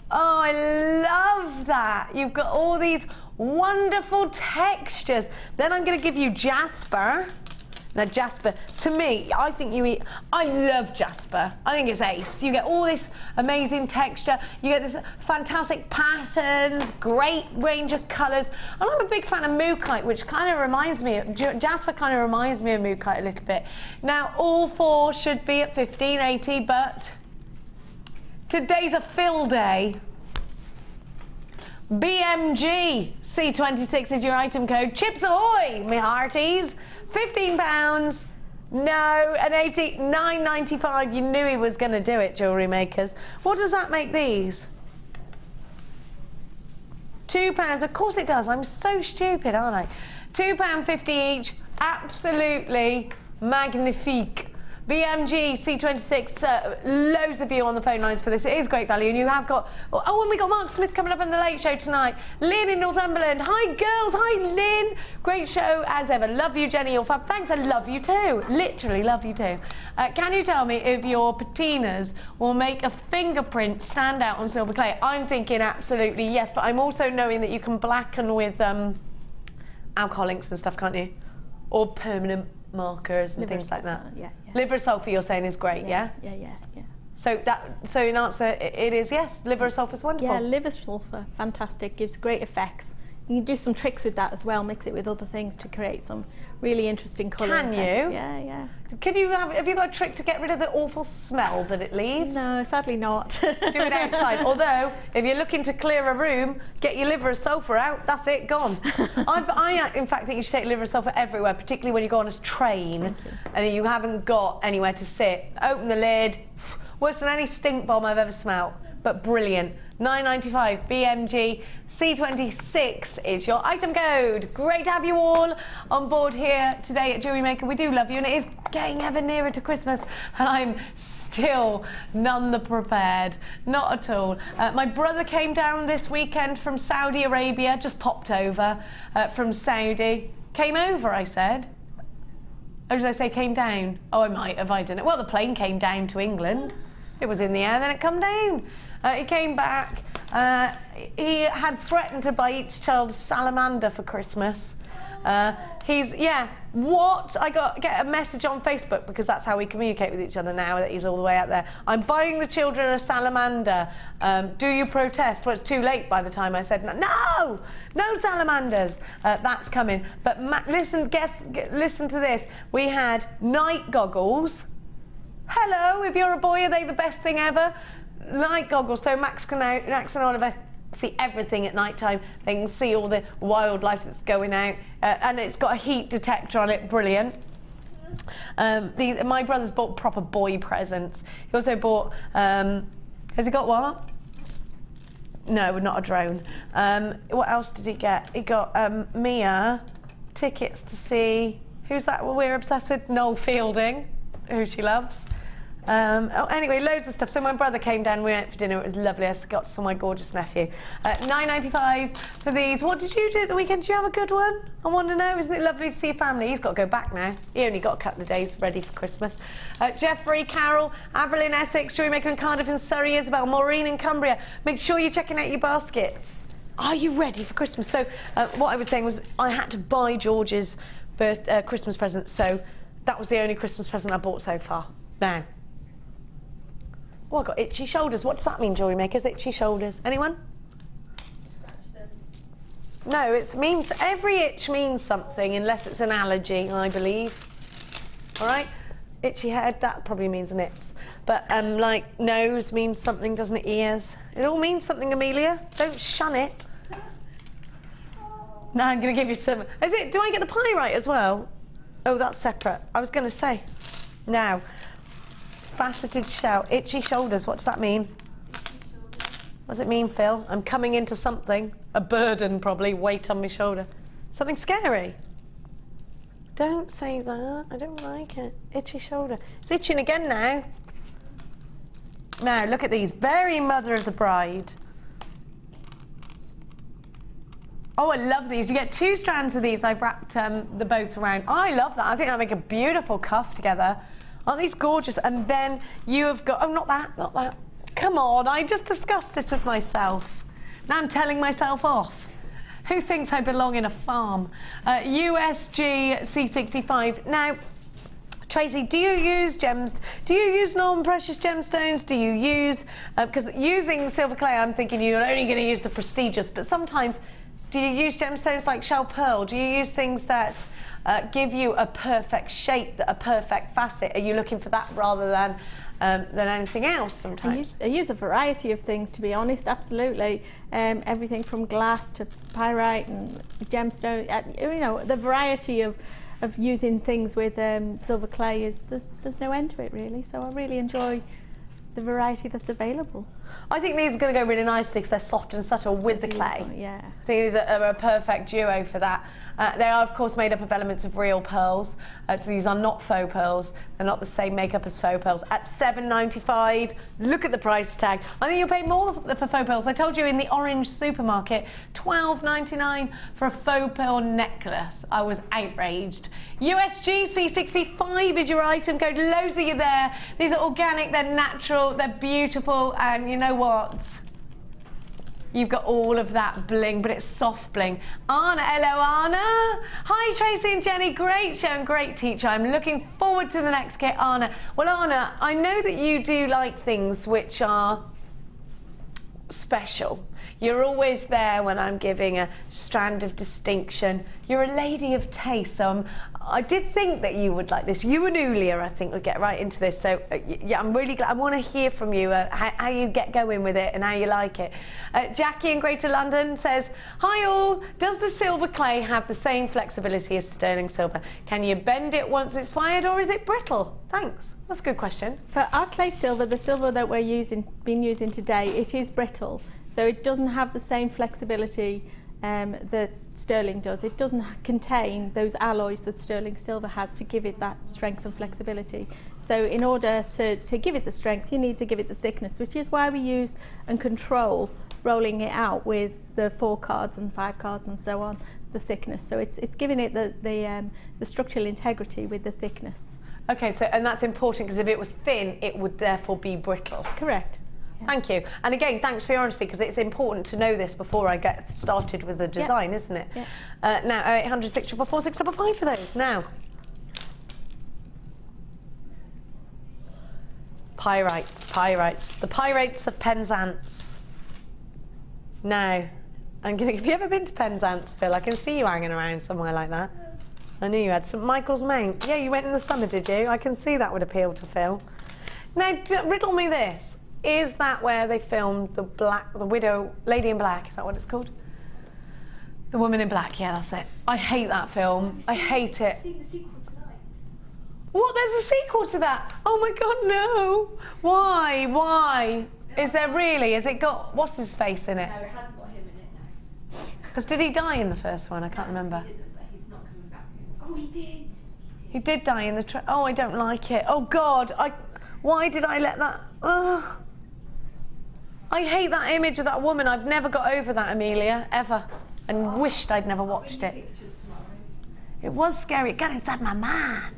I love that. You've got all these wonderful textures. Then I'm going to give you jasper. Now, jasper, to me, I love jasper. I think it's ace. You get all this amazing texture. You get this fantastic patterns, great range of colours. And I'm a big fan of Mookite, which kind of reminds me, jasper kind of reminds me of Mookite a little bit. Now, all four should be at $15.80, but today's a fill day. BMG C26 is your item code. Chips ahoy, me hearties. £15. No, an 80, $9.95. You knew he was going to do it, jewellery makers. What does that make these? £2. Of course it does. I'm so stupid, aren't I? £2.50 each. Absolutely magnifique. BMG C26, loads of you on the phone lines for this. It is great value, and you have got, oh, and we got Mark Smith coming up on the Late Show tonight. Lynn in Northumberland. Hi girls, hi Lynn. Great show as ever. Love you, Jenny, you're fab. Thanks, I love you too. Literally love you too. Can you tell me if your patinas will make a fingerprint stand out on silver clay? I'm thinking absolutely yes, but I'm also knowing that you can blacken with alcohol inks and stuff, can't you? Or permanent markers and things like that. Yeah. Liver sulfur, you're saying, is great, yeah? Yeah. So in answer, it is yes. Liver sulfur is wonderful. Yeah, liver sulfur, fantastic. Gives great effects. You can do some tricks with that as well. Mix it with other things to create some really interesting colour. Can effects. you? Yeah. Can you have you got a trick to get rid of the awful smell that it leaves? No, sadly not. Do it outside. Although, if you're looking to clear a room, get your liver sulfur out. That's it, gone. I in fact think you should take liver sulfur everywhere, particularly when you go on a train and you haven't got anywhere to sit. Open the lid. Worse than any stink bomb I've ever smelt, but brilliant. £9.95 BMG C26 is your item code. Great to have you all on board here today at JewelleryMaker. We do love you, and it is getting ever nearer to Christmas, and I'm still none the prepared. Not at all. My brother came down this weekend from Saudi Arabia, just popped over from Saudi. Came over, I said. Or did I say came down? Oh, I might have, I don't know. Well, the plane came down to England. It was in the air, then it come down. He came back. He had threatened to buy each child a salamander for Christmas. What? I get a message on Facebook, because that's how we communicate with each other now that he's all the way out there. I'm buying the children a salamander. Do you protest? Well, it's too late by the time I said no salamanders. That's coming. But listen to this. We had night goggles. Hello, if you're a boy, are they the best thing ever? Night goggles, so Max and Oliver see everything at night time. They can see all the wildlife that's going out, and it's got a heat detector on it. Brilliant. My brother's bought proper boy presents. He also bought, has he got what? No, not a drone. What else did he get? He got Mia tickets to see, who's that we're obsessed with? Noel Fielding, who she loves. Anyway, loads of stuff. So my brother came down, we went for dinner, it was lovely. I got to see my gorgeous nephew. £9.95 for these. What did you do at the weekend? Did you have a good one? I want to know. Isn't it lovely to see your family? He's got to go back now. He only got a couple of days ready for Christmas. Jeffrey, Carol, Avril in Essex, JewelleryMaker in Cardiff and Surrey, Isabel, Maureen in Cumbria. Make sure you're checking out your baskets. Are you ready for Christmas? So what I was saying was I had to buy George's Christmas present, so that was the only Christmas present I bought so far. Now, oh, I got itchy shoulders. What does that mean, JewelleryMakers? Itchy shoulders. Anyone? No, it means every itch means something, unless it's an allergy, I believe. All right? Itchy head, that probably means nits. But like nose means something, doesn't it? Ears. It all means something, Amelia. Don't shun it. Now I'm going to give you some. Do I get the pyrite as well? Oh, that's separate. I was going to say. Now. Faceted shell, itchy shoulders, what does that mean? What does it mean, Phil? I'm coming into something, a burden probably, weight on my shoulder. Something scary. Don't say that, I don't like it. Itchy shoulder. It's itching again now. Now, look at these, very mother of the bride. Oh, I love these. You get 2 strands of these. I've wrapped the both around. Oh, I love that. I think that'll make a beautiful cuff together. Aren't these gorgeous? And then you have got, oh, not that. Come on, I just discussed this with myself. Now I'm telling myself off. Who thinks I belong in a farm? USG C65. Now, Tracy, do you use gems? Do you use non-precious gemstones? Do you use, because using silver clay, I'm thinking you're only going to use the prestigious, but sometimes, do you use gemstones like shell pearl? Do you use things that give you a perfect shape, a perfect facet? Are you looking for that rather than anything else sometimes? I use a variety of things, to be honest, absolutely. Everything from glass to pyrite and gemstone. You know, the variety of using things with silver clay there's no end to it, really. So I really enjoy the variety that's available. I think these are going to go really nicely because they're soft and subtle with the clay. Yeah. I think these are a perfect duo for that. They are, of course, made up of elements of real pearls. So these are not faux pearls. They're not the same makeup as faux pearls. At $7.95, look at the price tag. I think you paid more for faux pearls. I told you in the orange supermarket, $12.99 for a faux pearl necklace. I was outraged. USG C65 is your item code. Loads of you there. These are organic, they're natural, they're beautiful, and you know what? You've got all of that bling, but it's soft bling. Anna, hello Anna. Hi Tracy and Jenny, great show and great teacher. I'm looking forward to the next kit, Anna. Well Anna, I know that you do like things which are special. You're always there when I'm giving a strand of distinction. You're a lady of taste, so I did think that you would like this. You and Ulia, I think, would get right into this. So, yeah, I'm really glad. I want to hear from you how you get going with it and how you like it. Jackie in Greater London says, hi all, does the silver clay have the same flexibility as sterling silver? Can you bend it once it's fired or is it brittle? Thanks. That's a good question. For our clay silver, the silver that we're been using today, it is brittle. So it doesn't have the same flexibility that sterling does. It doesn't contain those alloys that sterling silver has to give it that strength and flexibility. So in order to give it the strength, you need to give it the thickness, which is why we use and control rolling it out with the 4 cards and 5 cards and so on, the thickness. So it's giving it the structural integrity with the thickness. Okay, so and that's important because if it was thin, it would therefore be brittle. Correct. Thank you. And again, thanks for your honesty, because it's important to know this before I get started with the design, isn't it? Yeah. Now, 0800 644 655 for those. Now, pyrites. The Pyrites of Penzance. Now, have you ever been to Penzance, Phil? I can see you hanging around somewhere like that. I knew you had St Michael's Mount. Yeah, you went in the summer, did you? I can see that would appeal to Phil. Now, riddle me this. Is that where they filmed the widow, Lady in Black? Is that what it's called? The Woman in Black, yeah, that's it. I hate that film. I hate it. Seen the sequel tonight. What? There's a sequel to that? Oh my God, no. Why? Is there really? Has it got, what's his face in it? No, it hasn't got him in it now. Because did he die in the first one? I can't remember. He didn't, but he's not coming back. Oh, he did. He did die in the oh, I don't like it. Oh God, why did I let that, I hate that image of that woman. I've never got over that, Amelia, ever. And wished I'd never watched it. It was scary. It got inside my mind.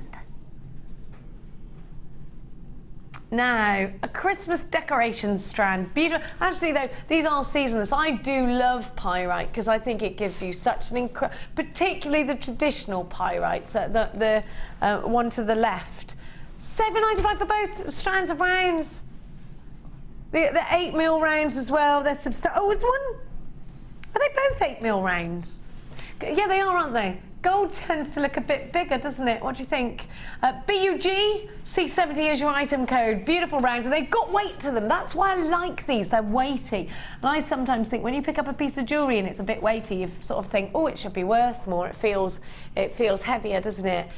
Now, a Christmas decoration strand. Beautiful. Actually, though, these are seasonless. I do love pyrite because I think it gives you such an particularly the traditional pyrites, the one to the left. $7.95 for both strands of rounds. The 8mm rounds as well. They're oh, is one? Are they both 8mm rounds? Yeah, they are, aren't they? Gold tends to look a bit bigger, doesn't it? What do you think? BUG C70 is your item code. Beautiful rounds, and they've got weight to them. That's why I like these. They're weighty. And I sometimes think when you pick up a piece of jewellery and it's a bit weighty, you sort of think, oh, it should be worth more. It feels heavier, doesn't it?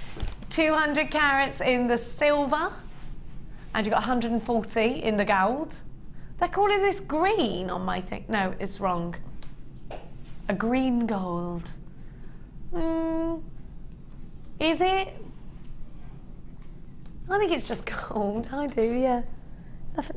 200 carats in the silver, and you've got 140 in the gold. They're calling this green on my thing. No, it's wrong. A green gold. Is it? I think it's just gold. I do, yeah.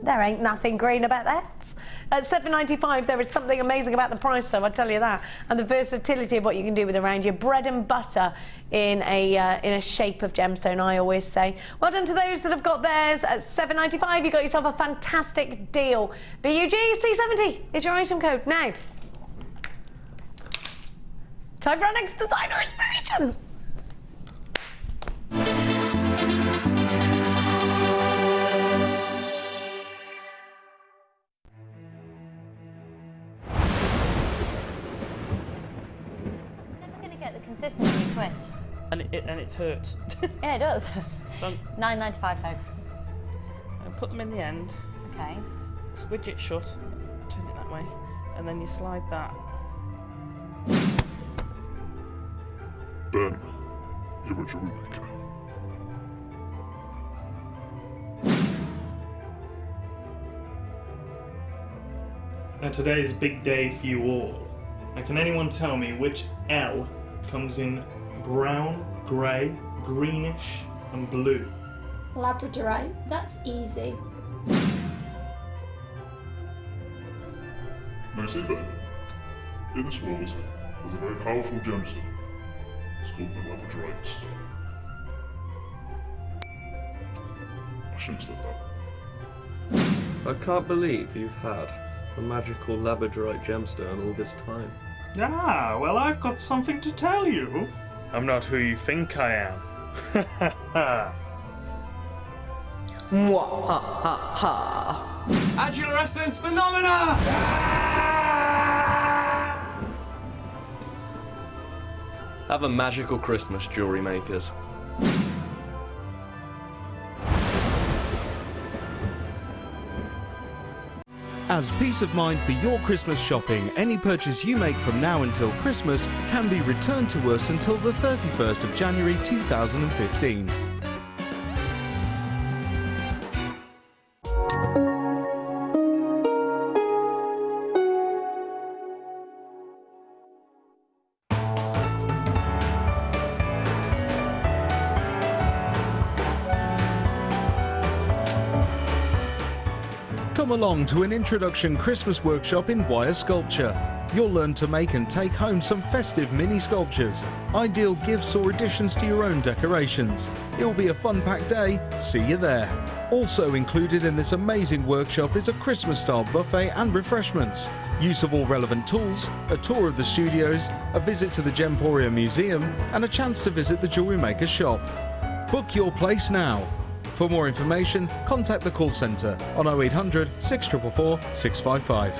There ain't nothing green about that. At $7.95, there is something amazing about the price, though, I'll tell you that. And the versatility of what you can do with around your bread and butter in a shape of gemstone, I always say. Well done to those that have got theirs at $7.95. You got yourself a fantastic deal. BUG C70 is your item code. Now, time for our next designer inspiration. Consistency twist. And it hurts. Yeah, it does. So $9.95, folks. put them in the end. Okay. Squidge it shut. Turn it that way, and then you slide that. Ben, you're a jewelry maker. and today is a big day for you all. Now, can anyone tell me which L comes in brown, grey, greenish and blue? Labradorite, that's easy. May I say better? In this world, there's a very powerful gemstone. It's called the Labradorite stone. I shouldn't have said that. I can't believe you've had a magical Labradorite gemstone all this time. Ah, well, I've got something to tell you. I'm not who you think I am. Adula Essence Phenomena! Have a magical Christmas, jewellery makers. As peace of mind for your Christmas shopping, any purchase you make from now until Christmas can be returned to us until the 31st of January 2015. Come along to an introduction Christmas workshop in wire sculpture. You'll learn to make and take home some festive mini sculptures, ideal gifts or additions to your own decorations. It'll be a fun-packed day. See you there. Also included in this amazing workshop is a Christmas-style buffet and refreshments, use of all relevant tools, a tour of the studios, a visit to the Gemporia Museum, and a chance to visit the Jewellery Maker shop. Book your place now. For more information, contact the call centre on 0800 644 655.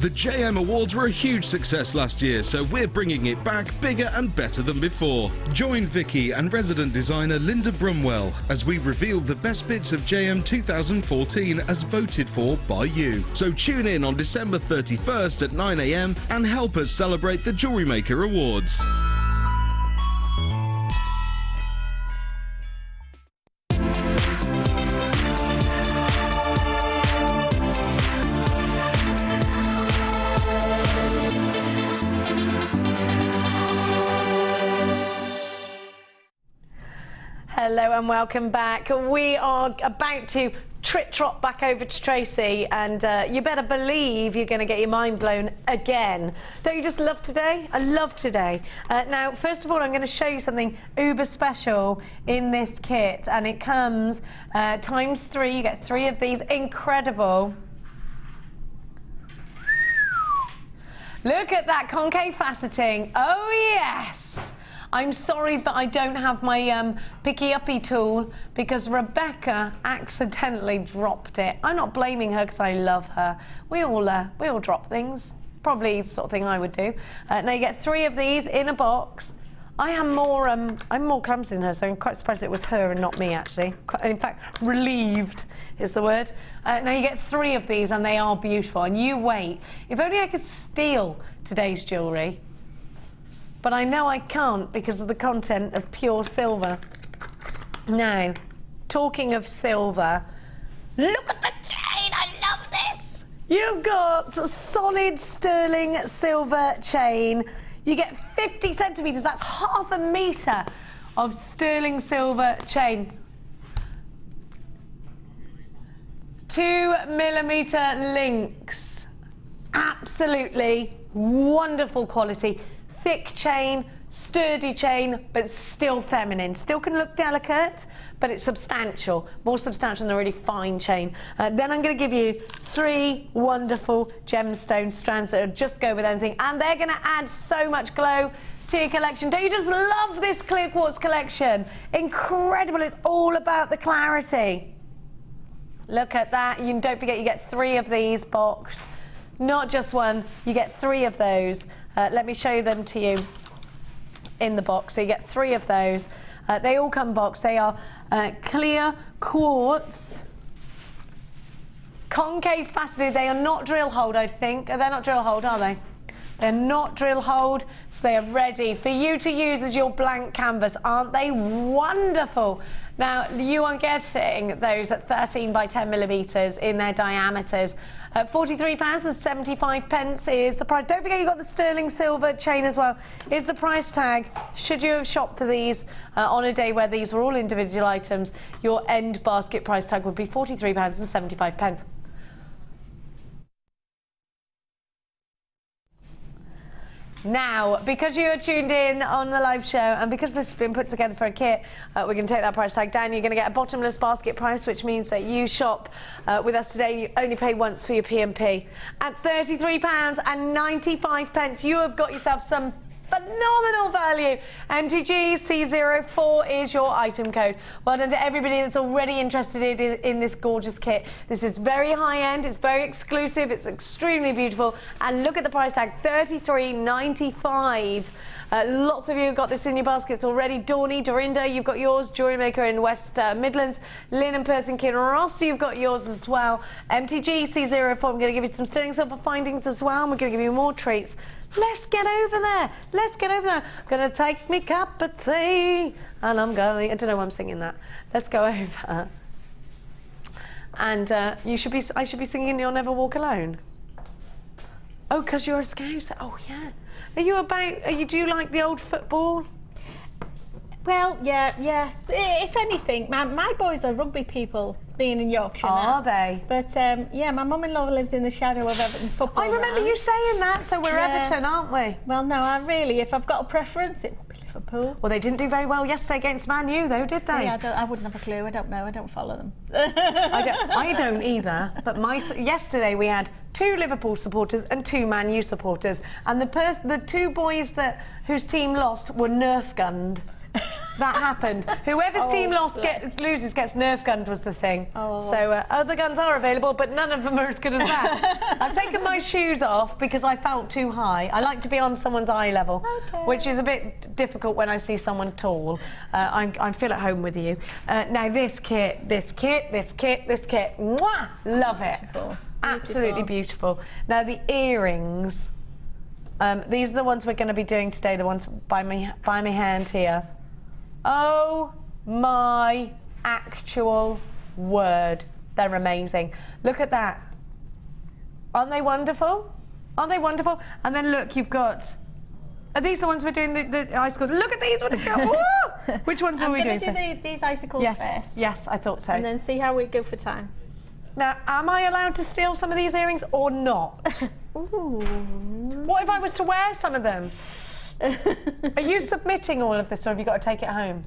The JM Awards were a huge success last year, so we're bringing it back bigger and better than before. Join Vicky and resident designer Linda Brumwell as we reveal the best bits of JM 2014 as voted for by you. So tune in on December 31st at 9 AM and help us celebrate the Jewellery Maker Awards. Hello and welcome back. We are about to trot back over to Tracy, and you better believe you're going to get your mind blown again. Don't you just love today? I love today. Now, first of all, I'm going to show you something uber special in this kit, and it comes ×3. You get 3 of these. Incredible. Look at that concave faceting. Oh, yes. I'm sorry that I don't have my picky-uppy tool because Rebecca accidentally dropped it. I'm not blaming her because I love her. We all drop things. Probably the sort of thing I would do. Now you get 3 of these in a box. I'm more clumsy than her, so I'm quite surprised it was her and not me, actually. In fact, relieved is the word. Now you get 3 of these, and they are beautiful. And you wait. If only I could steal today's jewellery. But I know I can't because of the content of pure silver. Now, talking of silver, look at the chain, I love this! You've got a solid sterling silver chain. You get 50 centimetres, that's half a metre of sterling silver chain. 2mm links. Absolutely wonderful quality. Thick chain, sturdy chain, but still feminine. Still can look delicate, but it's substantial. More substantial than a really fine chain. Then I'm going to give you 3 wonderful gemstone strands that will just go with anything, and they're going to add so much glow to your collection. Don't you just love this clear quartz collection? Incredible. It's all about the clarity. Look at that. You don't forget you get 3 of these boxed. Not just 1, you get 3 of those. Let me show them to you in the box. So you get 3 of those. They all come boxed. They are clear quartz, concave faceted. They are not drill holed, I think. They're not drill holed, are they? They're not drill holed, so they are ready for you to use as your blank canvas. Aren't they wonderful? Now, you are getting those at 13 by 10 millimetres in their diameters. At £43.75 is the price. Don't forget you've got the sterling silver chain as well. Is the price tag. Should you have shopped for these on a day where these were all individual items, your end basket price tag would be £43.75. Now, because you are tuned in on the live show and because this has been put together for a kit, we're going to take that price tag down. You're going to get a bottomless basket price, which means that you shop with us today, you only pay once for your P&P. At £33.95, you have got yourself some phenomenal value. MTG C04 is your item code. Well done to everybody that's already interested in this gorgeous kit. This is very high end, it's very exclusive, it's extremely beautiful, and look at the price tag, $33.95. Lots of you have got this in your baskets already. Dawny, Dorinda, you've got yours. JewelleryMaker in West Midlands. Lynn and Perth and Kinross, you've got yours as well. MTG C04, I'm going to give you some sterling silver findings as well, and we're going to give you more treats. Let's get over there. Let's get over there. I'm going to take me cup of tea, and I'm going. I don't know why I'm singing that. Let's go over. And I should be singing You'll Never Walk Alone. Oh, because you're a Scouse. Oh, yeah. Do you like the old football? Well, yeah. If anything, my boys are rugby people, being in Yorkshire now. Are they? But yeah, my mum-in-law lives in the shadow of Everton's football. I remember you saying that, so we're Everton, aren't we? Well, no, if I've got a preference, it would be Liverpool. Well, they didn't do very well yesterday against Man U, though, did they? I wouldn't have a clue. I don't know. I don't follow them. I don't either. But yesterday we had 2 Liverpool supporters and 2 Man U supporters, and the 2 boys whose team lost were Nerf gunned. That happened. Whoever's team loses gets Nerf gunned was the thing. So other guns are available, but none of them are as good as that. I've taken my shoes off because I felt too high. I like to be on someone's eye level, which is a bit difficult when I see someone tall. I feel at home with you. Now this kit, mwah! Love it. Beautiful. Absolutely beautiful. Now the earrings, these are the ones we're going to be doing today, the ones by my hand here. Oh my actual word, they're amazing. Look at that. Aren't they wonderful? Aren't they wonderful? And then look, you've got, are these the ones we're doing the icicles? Look at these with the Which ones are we doing? I'm going to do these icicles first. Yes, I thought so. And then see how we go for time. Now, am I allowed to steal some of these earrings or not? Ooh. What if I was to wear some of them? Are you submitting all of this, or have you got to take it home?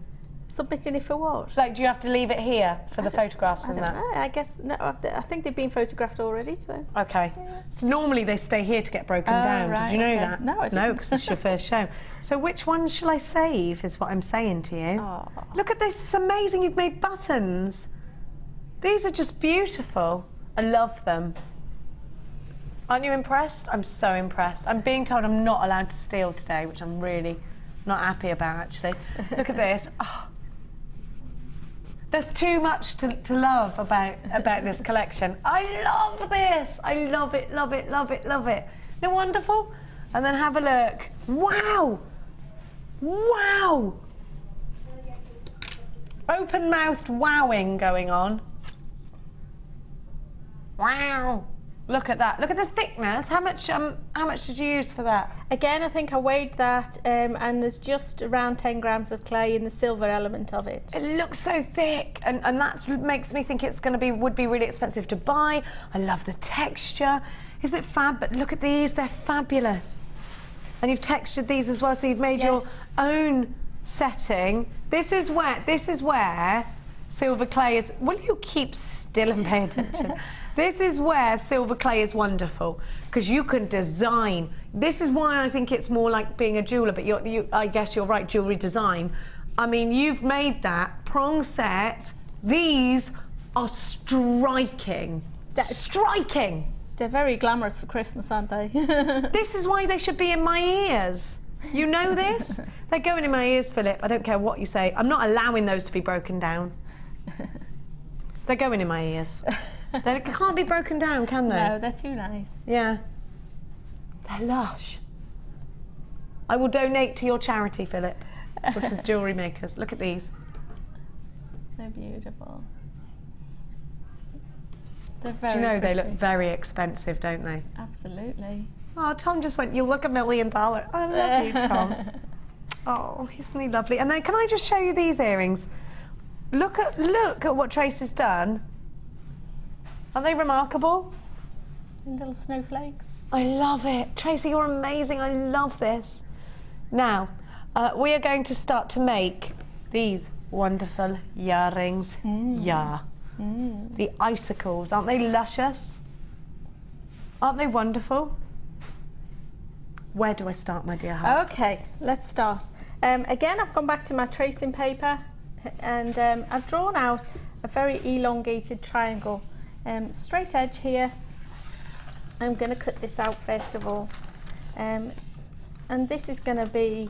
Submitting it for what? Like, do you have to leave it here for the photographs and that? I guess, no, I think they've been photographed already, so. Okay. Yeah. So normally they stay here to get broken down. Right, did you know that? No, I didn't. No, because it's your first show. So which one shall I save, is what I'm saying to you. Oh. Look at this, it's amazing, you've made buttons. These are just beautiful. I love them. Aren't you impressed? I'm so impressed. I'm being told I'm not allowed to steal today, which I'm really not happy about, actually. Look at this. Oh. There's too much to love about this collection. I love this. I love it, love it, love it, love it. Isn't it wonderful? And then have a look. Wow. Wow. Open-mouthed wowing going on. Wow. Look at that. Look at the thickness. How much did you use for that? Again, I think I weighed that, and there's just around 10 grams of clay in the silver element of it. It looks so thick, and that makes me think it's would be really expensive to buy. I love the texture. Isn't it fab? But look at these, they're fabulous. And you've textured these as well, so you've made your own setting. This is where silver clay is. Will you keep still and pay attention? This is where silver clay is wonderful, because you can design. This is why I think it's more like being a jeweller, but I guess you're right, jewellery design. I mean, you've made that prong set. These are striking. Striking. They're very glamorous for Christmas, aren't they? This is why they should be in my ears. You know this? They're going in my ears, Philip. I don't care what you say. I'm not allowing those to be broken down. They're going in my ears. They can't be broken down, can they? No, they're too nice. Yeah. They're lush. I will donate to your charity, Philip, which is Jewellery Makers. Look at these. They're beautiful. They're very Do you know pretty. they look very expensive, don't they? Absolutely. Oh, Tom just went, you look $1 million. I love you, Tom. Oh, isn't he lovely? And then can I just show you these earrings? Look at what Tracy's done. Aren't they remarkable? Little snowflakes. I love it. Tracy, you're amazing. I love this. Now, we are going to start to make these wonderful earrings. Yeah. The icicles. Aren't they luscious? Aren't they wonderful? Where do I start, my dear heart? Okay, let's start. Again, I've gone back to my tracing paper and I've drawn out a very elongated triangle. Straight edge here. I'm going to cut this out first of all. And this is going to be,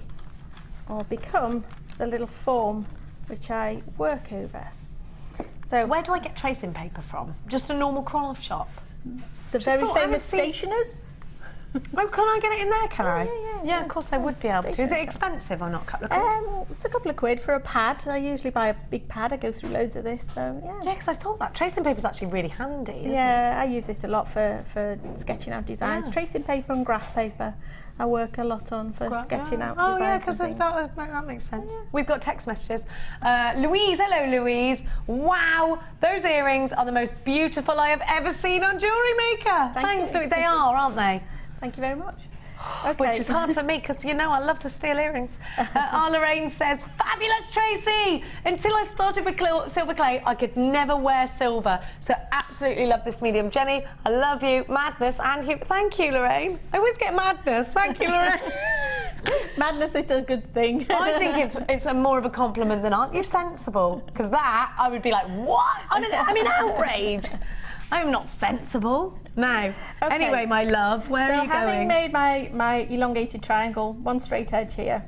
or become, the little form which I work over. So where do I get tracing paper from? Just a normal craft shop? The very famous stationers. Oh, can I get it in there, can I? Yeah, of course I would be able to. Is it expensive or not? It's a couple of quid for a pad. I usually buy a big pad. I go through loads of this, so yeah. Yeah, because I thought that tracing paper is actually really handy, isn't it? I use it a lot for sketching out designs. Yeah. Tracing paper and graph paper I work a lot on for sketching out designs. Oh yeah, because that makes sense. Yeah. We've got text messages. Louise, hello Louise. Wow, those earrings are the most beautiful I have ever seen on Jewellery Maker. Thanks, Louise. They are, aren't they? Thank you very much. Okay. Which is hard for me because, you know, I love to steal earrings. Lorraine says, fabulous, Tracy! Until I started with silver clay, I could never wear silver. So absolutely love this medium. Jenny, I love you. Madness, and you. Thank you, Lorraine. I always get madness. Thank you, Lorraine. Madness is a good thing. I think it's more of a compliment than aren't you sensible? Because that, I would be like, what? I'm in outrage. I'm not sensible. No. Okay. Anyway, my love, where are you going? So having made my elongated triangle, one straight edge here.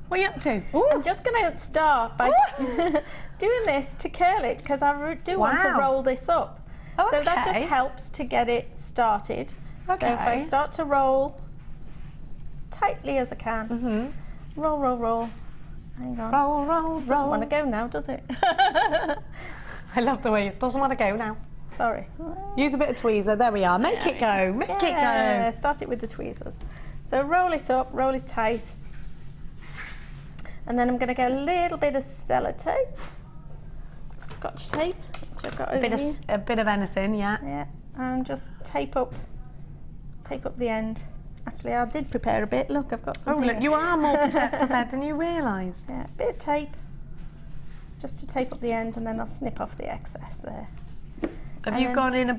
What are you up to? Ooh. I'm just going to start by doing this to curl it because I do want to roll this up. Oh, so that just helps to get it started. Okay. So if I start to roll tightly as I can, roll, roll, roll. Hang on. Roll, roll, roll. Doesn't want to go now, does it? I love the way it doesn't want to go now. Sorry. Use a bit of tweezer. There we are. Make it go. Make it go. Start it with the tweezers. So roll it up, roll it tight. And then I'm going to get a little bit of sellotape, Scotch tape, which I've got over here. A bit of anything, yeah. Yeah. And just tape up the end. Actually, I did prepare a bit. Look, I've got some. Oh, look, you are more prepared than you realise. Yeah, a bit of tape, just to tape up the end, and then I'll snip off the excess there. Have you gone in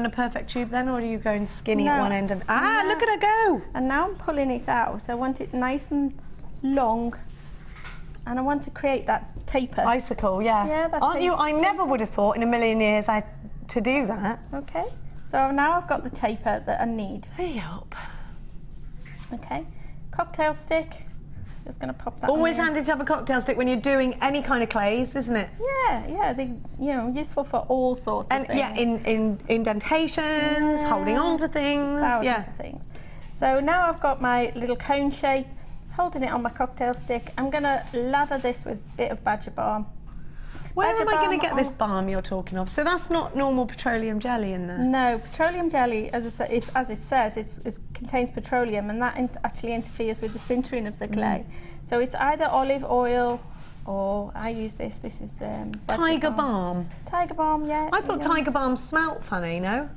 a perfect tube then, or are you going skinny at one end? And look at her go! And now I'm pulling it out. I want it nice and long, and I want to create that taper. Icicle, yeah. Yeah, that's Aren't you? I never would have thought in a million years to do that. Okay. So now I've got the taper that I need. Yup. Okay. Cocktail stick. Just going to pop that. Always handy to have a cocktail stick when you're doing any kind of clays, isn't it? Yeah, they're useful for all sorts of things. Yeah, in indentations, holding on to things. Thousands of things. So now I've got my little cone shape, holding it on my cocktail stick. I'm going to lather this with a bit of badger balm. Where am I going to get this balm you're talking of? So that's not normal petroleum jelly in there? No, petroleum jelly, as it says, it contains petroleum, and that actually interferes with the sintering of the clay. So it's either olive oil, or I use this. This is Tiger balm. Tiger balm, yeah. I thought Tiger balm smelt funny, no?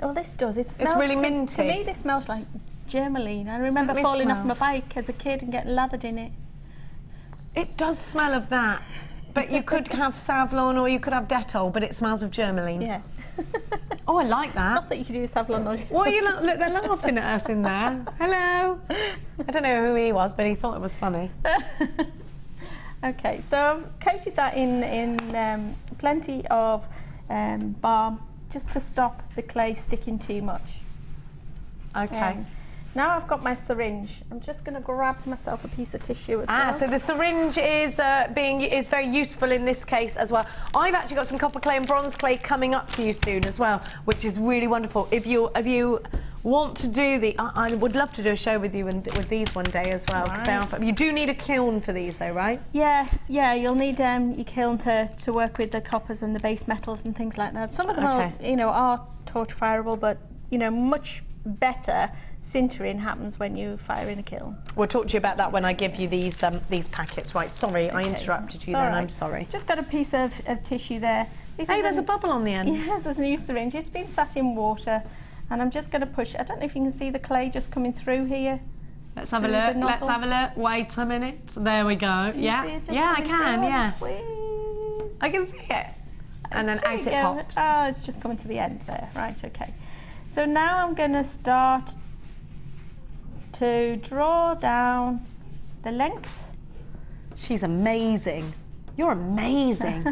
Oh, this does. It's really minty. To me, this smells like germaline. I remember falling off my bike as a kid and getting lathered in it. It does smell of that. But you could have Savlon or you could have Dettol, but it smells of germaline. Yeah. Oh, I like that. Not that you could use Savlon or... Well, look, they're laughing at us in there. Hello. I don't know who he was, but he thought it was funny. Okay, so I've coated that in plenty of balm, just to stop the clay sticking too much. Okay. Now I've got my syringe. I'm just going to grab myself a piece of tissue as well. So the syringe is very useful in this case as well. I've actually got some copper clay and bronze clay coming up for you soon as well, which is really wonderful. If you want to do I would love to do a show with you with these one day as well. Because they are fun. You do need a kiln for these though, right? Yes, yeah, you'll need your kiln to work with the coppers and the base metals and things like that. Some of them are, you know, are torch fireable, but you know, much better sintering happens when you fire in a kiln. We'll talk to you about that when I give you these packets. Right, sorry, I interrupted you then, right. I'm sorry. Just got a piece of tissue there. Hey, there's a bubble on the end. Yes, there's a new syringe. It's been sat in water, and I'm just going to push. I don't know if you can see the clay just coming through here. Let's have a look. Let's have a look. Wait a minute. There we go. Yeah, yeah, I can. Yeah, squeeze. I can see it. And then out it pops. Oh, it's just coming to the end there. Right. Okay. So now I'm going to start to draw down the length. She's amazing. You're amazing.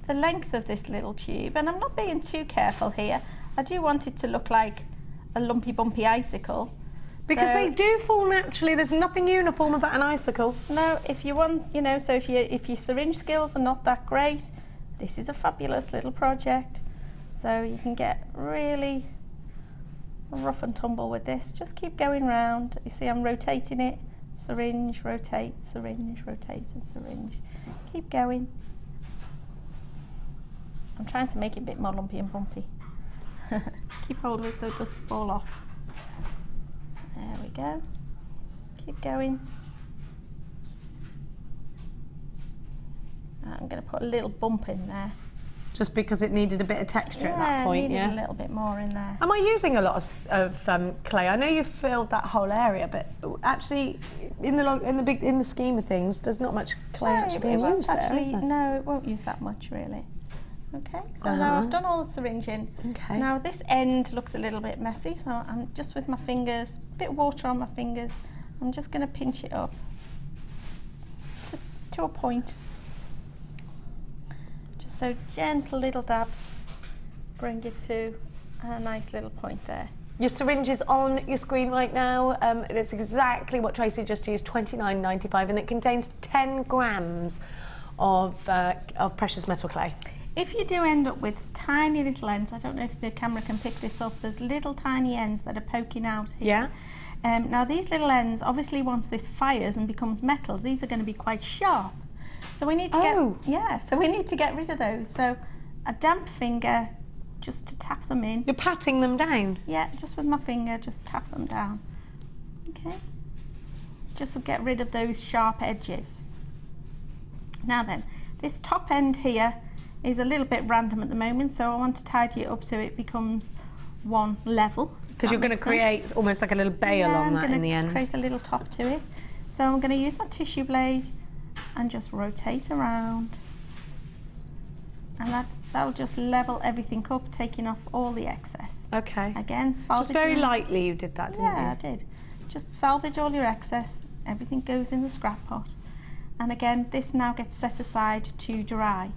The length of this little tube, and I'm not being too careful here. I do want it to look like a lumpy bumpy icicle. Because they do fall naturally, there's nothing uniform about an icicle. No, if you want, you know, so if your syringe skills are not that great, this is a fabulous little project. So you can get really rough and tumble with this. Just keep going round. You see I'm rotating it. Syringe, rotate, syringe, rotate and syringe. Keep going. I'm trying to make it a bit more lumpy and bumpy. Keep hold of it so it doesn't fall off. There we go. Keep going. I'm going to put a little bump in there. Just because it needed a bit of texture at that point, yeah? a little bit more in there. Am I using a lot of clay? I know you've filled that whole area, but actually, in the scheme of things, there's not much clay actually being used there, is there? No, it won't use that much really. Okay, so now I've done all the syringing. Okay. Now this end looks a little bit messy, so I'm just with my fingers, a bit of water on my fingers, I'm just going to pinch it up, just to a point. Just so gentle little dabs bring it to a nice little point there. Your syringe is on your screen right now. It's exactly what Tracy just used, $29.95, and it contains 10 grams of precious metal clay. If you do end up with tiny little ends, I don't know if the camera can pick this up, there's little tiny ends that are poking out here. Yeah. Now these little ends, obviously once this fires and becomes metal, these are going to be quite sharp. So we need to so we need to get rid of those. So a damp finger just to tap them in. You're patting them down? Yeah, just with my finger, just tap them down. Okay. Just to get rid of those sharp edges. Now then, this top end here is a little bit random at the moment, so I want to tidy it up so it becomes one level. Because you're going to create almost like a little bail on that in the end. Create a little top to it. So I'm going to use my tissue blade and just rotate around, and that'll just level everything up, taking off all the excess. Okay. Again, salvage. Just very lightly you did that, didn't you? Yeah, I did. Just salvage all your excess. Everything goes in the scrap pot. And again, this now gets set aside to dry.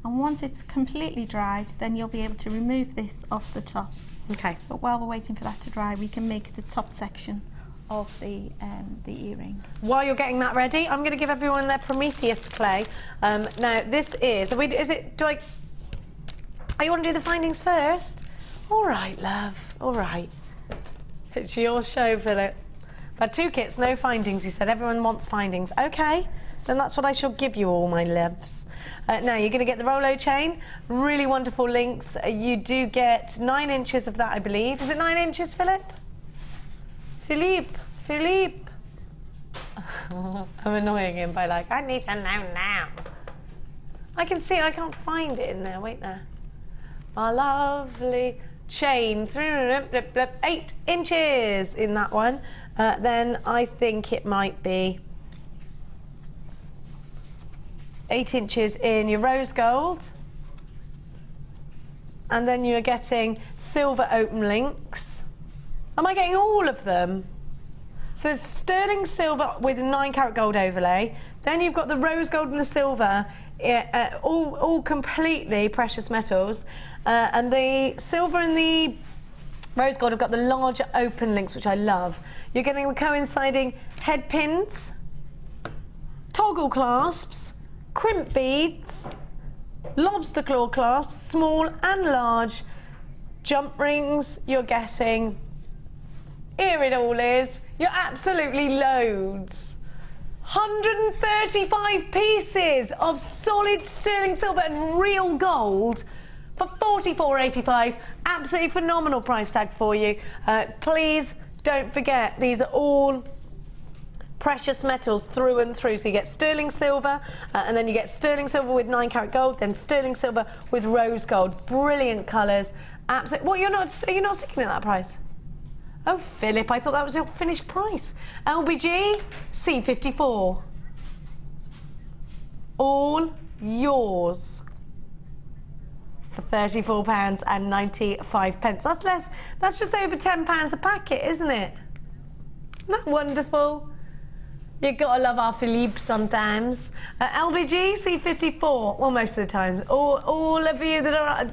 And once it's completely dried, then you'll be able to remove this off the top. Okay. But while we're waiting for that to dry, we can make the top section of the earring. While you're getting that ready, I'm going to give everyone their Prometheus clay. Now this is. Are you want to do the findings first? All right, love. All right. It's your show, Philip. I've had 2 kits, no findings. He said everyone wants findings. Okay. Then that's what I shall give you, all my loves. Now you're going to get the Rolo chain, really wonderful links. You do get 9 inches of that, I believe. Is it 9 inches, Philip? Philippe. I'm annoying him by like, I need to know now. I can see it, I can't find it in there. Wait there. My lovely chain, 8 inches in that one. Then I think it might be 8 inches in your rose gold, and then you're getting silver open links. Am I getting all of them? So there's sterling silver with a 9-carat gold overlay, then you've got the rose gold and the silver, all completely precious metals, and the silver and the rose gold have got the larger open links, which I love. You're getting the coinciding head pins, toggle clasps, crimp beads, lobster claw clasps, small and large, jump rings. You're getting Here it all is. You're absolutely loads. 135 pieces of solid sterling silver and real gold for $44.85. Absolutely phenomenal price tag for you. Please don't forget, these are all precious metals through and through. So you get sterling silver, and then you get sterling silver with 9 carat gold, then sterling silver with rose gold. Brilliant colours. Absolutely. What, are you not sticking at that price? Oh, Philip, I thought that was your finished price. LBG, C54. All yours for £34.95. That's less. That's just over £10 a packet, isn't it? Isn't that wonderful? You gotta love our Philippe sometimes. LBG, C54. Well, most of the time. All of you that are,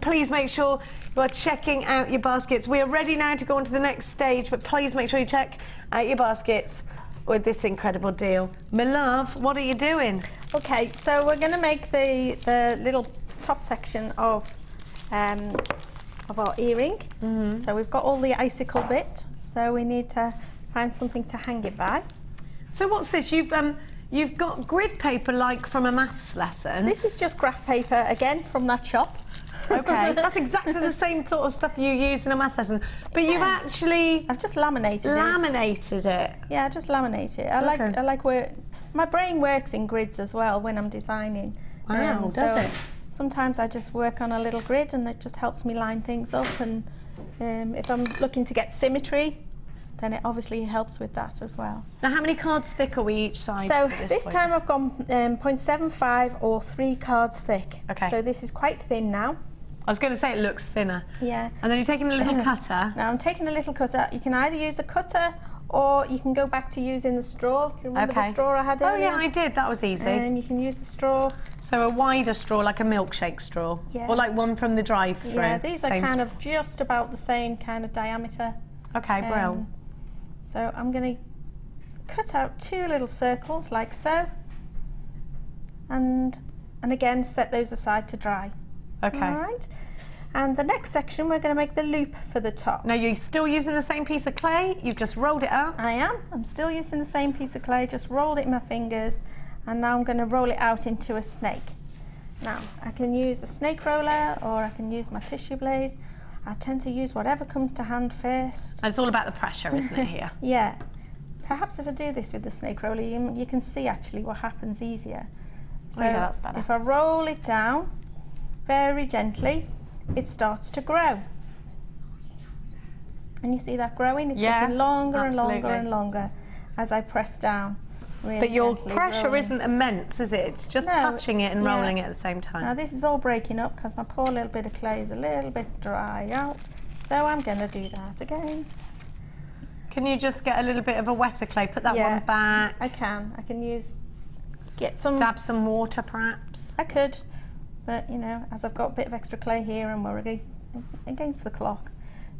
please make sure you are checking out your baskets. We are ready now to go on to the next stage, but please make sure you check out your baskets with this incredible deal. My love, what are you doing? Okay, so we're going to make the little top section of our earring. So we've got all the icicle bit, so we need to find something to hang it by. So what's this? You've got grid paper like from a maths lesson. This is just graph paper again from that shop. Okay, that's exactly the same sort of stuff you use in a maths lesson, but you've actually I've just laminated it. Yeah, just laminate it. I like where my brain works in grids as well when I'm designing. Wow, does it? Sometimes I just work on a little grid, and it just helps me line things up. And if I'm looking to get symmetry, then it obviously helps with that as well. Now, how many cards thick are we each side? So this time I've gone 0.75 or 3 cards thick. Okay. So this is quite thin now. I was going to say it looks thinner. Yeah. And then you're taking a little cutter. Now I'm taking a little cutter. You can either use a cutter or you can go back to using the straw. Do you remember the straw I had earlier? Oh yeah, I did. That was easy. And you can use the straw. So a wider straw, like a milkshake straw. Yeah. Or like one from the drive-thru. Yeah, these are kind of just about the same kind of diameter. Okay, brilliant. So I'm going to cut out 2 little circles like so, and again set those aside to dry. Okay. All right. And the next section we're going to make the loop for the top. Now you're still using the same piece of clay? You've just rolled it up? I am. I'm still using the same piece of clay, just rolled it in my fingers, and now I'm going to roll it out into a snake. Now I can use a snake roller or I can use my tissue blade. I tend to use whatever comes to hand first. And it's all about the pressure, isn't it, here? Yeah. Perhaps if I do this with the snake roller, you can see actually what happens easier. So yeah, that's better. If I roll it down very gently, it starts to grow. And you see that growing? It's getting longer and longer and longer as I press down. Really but your gently pressure rolling. isn't immense, is it? It's just touching it and rolling it at the same time. Now this is all breaking up because my poor little bit of clay is a little bit dry out. So I'm going to do that again. Can you just get a little bit of a wetter clay? Put that one back. I can. I can dab some water perhaps. I could, but you know, as I've got a bit of extra clay here and we're against the clock.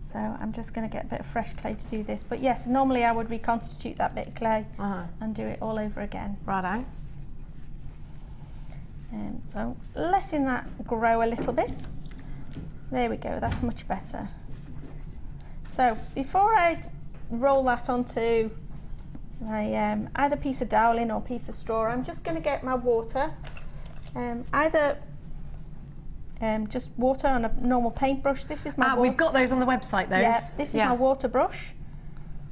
So I'm just going to get a bit of fresh clay to do this. But yes, normally I would reconstitute that bit of clay and do it all over again. Righto. So letting that grow a little bit. There we go, that's much better. So before I roll that onto my either piece of doweling or piece of straw, I'm just going to get my water. Either just water on a normal paintbrush. This is my water. We've got those on the website, those. Yeah, this is my water brush.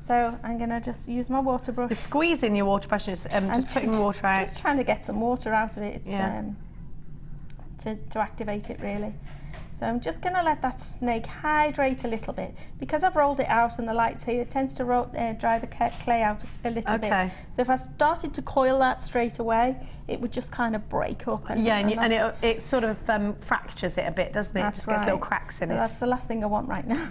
So I'm going to just use my water brush. You're squeezing your water brush, just putting the water out. Just trying to get some water out of it. It's, to activate it really. So I'm just going to let that snake hydrate a little bit. Because I've rolled it out and the light's here, it tends to dry the clay out a little bit. So if I started to coil that straight away, it would just kind of break up. And, it sort of fractures it a bit, doesn't it? That's just gets little cracks in it. That's the last thing I want right now,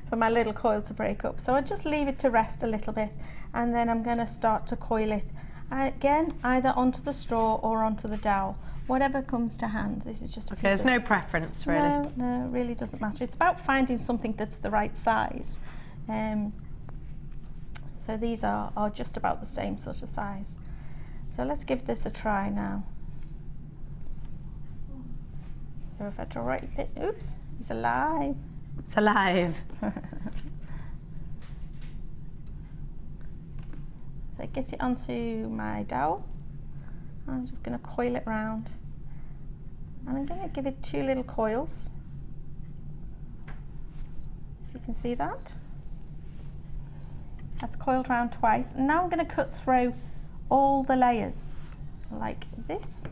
for my little coil to break up. So I just leave it to rest a little bit, and then I'm going to start to coil it. Again, either onto the straw or onto the dowel. Whatever comes to hand. This is just a piece there's no preference really. No, it really doesn't matter. It's about finding something that's the right size. So these are just about the same sort of size. So let's give this a try now. So if I draw right a bit, oops, it's alive. It's alive. get it onto my dowel. I'm just going to coil it round. And I'm going to give it 2 little coils. If you can see that. That's coiled round twice. And now I'm going to cut through all the layers like this.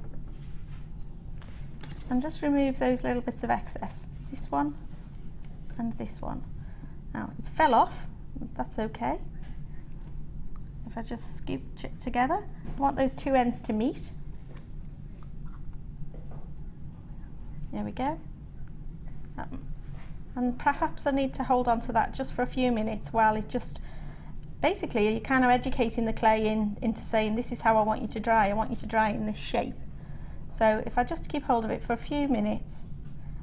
And just remove those little bits of excess. This one and this one. Now it fell off, that's okay. If I just scooch it together, I want those 2 ends to meet. There we go. And perhaps I need to hold on to that just for a few minutes while it just, basically you're kind of educating the clay into saying this is how I want you to dry. I want you to dry in this shape. So if I just keep hold of it for a few minutes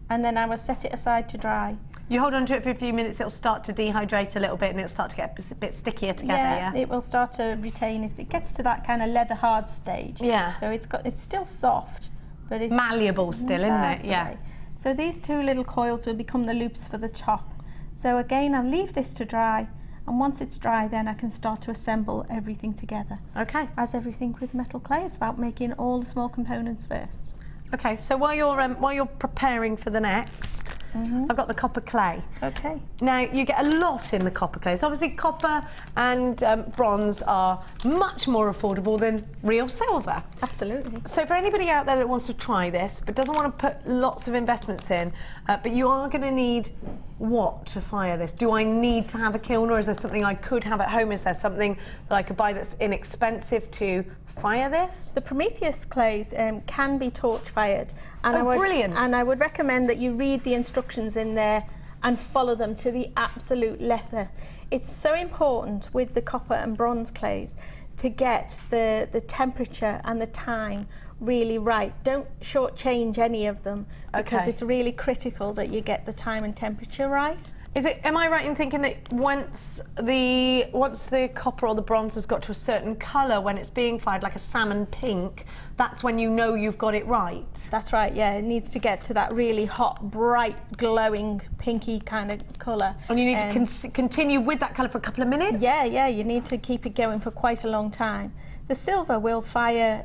and then I will set it aside to dry. You hold on to it for a few minutes, it'll start to dehydrate a little bit and it'll start to get a bit stickier together, yeah? It will start to retain it. It gets to that kind of leather hard stage. Yeah. So it's still soft, but it's malleable still, isn't it? Yeah. So these 2 little coils will become the loops for the top. So again, I'll leave this to dry, and once it's dry, then I can start to assemble everything together. Okay. As everything with metal clay, it's about making all the small components first. Okay, so while you're preparing for the next, I've got the copper clay. Okay. Now, you get a lot in the copper clay. So obviously copper and bronze are much more affordable than real silver. Absolutely. So for anybody out there that wants to try this, but doesn't want to put lots of investments in, but you are going to need what to fire this? Do I need to have a kiln, or is there something I could have at home? Is there something that I could buy that's inexpensive to fire this? The Prometheus clays can be torch fired, and brilliant! And I would recommend that you read the instructions in there and follow them to the absolute letter. It's so important with the copper and bronze clays to get the temperature and the time really right. Don't shortchange any of them, because it's really critical that you get the time and temperature right. Am I right in thinking that once the copper or the bronze has got to a certain colour when it's being fired, like a salmon pink, that's when you know you've got it right? That's right, yeah. It needs to get to that really hot, bright, glowing, pinky kind of colour. And you need to continue with that colour for a couple of minutes? Yeah, you need to keep it going for quite a long time. The silver will fire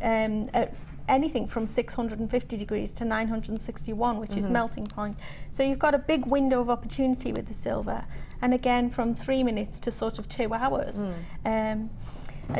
at anything from 650 degrees to 961, which is melting point. So you've got a big window of opportunity with the silver, and again from 3 minutes to sort of 2 hours. And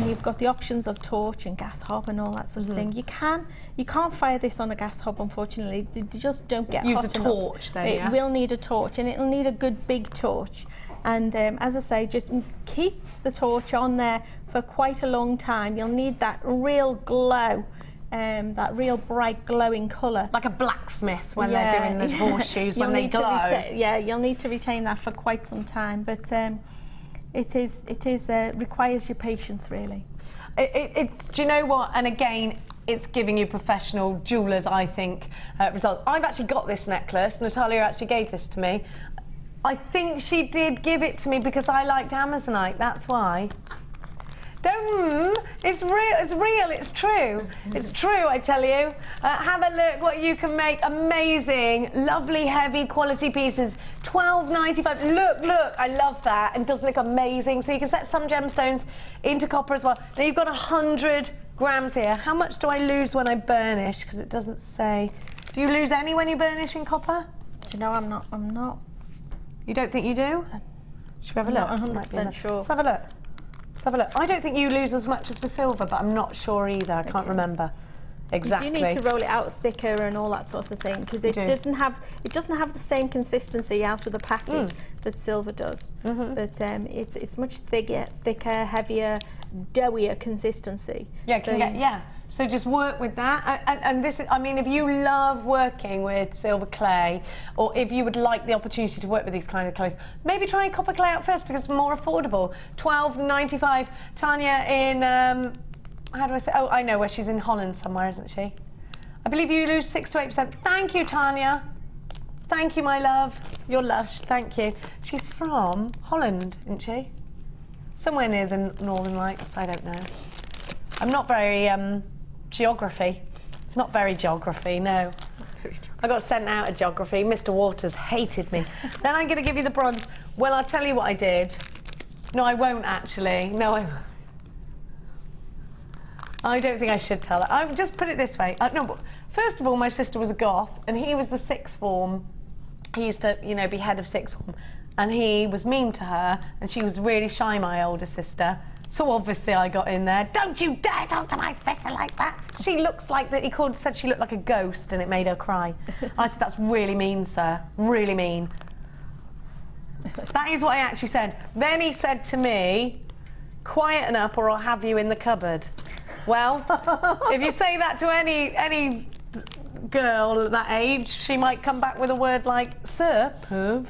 you've got the options of torch and gas hob and all that sort of thing. You can't fire this on a gas hob, unfortunately. They just don't get hot enough. Use a torch then, It will need a torch, and it'll need a good big torch. And as I say, just keep the torch on there for quite a long time. You'll need that real glow. That real bright glowing colour. Like a blacksmith when they're doing the horseshoes when they glow. You'll need to retain that for quite some time, but it requires your patience, really. Do you know what? And again, it's giving you professional jewellers, I think, results. I've actually got this necklace. Natalia actually gave this to me. I think she did give it to me because I liked Amazonite, that's why. It's real, it's true. It's true, I tell you. Have a look what you can make. Amazing, lovely, heavy quality pieces. $12.95. Look, I love that. And doesn't look amazing. So you can set some gemstones into copper as well. Now you've got 100 grams here. How much do I lose when I burnish? Because it doesn't say. Do you lose any when you burnish in copper? Do you know, I'm not. You don't think you do? Should we have a look? I'm not 100% sure. Let's have a look. Let's have a look. I don't think you lose as much as for silver, but I'm not sure either. I can't remember exactly. You do need to roll it out thicker and all that sort of thing, because it doesn't have the same consistency out of the packet that silver does. But it's much thicker, heavier, doughier consistency. So just work with that. And this is, I mean, if you love working with silver clay, or if you would like the opportunity to work with these kind of clays, maybe try copper clay out first because it's more affordable. $12.95. Tanya in, how do I say? Oh, I know where she's in Holland somewhere, isn't she? I believe you lose 6 to 8%. Thank you, Tanya. Thank you, my love. You're lush. Thank you. She's from Holland, isn't she? Somewhere near the Northern Lights. I don't know. I'm not very geography. Not very geography, no. I got sent out of geography. Mr. Waters hated me. Then I'm going to give you the bronze. Well, I'll tell you what I did. No, I won't actually. No, I won't. I don't think I should tell her. I just put it this way. No, but first of all, my sister was a goth, and he was the sixth form. He used to, you know, be head of sixth form, and he was mean to her, and she was really shy, my older sister. So obviously I got in there. Don't you dare talk to my sister like that. She looks like that. He said she looked like a ghost, and it made her cry. I said, that's really mean, sir. Really mean. That is what I actually said. Then he said to me, quieten up or I'll have you in the cupboard. Well, if you say that to any girl at that age, she might come back with a word like, sir, perv.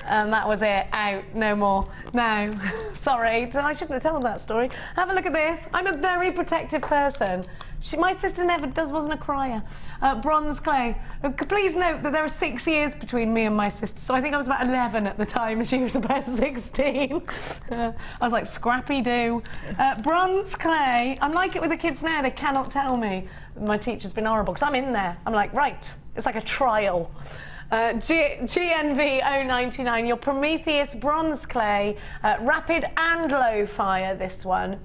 And that was it. Out. No more. No. Sorry. I shouldn't have told that story. Have a look at this. I'm a very protective person. My sister wasn't a crier. Bronze clay. Please note that there are 6 years between me and my sister, so I think I was about 11 at the time and she was about 16. I was like, scrappy-doo. Bronze clay. I'm like it with the kids now. They cannot tell me. My teacher's been horrible because I'm in there. I'm like, right. It's like a trial. GNV 099, your Prometheus bronze clay, rapid and low fire, this one.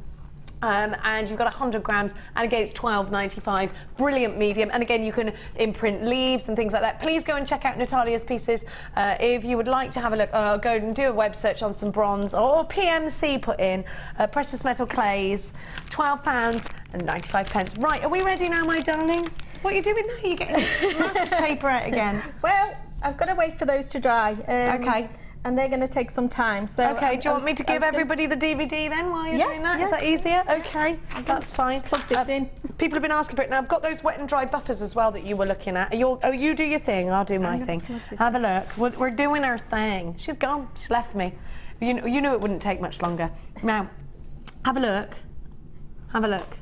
And you've got 100 grams, and again it's $12.95, brilliant medium, and again you can imprint leaves and things like that. Please go and check out Natalia's pieces if you would like to have a look. Go and do a web search on some bronze or PMC put in, precious metal clays, £12.95. Right, are we ready now, my darling? What are you doing now? You're getting maths paper out again. Well, I've got to wait for those to dry. Okay. And they're going to take some time. So okay, do you want me to give everybody the DVD then while you're doing that? Is that easier? Okay, that's fine. Plug this in. People have been asking for it. Now, I've got those wet and dry buffers as well that you were looking at. You do your thing, I'll do my thing. Have a look. We're doing our thing. She's gone. She's left me. You knew it wouldn't take much longer. Now, have a look. Have a look.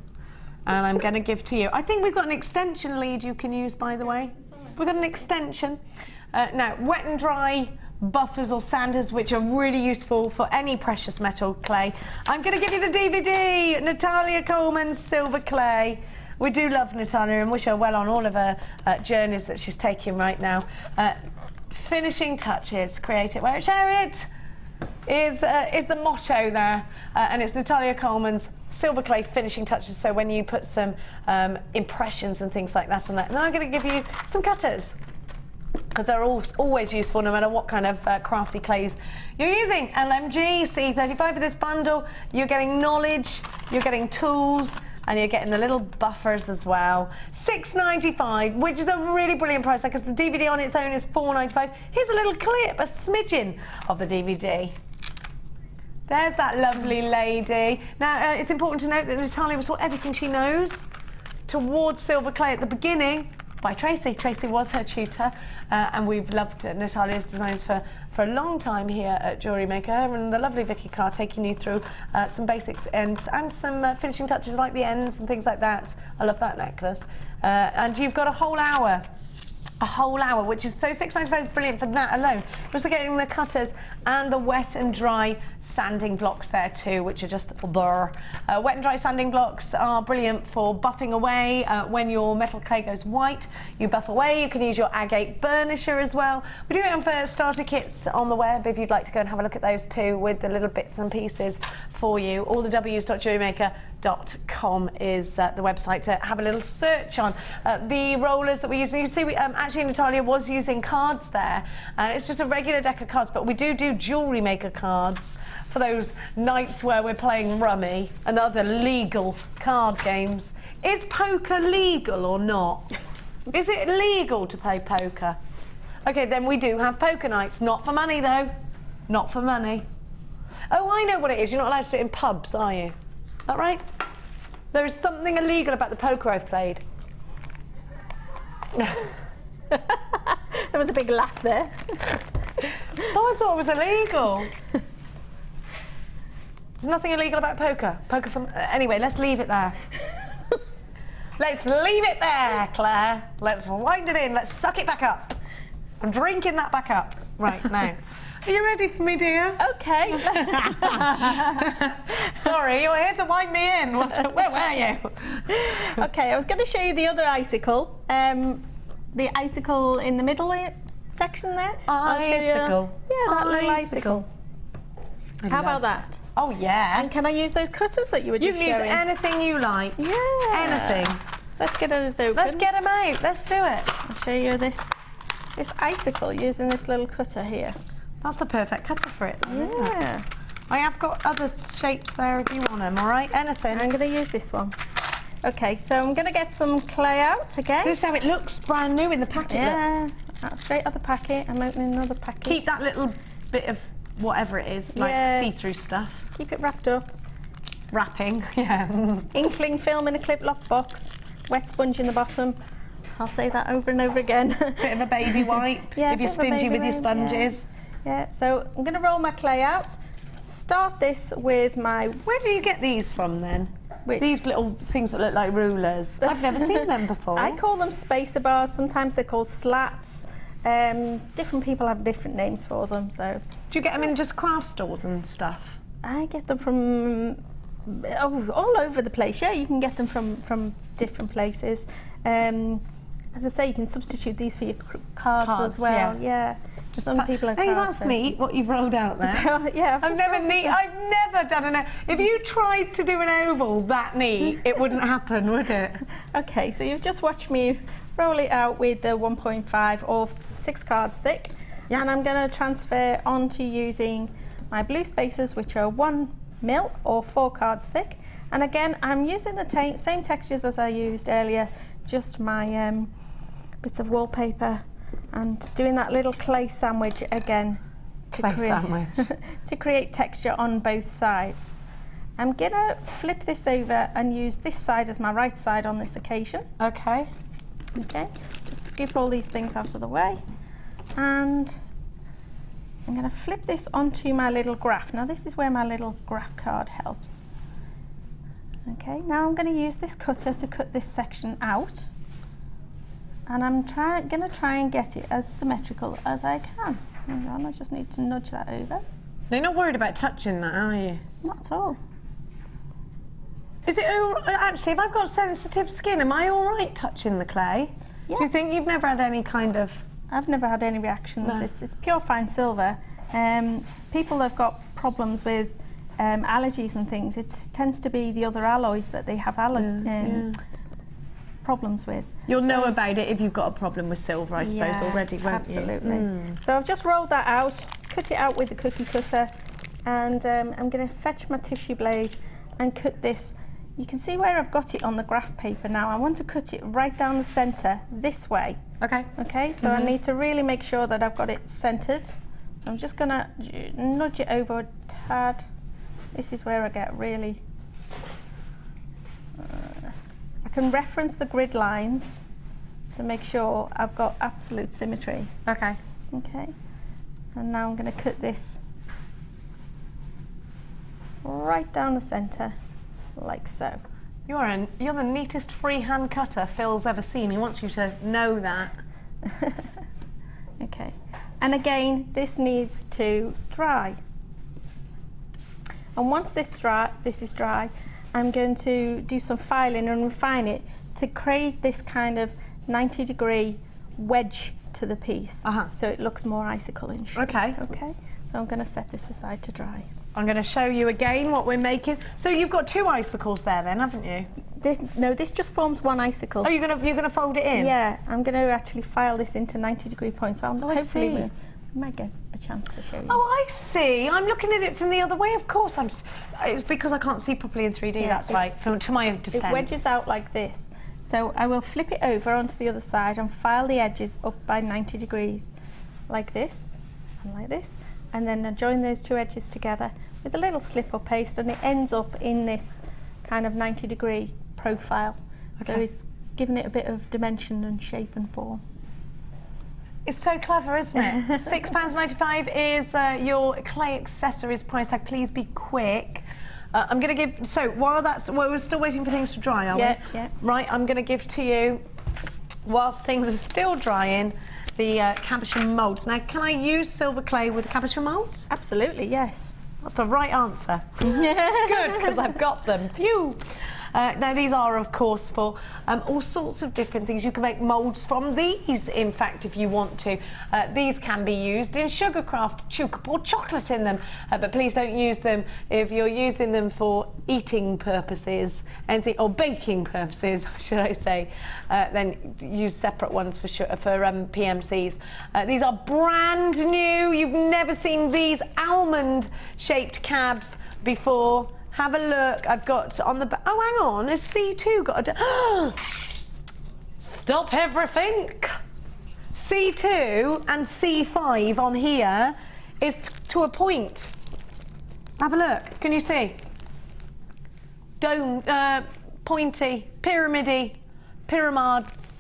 And I'm going to give to you. I think we've got an extension lead you can use, by the way. We've got an extension. Now, wet and dry buffers or sanders, which are really useful for any precious metal clay. I'm going to give you the DVD, Natalia Coleman's Silver Clay. We do love Natalia and wish her well on all of her journeys that she's taking right now. Finishing touches, create it where it, share it, is the motto there. And it's Natalia Coleman's Silver Clay finishing touches, so when you put some impressions and things like that on that. And then I'm going to give you some cutters, because they're always useful no matter what kind of crafty clays you're using. LMG, C35 for this bundle. You're getting knowledge, you're getting tools, and you're getting the little buffers as well. $6.95, which is a really brilliant price, because the DVD on its own is $4.95. Here's a little clip, a smidgen of the DVD. There's that lovely lady. Now, it's important to note that Natalia was taught everything she knows towards silver clay at the beginning by Tracy. Tracy was her tutor, and we've loved Natalia's designs for a long time here at JewelleryMaker, and the lovely Vicky Carr taking you through some basics and some finishing touches like the ends and things like that. I love that necklace. And you've got a whole hour, which is so $6.95 is brilliant for that alone. You're also getting the cutters and the wet and dry sanding blocks there too, which are just there. Wet and dry sanding blocks are brilliant for buffing away when your metal clay goes white. You buff away. You can use your agate burnisher as well. We do it for starter kits on the web if you'd like to go and have a look at those too, with the little bits and pieces for you. All the w's.jewellerymaker.com is the website to have a little search on. The rollers that we use, you see, actually Natalia was using cards there, and it's just a regular deck of cards, but we do Jewellery Maker cards for those nights where we're playing rummy and other legal card games. Is poker legal or not? Is it legal to play poker? Okay, then we do have poker nights. Not for money, though. Not for money. Oh, I know what it is. You're not allowed to do it in pubs, are you? Is that right? There is something illegal about the poker I've played. There was a big laugh there. Oh, I thought it was illegal. There's nothing illegal about poker. Poker from... anyway, let's leave it there. Let's leave it there, Claire. Let's wind it in. Let's suck it back up. I'm drinking that back up. Right, now. Are you ready for me, dear? Okay. Sorry, you're here to wind me in. Where were you? Okay, I was going to show you the other icicle. The icicle in the middle section there. Icicle. Yeah, that little icicle. How about that? Oh, yeah. And can I use those cutters that you were just You can use showing? anything you like. Yeah. Anything. Let's get those open. Let's get them out. Let's do it. I'll show you this icicle using this little cutter here. That's the perfect cutter for it. Yeah. I have got other shapes there if you want them, all right? Anything. I'm going to use this one. Okay, so I'm going to get some clay out again. So this is how it looks brand new in the packet. Yeah. Straight out of the packet. I'm opening another packet. Keep that little bit of whatever it is, like see-through stuff. Keep it wrapped up. Wrapping, yeah. Inkling film in a clip lock box. Wet sponge in the bottom. I'll say that over and over again. Bit of a baby wipe Yeah, if you're stingy with your sponges. Yeah, so I'm going to roll my clay out. Start this with my... Where do you get these from then? Which? These little things that look like rulers. I've never seen them before. I call them spacer bars. Sometimes they're called slats. Different people have different names for them. So, do you get them in just craft stores and stuff? I get them from all over the place. Yeah, you can get them from different places. As I say, you can substitute these for your cards as well. Yeah. Just some people have. Hey, that's neat what you've rolled out there. So, yeah, I've never done an. If you tried to do an oval that neat, it wouldn't happen, would it? Okay, so you've just watched me roll it out with the 1.5 or 6 cards thick, and I'm going to transfer onto using my blue spacers, which are 1 mil or 4 cards thick. And again, I'm using the same textures as I used earlier, just my bits of wallpaper. And doing that little clay sandwich again to create texture on both sides. I'm gonna flip this over and use this side as my right side on this occasion. Okay. Okay, just scoop all these things out of the way. And I'm gonna flip this onto my little graph. Now this is where my little graph card helps. Okay, now I'm gonna use this cutter to cut this section out. And I'm going to try and get it as symmetrical as I can. Hang on, I just need to nudge that over. You're not worried about touching that, are you? Not at all. Is it actually, if I've got sensitive skin, am I all right touching the clay? Yeah. Do you think you've never had any kind of... I've never had any reactions. No. It's pure fine silver. People have got problems with allergies and things. It tends to be the other alloys that they have problems with. You'll know about it if you've got a problem with silver, I suppose, already, won't you? Absolutely. So I've just rolled that out, cut it out with the cookie cutter, and I'm going to fetch my tissue blade and cut this. You can see where I've got it on the graph paper now. I want to cut it right down the centre this way. Okay. Okay, so I need to really make sure that I've got it centred. I'm just going to nudge it over a tad. This is where I get really... I can reference the grid lines to make sure I've got absolute symmetry. Okay. Okay. And now I'm going to cut this right down the centre, like so. You're the neatest freehand cutter Phil's ever seen. He wants you to know that. Okay. And again, this needs to dry. And once this is dry, I'm going to do some filing and refine it to create this kind of 90-degree wedge to the piece, so it looks more icicle-ish. Okay. Okay. So I'm going to set this aside to dry. I'm going to show you again what we're making. So you've got 2 icicles there, then, haven't you? This just forms 1 icicle. Oh, you're gonna fold it in? Yeah, I'm going to actually file this into 90-degree points. So hopefully we might get a chance to show you. Oh, I see. I'm looking at it from the other way. Of course, it's because I can't see properly in 3D. Yeah, that's right. To my defence. It wedges out like this. So I will flip it over onto the other side and file the edges up by 90 degrees, like this and like this, and then I join those 2 edges together with a little slip or paste, and it ends up in this kind of 90-degree profile. Okay. So it's given it a bit of dimension and shape and form. It's so clever, isn't it? £6.95 is your clay accessories price tag. Please be quick. I'm going to give, so while we're still waiting for things to dry, are we? Yeah. Right, I'm going to give to you, whilst things are still drying, the cabochon moulds. Now, can I use silver clay with the cabochon moulds? Absolutely, yes. That's the right answer. Good, because I've got them. Phew. Now these are of course for all sorts of different things. You can make moulds from these, in fact, if you want to. These can be used in sugarcraft. You could pour chocolate in them, but please don't use them if you're using them for eating purposes, anything, or baking purposes, should I say. Then use separate ones for PMCs. These are brand new. You've never seen these almond-shaped cabs before. Have a look. I've got on the... Oh, hang on. Has C2 got a... Stop everything. C2 and C5 on here is to a point. Have a look. Can you see? Dome, pointy, pyramidy, pyramids.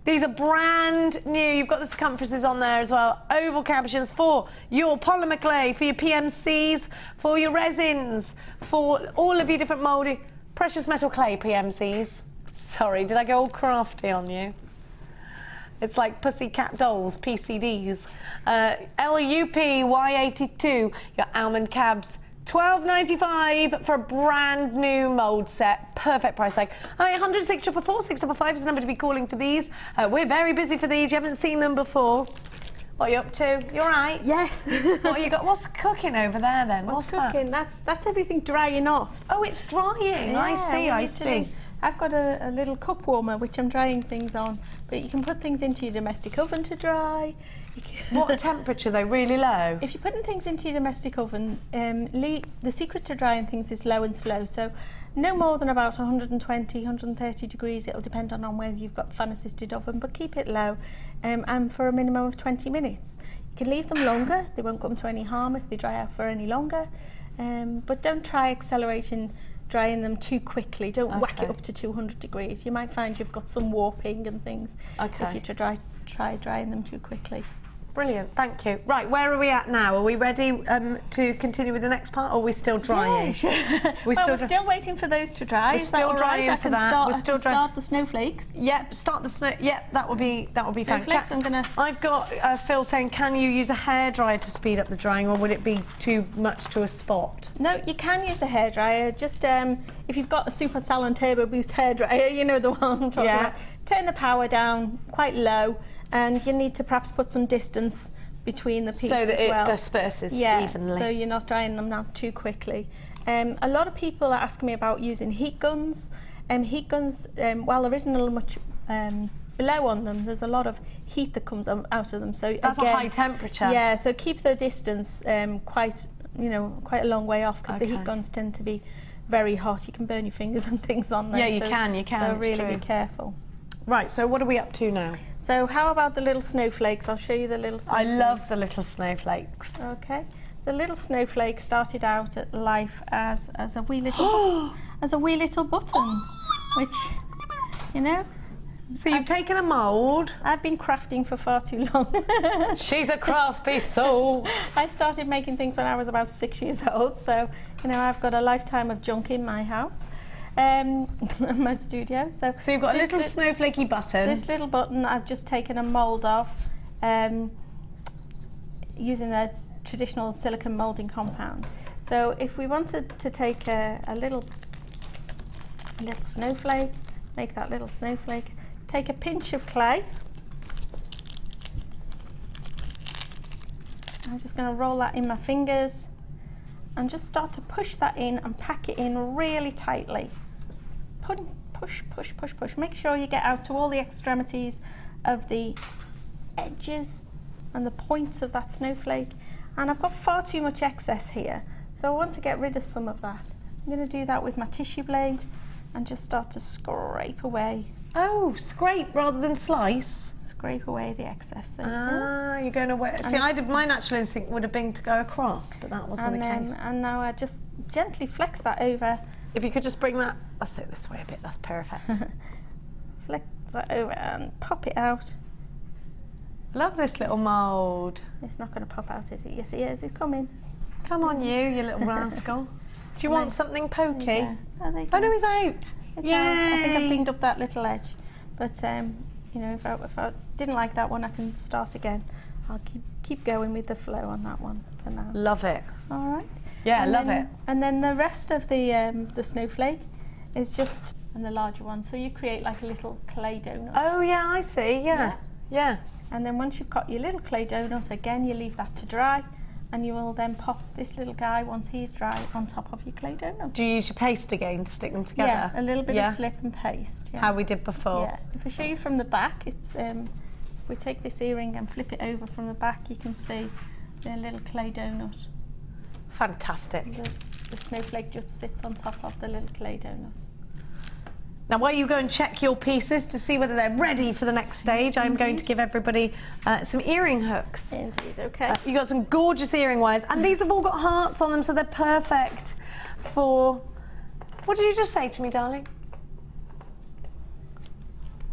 These are brand new. You've got the circumferences on there as well. Oval cabachons for your polymer clay, for your PMCs, for your resins, for all of your different moulding. Precious metal clay PMCs. Sorry, did I go all crafty on you? It's like Pussycat Dolls, PCDs. LUP Y82, your almond cabs. $12.95 for a brand new mould set. Perfect price tag. 100 644 655 is the number to be calling for these. We're very busy for these. You haven't seen them before. What are you up to? You all right? Yes. What you got? What's cooking over there then? What's cooking? That's everything drying off. Oh, it's drying. Yeah, I see. I've got a little cup warmer which I'm drying things on, but you can put things into your domestic oven to dry. What temperature though? Really low? If you're putting things into your domestic oven, the secret to drying things is low and slow. So no more than about 120, 130 degrees. It'll depend on whether you've got fan assisted oven, but keep it low and for a minimum of 20 minutes. You can leave them longer. They won't come to any harm if they dry out for any longer. But don't try drying them too quickly. Don't whack it up to 200 degrees. You might find you've got some warping and things if you try drying them too quickly. Brilliant, thank you. Right, where are we at now? Are we ready to continue with the next part, or are we still drying? Yeah, we're still waiting for those to dry. We're still drying for that. We're still start the snowflakes. Yep, start the snow. Yep, that would be fine. I've got Phil saying, can you use a hairdryer to speed up the drying, or would it be too much to a spot? No, you can use a hairdryer. Just if you've got a Super Salon Turbo Boost hairdryer, you know the one I'm talking about. Turn the power down quite low. And you need to perhaps put some distance between the pieces so that it disperses evenly. So you're not drying them out too quickly. A lot of people are asking me about using heat guns. Heat guns, while there isn't much below on them, there's a lot of heat that comes out of them. So that's a high temperature. Yeah. So keep the distance quite a long way off, because the heat guns tend to be very hot. You can burn your fingers and things on them. Yeah, you can. So really be careful. Right, so what are we up to now? So how about the little snowflakes? I'll show you the little snowflakes. I love the little snowflakes. Okay. The little snowflake started out at life as a wee little button, which, you know. So you've taken a mould. I've been crafting for far too long. She's a crafty soul. I started making things when I was about 6 years old, so I've got a lifetime of junk in my house. My studio. So you've got a little snowflakey button. This little button I've just taken a mould of using the traditional silicone moulding compound. So if we wanted to take a little snowflake, make that little snowflake, take a pinch of clay. I'm just going to roll that in my fingers and just start to push that in and pack it in really tightly. Push, push, push, push. Make sure you get out to all the extremities of the edges and the points of that snowflake. And I've got far too much excess here, so I want to get rid of some of that. I'm going to do that with my tissue blade and just start to scrape away. Oh, scrape rather than slice? Scrape away the excess. You're going away. See, my natural instinct would have been to go across, but that wasn't the case. And now I just gently flex that over. If you could just bring that, let's sit this way a bit, that's perfect. Flex that over and pop it out. Love this little mould. It's not going to pop out, is it? Yes, it is. It's coming. Come on, you little rascal. Do you want something pokey? Oh, no, he's out. Yay! I think I've cleaned up that little edge. But, if I didn't like that one, I can start again. I'll keep going with the flow on that one for now. Love it. All right. Yeah, love it. And then the rest of the snowflake, is just, and the larger one, so you create like a little clay donut. Oh yeah, I see, yeah. And then once you've got your little clay donut, again you leave that to dry, and you will then pop this little guy, once he's dry, on top of your clay donut. Do you use your paste again to stick them together? Yeah, a little bit of slip and paste. Yeah. How we did before? Yeah, if I show you from the back, it's if we take this earring and flip it over from the back, you can see the little clay donut. Fantastic. The snowflake just sits on top of the little clay donut. Now, while you go and check your pieces to see whether they're ready for the next stage, I'm going to give everybody some earring hooks. Indeed, okay. You got some gorgeous earring wires, and these have all got hearts on them, so they're perfect for... What did you just say to me, darling?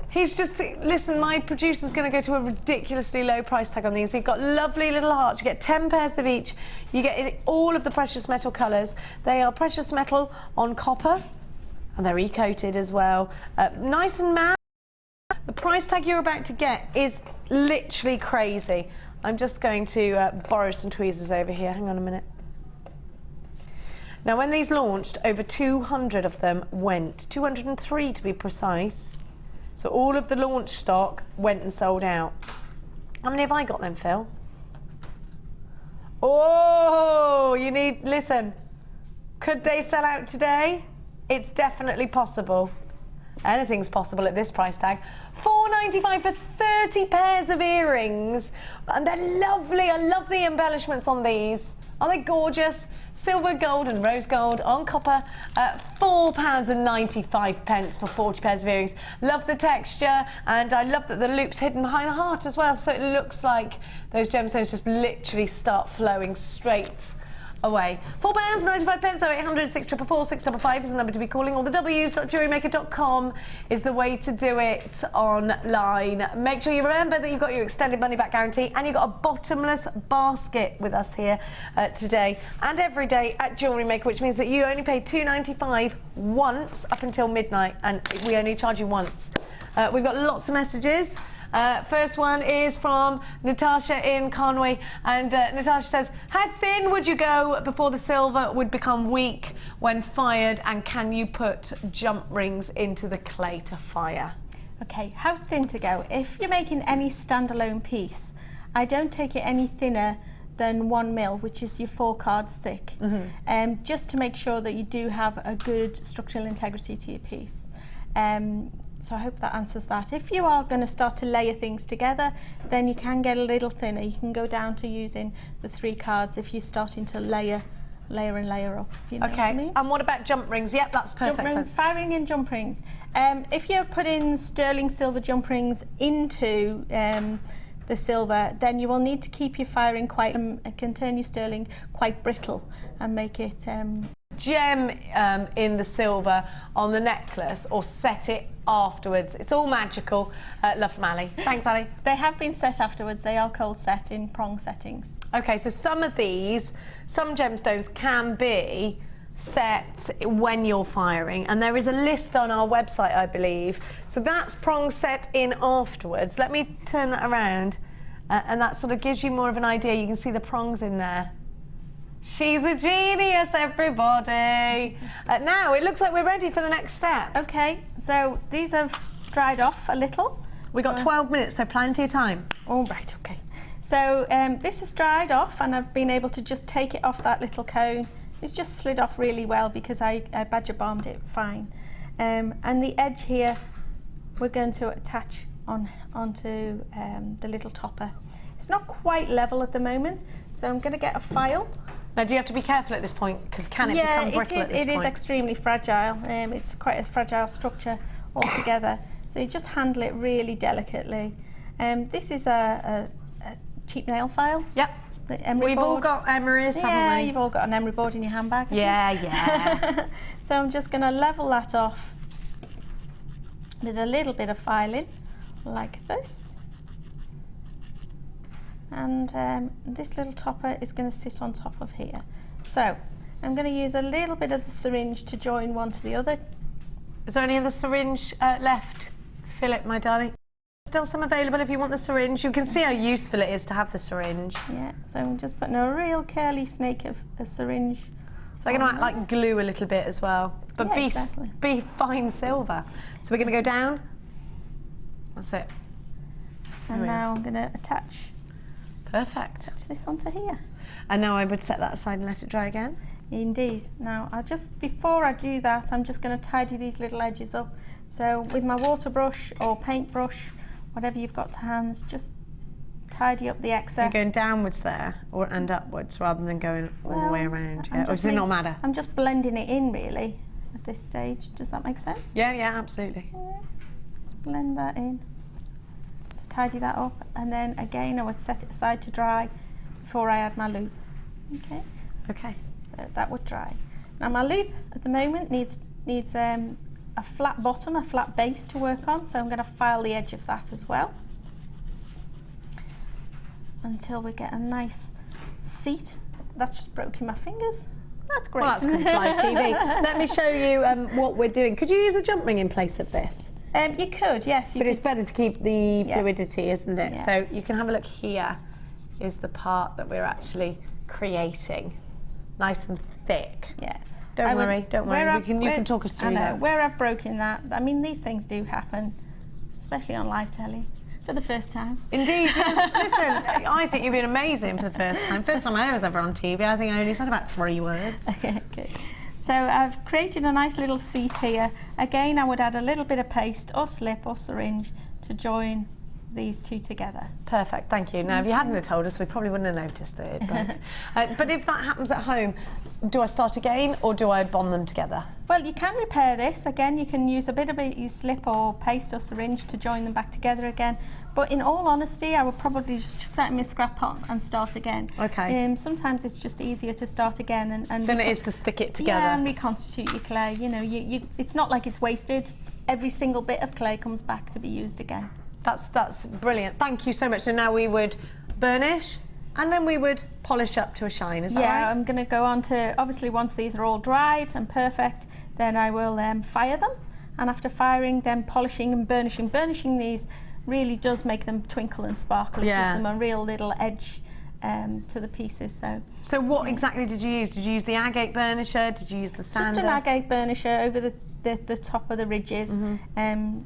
He's just... Listen, my producer's going to go to a ridiculously low price tag on these. You've got lovely little hearts. You get 10 pairs of each. You get all of the precious metal colours. They are precious metal on copper. And they're e-coated as well. Nice and matte. The price tag you're about to get is literally crazy. I'm just going to borrow some tweezers over here. Hang on a minute. Now, when these launched, over 200 of them went. 203 to be precise. So all of the launch stock went and sold out. How many have I got then, Phil? Oh, you need... Listen. Could they sell out today? It's definitely possible. Anything's possible at this price tag. $4.95 for 30 pairs of earrings. And they're lovely. I love the embellishments on these. Aren't they gorgeous? Silver, gold and rose gold on copper. £4.95 for 40 pairs of earrings. Love the texture, and I love that the loop's hidden behind the heart as well, so it looks like those gemstones just literally start flowing straight away. £4.95, 0800 644 655 is the number to be calling, or the w's.jewellerymaker.com is the way to do it online. Make sure you remember that you've got your extended money back guarantee, and you've got a bottomless basket with us here today and every day at Jewellery Maker, which means that you only pay $2.95 once up until midnight, and we only charge you once. We've got lots of messages. First one is from Natasha in Conway, and Natasha says, how thin would you go before the silver would become weak when fired, and can you put jump rings into the clay to fire? Okay, how thin to go? If you're making any standalone piece, I don't take it any thinner than 1 mil, which is your 4 cards thick, just to make sure that you do have a good structural integrity to your piece. So I hope that answers that. If you are going to start to layer things together, then you can get a little thinner. You can go down to using the 3 cards if you're starting to layer and layer up. If you know what I mean. And what about jump rings? Yep, that's perfect. Jump rings, firing in jump rings. If you're putting sterling silver jump rings into the silver, then you will need to keep your firing quite, it can turn your sterling quite brittle and make it... Gem in the silver on the necklace, or set it afterwards. It's all magical. Love from Ali. Thanks, Ali. They have been set afterwards. They are cold set in prong settings. Okay, so some of these, some gemstones can be set when you're firing, and there is a list on our website, I believe. So that's prong set in afterwards. Let me turn that around, and that sort of gives you more of an idea. You can see the prongs in there. She's a genius, everybody. Now, it looks like we're ready for the next step. Okay, so these have dried off a little. We've got 12 minutes, so plenty of time. All right, okay. So this is dried off, and I've been able to just take it off that little cone. It's just slid off really well because I badger bombed it fine. And the edge here, we're going to attach onto the little topper. It's not quite level at the moment, so I'm going to get a file. Now, do you have to be careful at this point? Because can it become brittle at this point? It is extremely fragile. It's quite a fragile structure altogether. So you just handle it really delicately. This is a cheap nail file. Yep. We've all got emeries, haven't we? Yeah, you've all got an emery board in your handbag. Yeah. So I'm just going to level that off with a little bit of filing, like this. And this little topper is going to sit on top of here. So I'm going to use a little bit of the syringe to join one to the other. Is there any of the syringe left, Philip, my darling? Still some available if you want the syringe. You can see how useful it is to have the syringe. Yeah, so I'm just putting a real curly snake of a syringe. So they're going to act like glue a little bit as well. But Yeah, be fine silver. So we're going to go down. That's it. And now I'm going to attach Perfect. this onto here. And now I would set that aside and let it dry again. Indeed. Now, before I do that, I'm just going to tidy these little edges up. So with my water brush or paintbrush, whatever you've got to hand, just tidy up the excess. You're going downwards there and upwards rather than going all the way around. Yeah. Or does it not matter? I'm just blending it in really at this stage. Does that make sense? Yeah, absolutely. Yeah. Just blend that in. Tidy that up, and then again I would set it aside to dry before I add my loop. Okay. Okay. So that would dry. Now my loop at the moment needs a flat bottom, a flat base to work on, so I'm going to file the edge of that as well until we get a nice seat. That's just broken my fingers. That's great. Well, that's because it's live TV. Let me show you what we're doing. Could you use a jump ring in place of this? You could, yes. But it's better to keep the fluidity, isn't it? Yeah. So you can have a look here is the part that we're actually creating. Nice and thick. Yeah. Don't worry. You can talk us through that. Where I've broken that, I mean, these things do happen, especially on live telly, for the first time. Indeed. Listen, I think you've been amazing for the first time. First time I was ever on TV, I think I only said about 3 words. Okay, good. So I've created a nice little seat here. Again, I would add a little bit of paste or slip or syringe to join these two together. Perfect, thank you. Now, if you hadn't have told us, we probably wouldn't have noticed it. But if that happens at home, do I start again or do I bond them together? Well, you can repair this. Again, you can use a bit of a slip or paste or syringe to join them back together again. But in all honesty, I would probably just chuck that in my scrap pot and start again. Okay. Sometimes it's just easier to start again and than it is to stick it together. Yeah, and reconstitute your clay. You know, it's not like it's wasted. Every single bit of clay comes back to be used again. That's brilliant. Thank you so much. So now we would burnish and then we would polish up to a shine, is that right? Yeah, I'm going to go on to, obviously once these are all dried and perfect, then I will fire them. And after firing, then polishing and burnishing. Burnishing these really does make them twinkle and sparkle. It gives them a real little edge to the pieces. So what exactly did you use? Did you use the agate burnisher? Did you use the sander? Just an agate burnisher over the top of the ridges,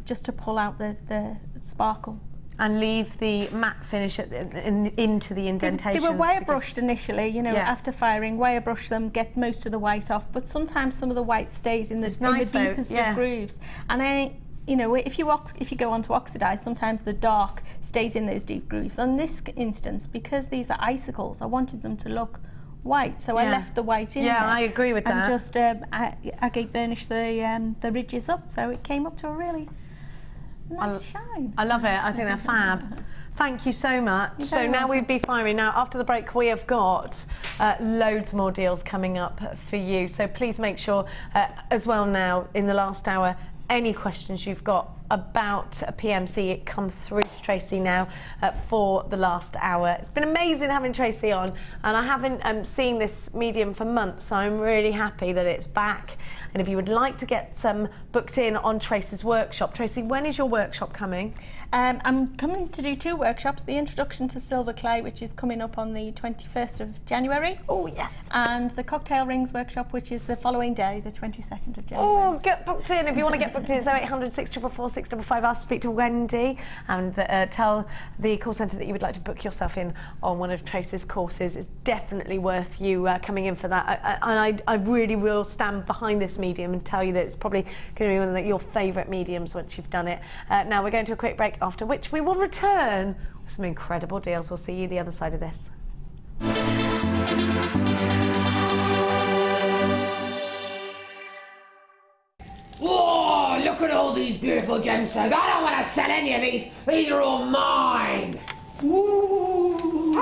just to pull out the sparkle. And leave the matte finish into the indentations. They were wire brushed initially, you know, after firing, wire brush them, get most of the white off, but sometimes some of the white stays in the deepest of grooves. And you know, if you go on to oxidize, sometimes the dark stays in those deep grooves. On this instance, because these are icicles, I wanted them to look white, so I left the white in there. Yeah, I agree with that. And just agate burnished the ridges up, so it came up to a really nice shine. I love it. I think they're fab. Thank you so much. So now we'd be firing. Now, after the break, we have got loads more deals coming up for you. So please make sure as well now, in the last hour, any questions you've got about PMC, it comes through to Tracy now for the last hour. It's been amazing having Tracy on, and I haven't seen this medium for months, so I'm really happy that it's back. And if you would like to get some booked in on Tracy's workshop, Tracy, when is your workshop coming? I'm coming to do 2 workshops. The introduction to silver clay, which is coming up on the 21st of January. Oh, yes. And the cocktail rings workshop, which is the following day, the 22nd of January. Oh, get booked in. If you want to get booked in, it's 0800 644 655. Ask to speak to Wendy and tell the call centre that you would like to book yourself in on one of Tracy's courses. It's definitely worth you coming in for that. I really will stand behind this medium and tell you that it's probably going to be one of your favourite mediums once you've done it. Now we're going to a quick break, after which we will return with some incredible deals. We'll see you the other side of this. Whoa, look at all these beautiful gemstones. I don't want to sell any of these. These are all mine. Ooh.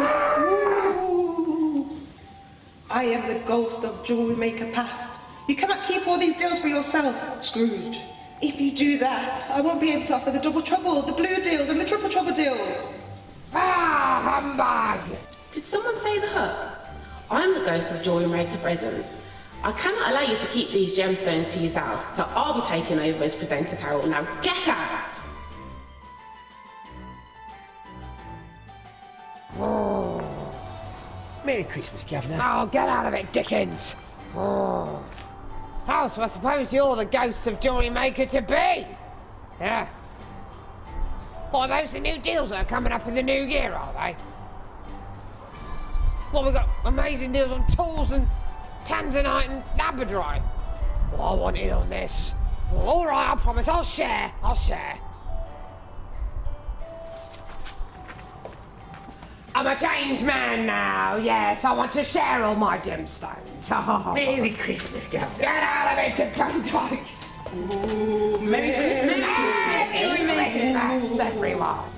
I am the ghost of jewellery maker past. You cannot keep all these deals for yourself, Scrooge. If you do that, I won't be able to offer the double trouble, the blue deals and the triple trouble deals. Ah, humbug! Did someone say that? I'm the ghost of Jewellery Maker present. I cannot allow you to keep these gemstones to yourself, so I'll be taking over as presenter Carol. Now get out! Oh. Merry Christmas, Governor. Oh, get out of it, Dickens! Oh. Oh, so I suppose you're the ghost of Jewellery Maker to be. Yeah. What, are those the new deals that are coming up in the new year, are they? Well, we've got amazing deals on tools and tanzanite and labradorite. Well, I want in on this. Well, all right, I promise, I'll share. I'm a changed man now, yes, I want to share all my gemstones. Oh. Merry Christmas, Governor. Get out of it, Klondike. Ooh, Merry Christmas. Merry Christmas, everyone.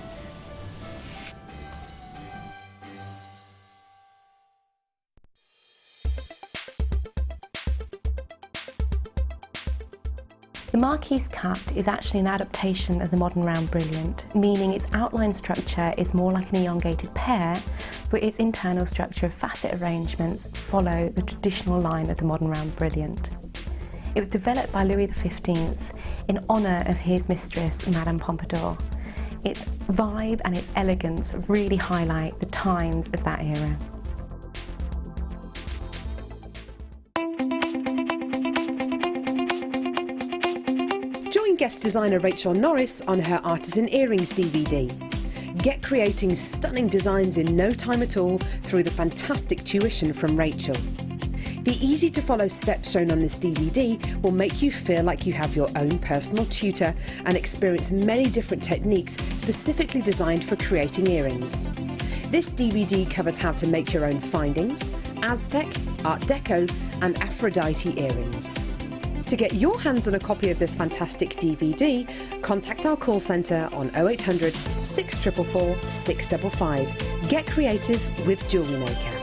The Marquise cut is actually an adaptation of the modern round brilliant, meaning its outline structure is more like an elongated pear, but its internal structure of facet arrangements follow the traditional line of the modern round brilliant. It was developed by Louis XV in honour of his mistress, Madame Pompadour. Its vibe and its elegance really highlight the times of that era. Join guest designer Rachel Norris on her Artisan Earrings DVD. Get creating stunning designs in no time at all through the fantastic tuition from Rachel. The easy-to-follow steps shown on this DVD will make you feel like you have your own personal tutor and experience many different techniques specifically designed for creating earrings. This DVD covers how to make your own findings, Aztec, Art Deco and Aphrodite earrings. To get your hands on a copy of this fantastic DVD, contact our call centre on 0800 644 655. Get creative with Jewellery Maker.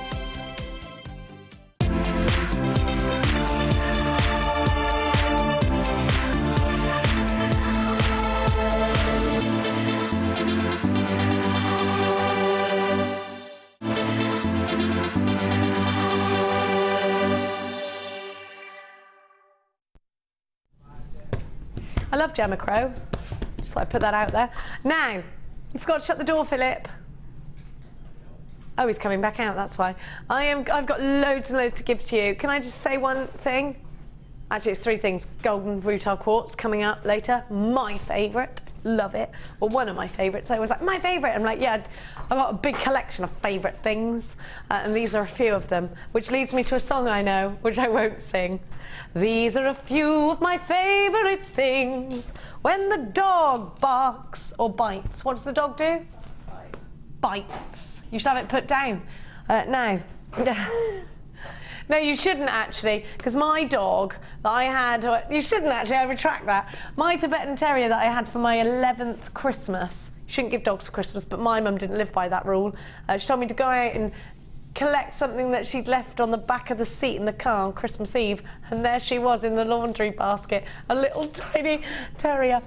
I love Gemma Crow. Just like put that out there. Now, you forgot to shut the door, Philip. Oh, he's coming back out, that's why. I've got loads and loads to give to you. Can I just say one thing? Actually, it's three things. Golden Rutile Quartz coming up later. My favourite. Love it. Well, one of my favourites. I was like, my favourite. I'm like, yeah, I've got a big collection of favourite things. And these are a few of them, which leads me to a song I know, which I won't sing. These are a few of my favourite things. When the dog barks or bites. What does the dog do? Bites. You should have it put down. Now. No, you shouldn't actually, because my dog that I had, you shouldn't actually, I retract that. My Tibetan Terrier that I had for my 11th Christmas, you shouldn't give dogs for Christmas, but my mum didn't live by that rule. She told me to go out and collect something that she'd left on the back of the seat in the car on Christmas Eve, and there she was in the laundry basket, a little tiny terrier.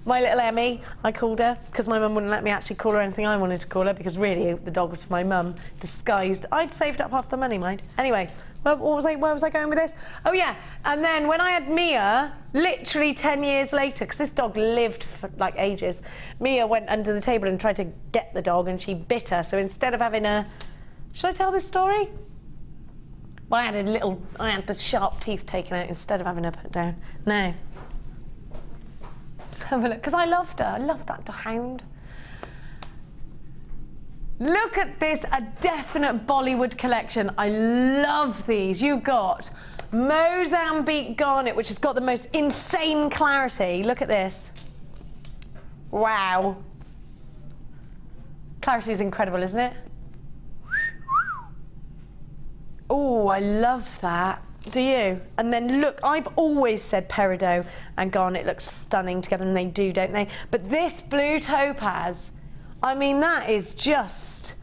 My little Emmy, I called her, because my mum wouldn't let me actually call her anything I wanted to call her, because really the dog was for my mum, disguised. I'd saved up half the money, mind. Anyway, where was I going with this? Oh yeah, and then when I had Mia, literally 10 years later, because this dog lived for like ages, Mia went under the table and tried to get the dog, and she bit her, so instead of having a... Should I tell this story? Well, I had the sharp teeth taken out instead of having her put down. No. Have a look, because I loved her. I loved that hound. Look at this, a definite Bollywood collection. I love these. You've got Mozambique Garnet, which has got the most insane clarity. Look at this. Wow. Clarity is incredible, isn't it? Oh, I love that. Do you? And then look, I've always said Peridot and Garnet look stunning together, and they do, don't they? But this blue topaz, I mean, that is just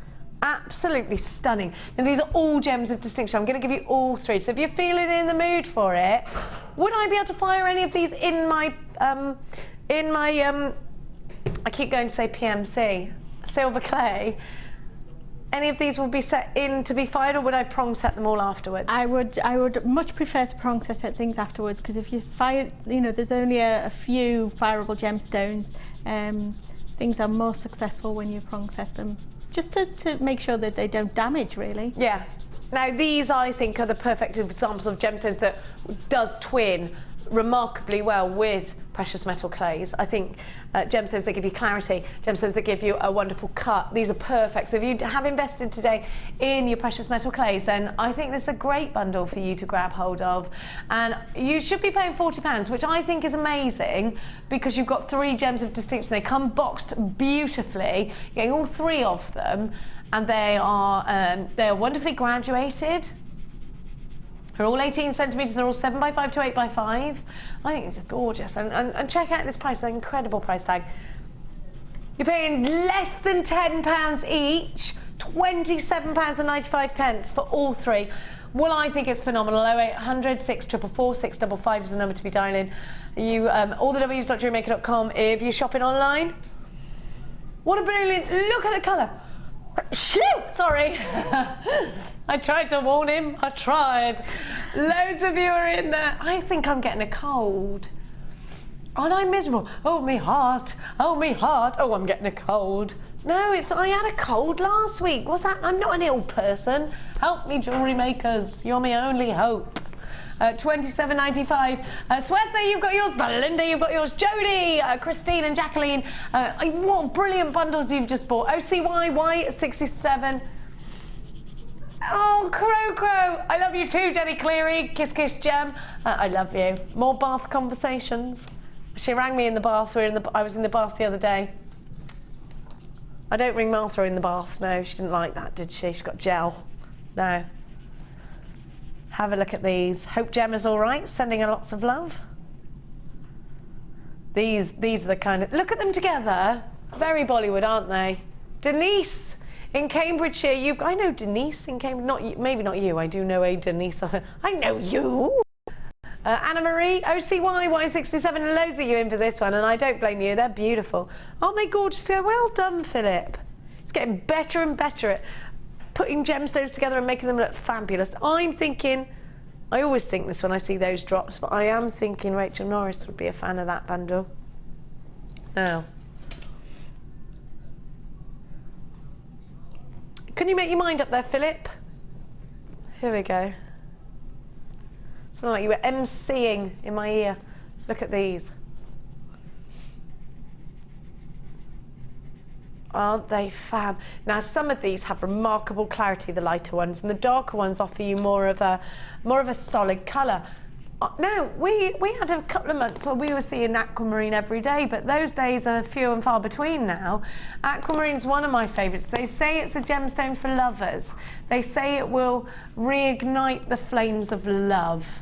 absolutely stunning. And these are all gems of distinction. I'm going to give you all three. So if you're feeling in the mood for it, would I be able to fire any of these in my, I keep going to say PMC, silver clay? Any of these will be set in to be fired, or would I prong set them all afterwards? I would much prefer to prong set things afterwards, because if you fire, you know, there's only a few fireable gemstones. Things are more successful when you prong set them, just to make sure that they don't damage, really. Yeah. Now these, I think, are the perfect examples of gemstones that does twin remarkably well with precious metal clays. I think gemstones that give you clarity, gemstones that give you a wonderful cut, these are perfect. So if you have invested today in your precious metal clays, then I think this is a great bundle for you to grab hold of. And you should be paying £40, which I think is amazing, because you've got 3 gems of distinction. They come boxed beautifully, you're getting all 3 of them, and they are wonderfully graduated. They're all 18 centimetres, they're all 7x5 to 8x5. I think it's gorgeous. And check out this price, an incredible price tag. You're paying less than £10 each, £27.95 for all 3. Well, I think it's phenomenal. 0800 644 655 is the number to be dialing. You, all the W's.jewellerymaker.com if you're shopping online. What a brilliant, look at the colour. Shoot! Sorry. I tried to warn him. I tried. Loads of you are in there. I think I'm getting a cold. Aren't I miserable? Oh, me heart. Oh, me heart. Oh, I'm getting a cold. No, I had a cold last week. What's that? I'm not an ill person. Help me, jewellery makers. You're my only hope. £27.95. Swetha, you've got yours. Belinda, you've got yours. Jodie, Christine and Jacqueline. What brilliant bundles you've just bought. OCY, Y67. Oh, Crow. I love you too, Jenny Cleary. Kiss, kiss, Gem. I love you. More bath conversations. She rang me in the bath. I was in the bath the other day. I don't ring Martha in the bath. No, she didn't like that, did she? She got gel. No. Have a look at these. Hope Gemma's all right. Sending her lots of love. These are the kind of... Look at them together. Very Bollywood, aren't they? Denise in Cambridgeshire. I know Denise in Cambridge. Not you, maybe not you. I do know a Denise. I know you. Anna Marie, OCY, Y67. Loads of you in for this one, and I don't blame you. They're beautiful. Aren't they gorgeous? Well done, Philip. It's getting better and better at putting gemstones together and making them look fabulous. I'm thinking, I always think this when I see those drops, but I am thinking Rachel Norris would be a fan of that bundle. Now, can you make your mind up there, Philip? Here we go. Something like you were MCing in my ear. Look at these. Aren't they fab? Now, some of these have remarkable clarity, the lighter ones, and the darker ones offer you more of a solid colour. Now, we had a couple of months where we were seeing aquamarine every day, but those days are few and far between now. Aquamarine is one of my favourites. They say it's a gemstone for lovers. They say it will reignite the flames of love,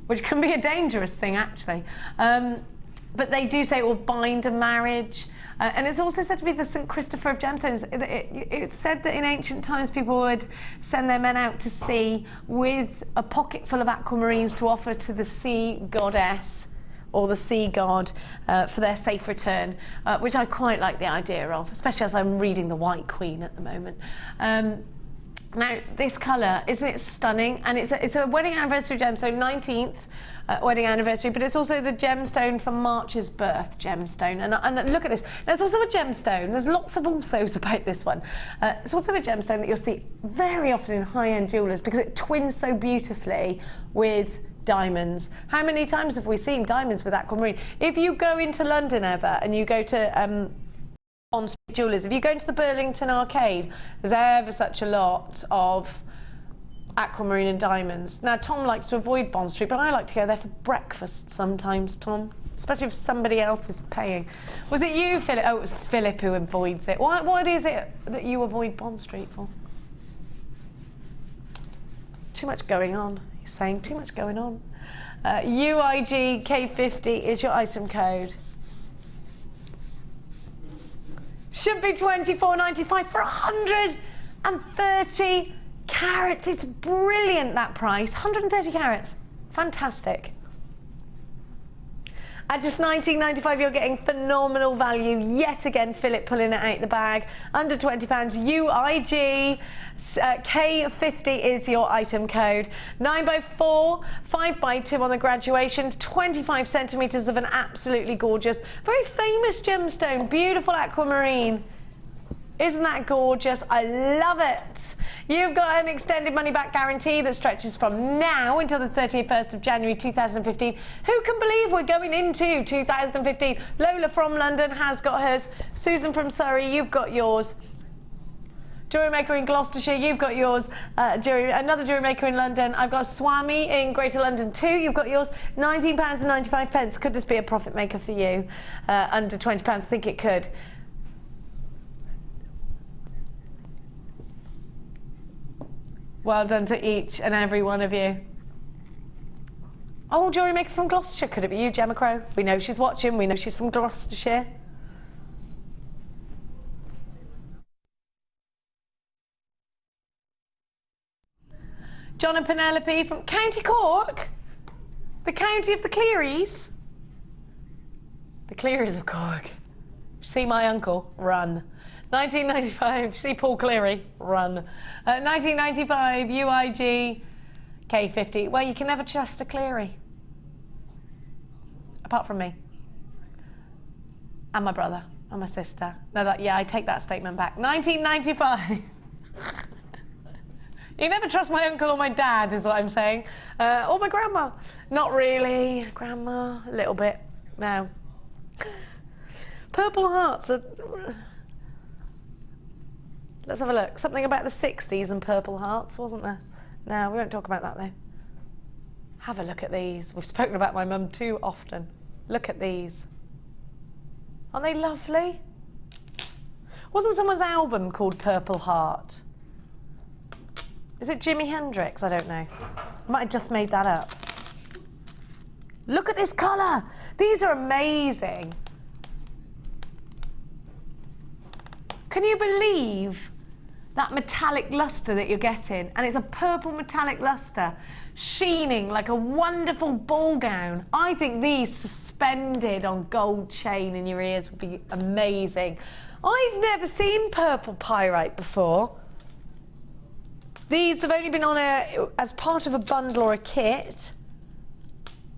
which can be a dangerous thing, actually. But they do say it will bind a marriage. And it's also said to be the St. Christopher of gemstones. It's said that in ancient times people would send their men out to sea with a pocket full of aquamarines to offer to the sea goddess or the sea god for their safe return, which I quite like the idea of, especially as I'm reading The White Queen at the moment. Now, this colour, isn't it stunning? And it's a wedding anniversary gemstone, 19th wedding anniversary, but it's also the gemstone for March's birth gemstone. And look at this. Now, it's also a gemstone. There's lots of alsos about this one. It's also a gemstone that you'll see very often in high-end jewellers because it twins so beautifully with diamonds. How many times have we seen diamonds with aquamarine? If you go into London ever and you go to on Street Jewellers, if you go into the Burlington Arcade, there's ever such a lot of aquamarine and diamonds. Now, Tom likes to avoid Bond Street, but I like to go there for breakfast sometimes, Tom, especially if somebody else is paying. Was it you, Philip? Oh, it was Philip who avoids it. What is it that you avoid Bond Street for? Too much going on, he's saying, too much going on. UIG K50 is your item code. Should be £24.95 for 130 carats. It's brilliant, that price. 130 carats. Fantastic. At just £19.95, you're getting phenomenal value. Yet again, Philip pulling it out the bag. Under £20. UIG K50 is your item code. 9x4, 5x2 on the graduation. 25 centimetres of an absolutely gorgeous, very famous gemstone. Beautiful aquamarine. Isn't that gorgeous? I love it. You've got an extended money back guarantee that stretches from now until the 31st of January 2015. Who can believe we're going into 2015? Lola from London has got hers. Susan from Surrey, you've got yours. Jewellery Maker in Gloucestershire, you've got yours. Another Jewellery Maker in London. I've got Swami in Greater London too. You've got yours. £19.95. Could this be a profit maker for you? Under £20, I think it could. Well done to each and every one of you. Oh, Jewellery Maker from Gloucestershire. Could it be you, Gemma Crow? We know she's watching. We know she's from Gloucestershire. John and Penelope from County Cork. The county of the Clearys. The Clearys of Cork. See my uncle? Run. 1995, see Paul Cleary, run. 1995, UIG, K50. Well, you can never trust a Cleary. Apart from me. And my brother, and my sister. No, yeah, I take that statement back. 1995. You never trust my uncle or my dad, is what I'm saying. Or my grandma. Not really. Grandma, a little bit. No. Purple hearts are... Let's have a look. Something about the 60s and purple hearts, wasn't there? No, we won't talk about that though. Have a look at these. We've spoken about my mum too often. Look at these. Aren't they lovely? Wasn't someone's album called Purple Heart? Is it Jimi Hendrix? I don't know. I might have just made that up. Look at this colour. These are amazing. Can you believe that metallic lustre that you're getting? And it's a purple metallic lustre, sheening like a wonderful ball gown. I think these suspended on gold chain in your ears would be amazing. I've never seen purple pyrite before. These have only been on as part of a bundle or a kit.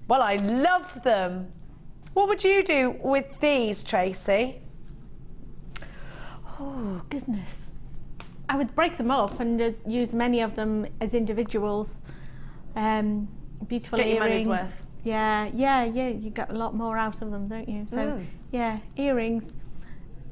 Well, I love them. What would you do with these, Tracy? Oh, goodness. I would break them up and use many of them as individuals. Beautiful Get earrings. your money's worth. Yeah. You get a lot more out of them, don't you? So, yeah, earrings.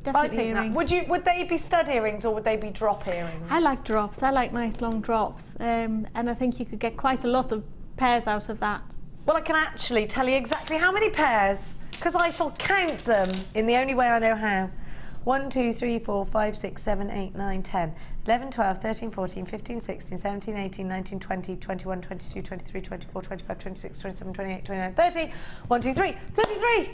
Definitely earrings. Would they be stud earrings or would they be drop earrings? I like drops. I like nice long drops. And I think you could get quite a lot of pairs out of that. Well, I can actually tell you exactly how many pairs, because I shall count them in the only way I know how. 1, 2, 3, 4, 5, 6, 7, 8, 9, 10, 11, 12, 13, 14, 15, 16, 17, 18, 19, 20, 21, 22, 23, 24, 25, 26, 27, 28, 29, 30. 1, 2, 3, 33!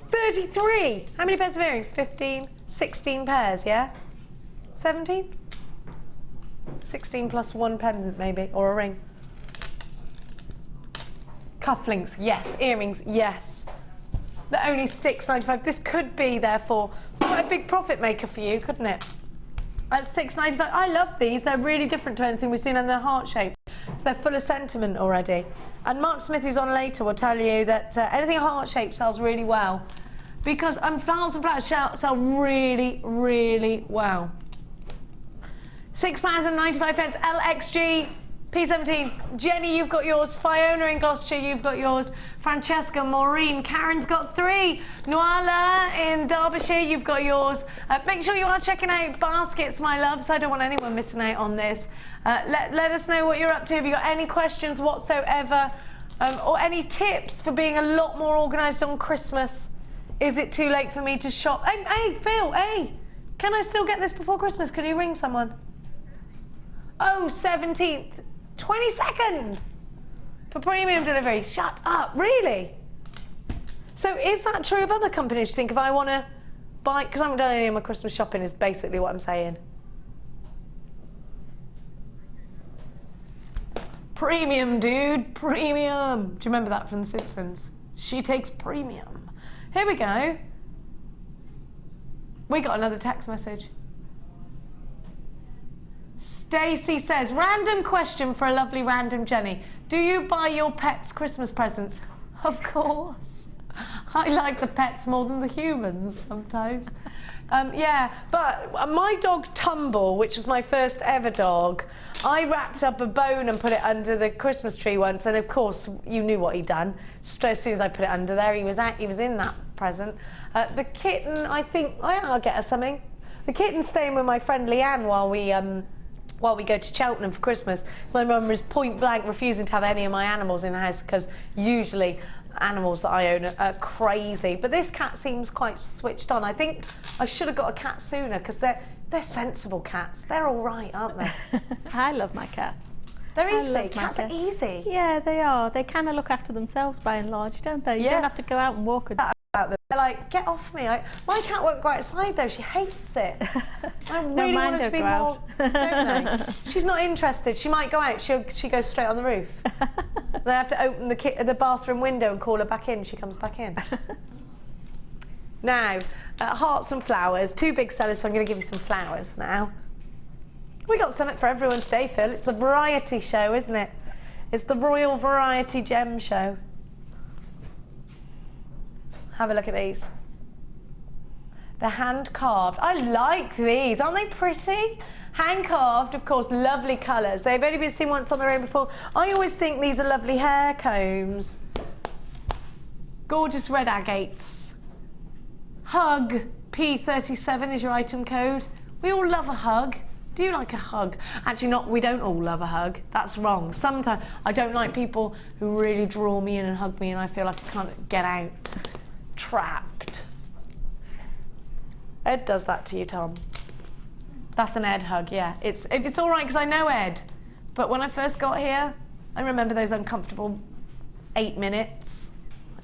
33! How many pairs of earrings? 15, 16 pairs, yeah? 17? 16 plus one pendant, maybe, or a ring. Cufflinks, yes. Earrings, yes. They're only $6.95. This could be, therefore, quite a big profit maker for you, couldn't it? At $6.95. I love these. They're really different to anything we've seen, and they're heart-shaped. So they're full of sentiment already. And Mark Smith, who's on later, will tell you that anything heart-shaped sells really well. Because flowers and flowers sell really, really well. £6.95. LXG. P17, Jenny, you've got yours. Fiona in Gloucestershire, you've got yours. Francesca, Maureen, Karen's got 3. Nuala in Derbyshire, you've got yours. Make sure you are checking out baskets, my loves. I don't want anyone missing out on this. Let us know what you're up to. Have you got any questions whatsoever? Or any tips for being a lot more organised on Christmas? Is it too late for me to shop? Hey, Phil, hey. Can I still get this before Christmas? Can you ring someone? Oh, 17th. 22nd for premium delivery. Shut up, really? So is that true of other companies? Do you think if I want to buy, because I haven't done any of my Christmas shopping is basically what I'm saying. Premium, dude, premium. Do you remember that from The Simpsons? She takes premium. Here we go. We got another text message. Stacey says, random question for a lovely random Jenny. Do you buy your pets Christmas presents? Of course. I like the pets more than the humans sometimes. Yeah, but my dog Tumble, which was my first ever dog, I wrapped up a bone and put it under the Christmas tree once, and of course you knew what he'd done. As soon as I put it under there, he was in that present. The kitten, I think, I'll get her something. The kitten's staying with my friend Leanne while we go to Cheltenham for Christmas. My mum is point blank refusing to have any of my animals in the house because usually animals that I own are crazy. But this cat seems quite switched on. I think I should have got a cat sooner because they're sensible cats. They're all right, aren't they? I love my cats. They're easy. Cats are easy. Yeah, they are. They kind of look after themselves by and large, don't they? You don't have to go out and walk with them. They're like, get off me. My cat won't go outside though, she hates it. I really want her to be more, don't they? She's not interested. She might go out, she goes straight on the roof. Then I have to open the bathroom window and call her back in, she comes back in. Now, hearts and flowers, 2 big sellers, so I'm going to give you some flowers now. We got something for everyone today, Phil. It's the variety show, isn't it? It's the Royal Variety Gem Show. Have a look at these. They're hand carved. I like these. Aren't they pretty? Hand carved, of course, lovely colours. They've only been seen once on their own before. I always think these are lovely hair combs. Gorgeous red agates. Hug P37 is your item code. We all love a hug. Do you like a hug? Actually, we don't all love a hug. That's wrong. Sometimes I don't like people who really draw me in and hug me and I feel like I can't get out. Trapped. Ed does that to you, Tom. That's an Ed hug, yeah. It's all right because I know Ed, but when I first got here, I remember those uncomfortable 8 minutes.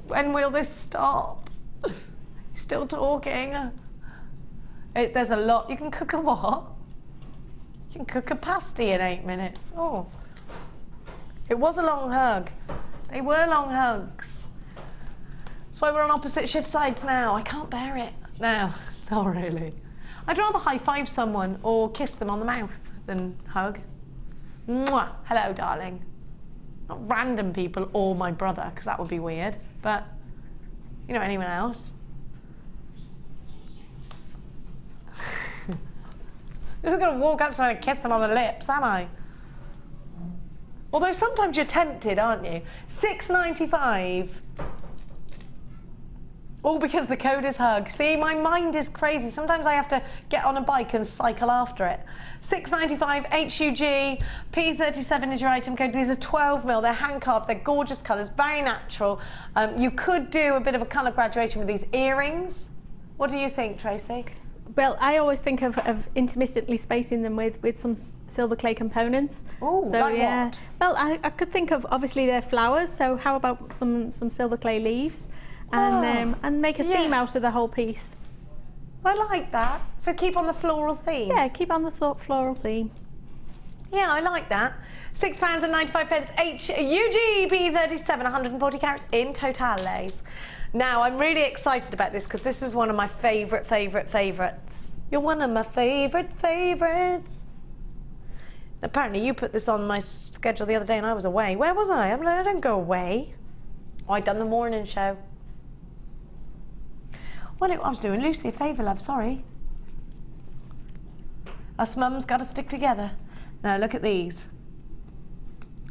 When will this stop? Still talking. There's a lot. You can cook a what? You can cook a pasty in 8 minutes. Oh, it was a long hug. They were long hugs. That's why we're on opposite shift sides now. I can't bear it. No, not really. I'd rather high-five someone or kiss them on the mouth than hug. Mwah. Hello, darling. Not random people or my brother, because that would be weird, but, you know, anyone else. I'm just going to walk up to someone and kiss them on the lips, am I? Although sometimes you're tempted, aren't you? $6.95. All because the code is hug. See, my mind is crazy. Sometimes I have to get on a bike and cycle after it. $6.95, HUG, P37 is your item code. These are 12mm, they're hand carved, they're gorgeous colours, very natural. You could do a bit of a colour graduation with these earrings. What do you think, Tracy? Well, I always think of intermittently spacing them with some silver clay components. Oh, so, like yeah. what? Well, I could think of, obviously, they're flowers, so how about some silver clay leaves? And make a theme out of the whole piece. I like that. So keep on the floral theme? Yeah, keep on the floral theme. Yeah, I like that. £6.95, HUG P37, 140 carats in totales. Now, I'm really excited about this because this is one of my favourites. You're one of my favourites. Apparently, you put this on my schedule the other day and I was away. Where was I? I don't go away. Oh, I'd done the morning show. Well, I was doing Lucy a favour, love, sorry. Us mums got to stick together. Now, look at these.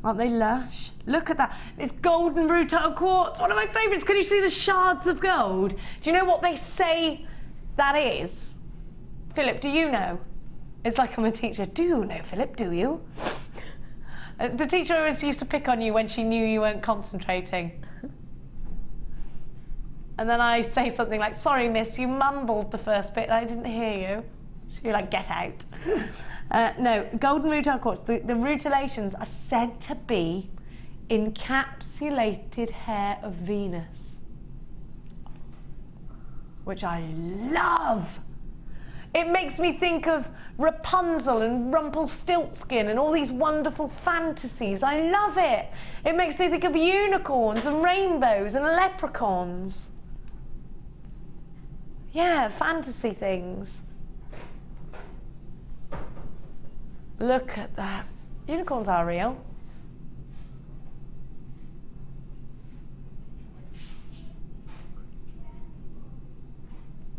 Aren't they lush? Look at that. It's golden rutile quartz, one of my favourites. Can you see the shards of gold? Do you know what they say that is? Philip, do you know? It's like I'm a teacher. Do you know, Philip, do you? The teacher always used to pick on you when she knew you weren't concentrating. And then I say something like, sorry, miss, you mumbled the first bit, I didn't hear you. She'd like, get out. No, golden rutile quartz, the rutilations are said to be encapsulated hair of Venus, which I love. It makes me think of Rapunzel and Rumpelstiltskin and all these wonderful fantasies. I love it. It makes me think of unicorns and rainbows and leprechauns. Yeah, fantasy things. Look at that. Unicorns are real.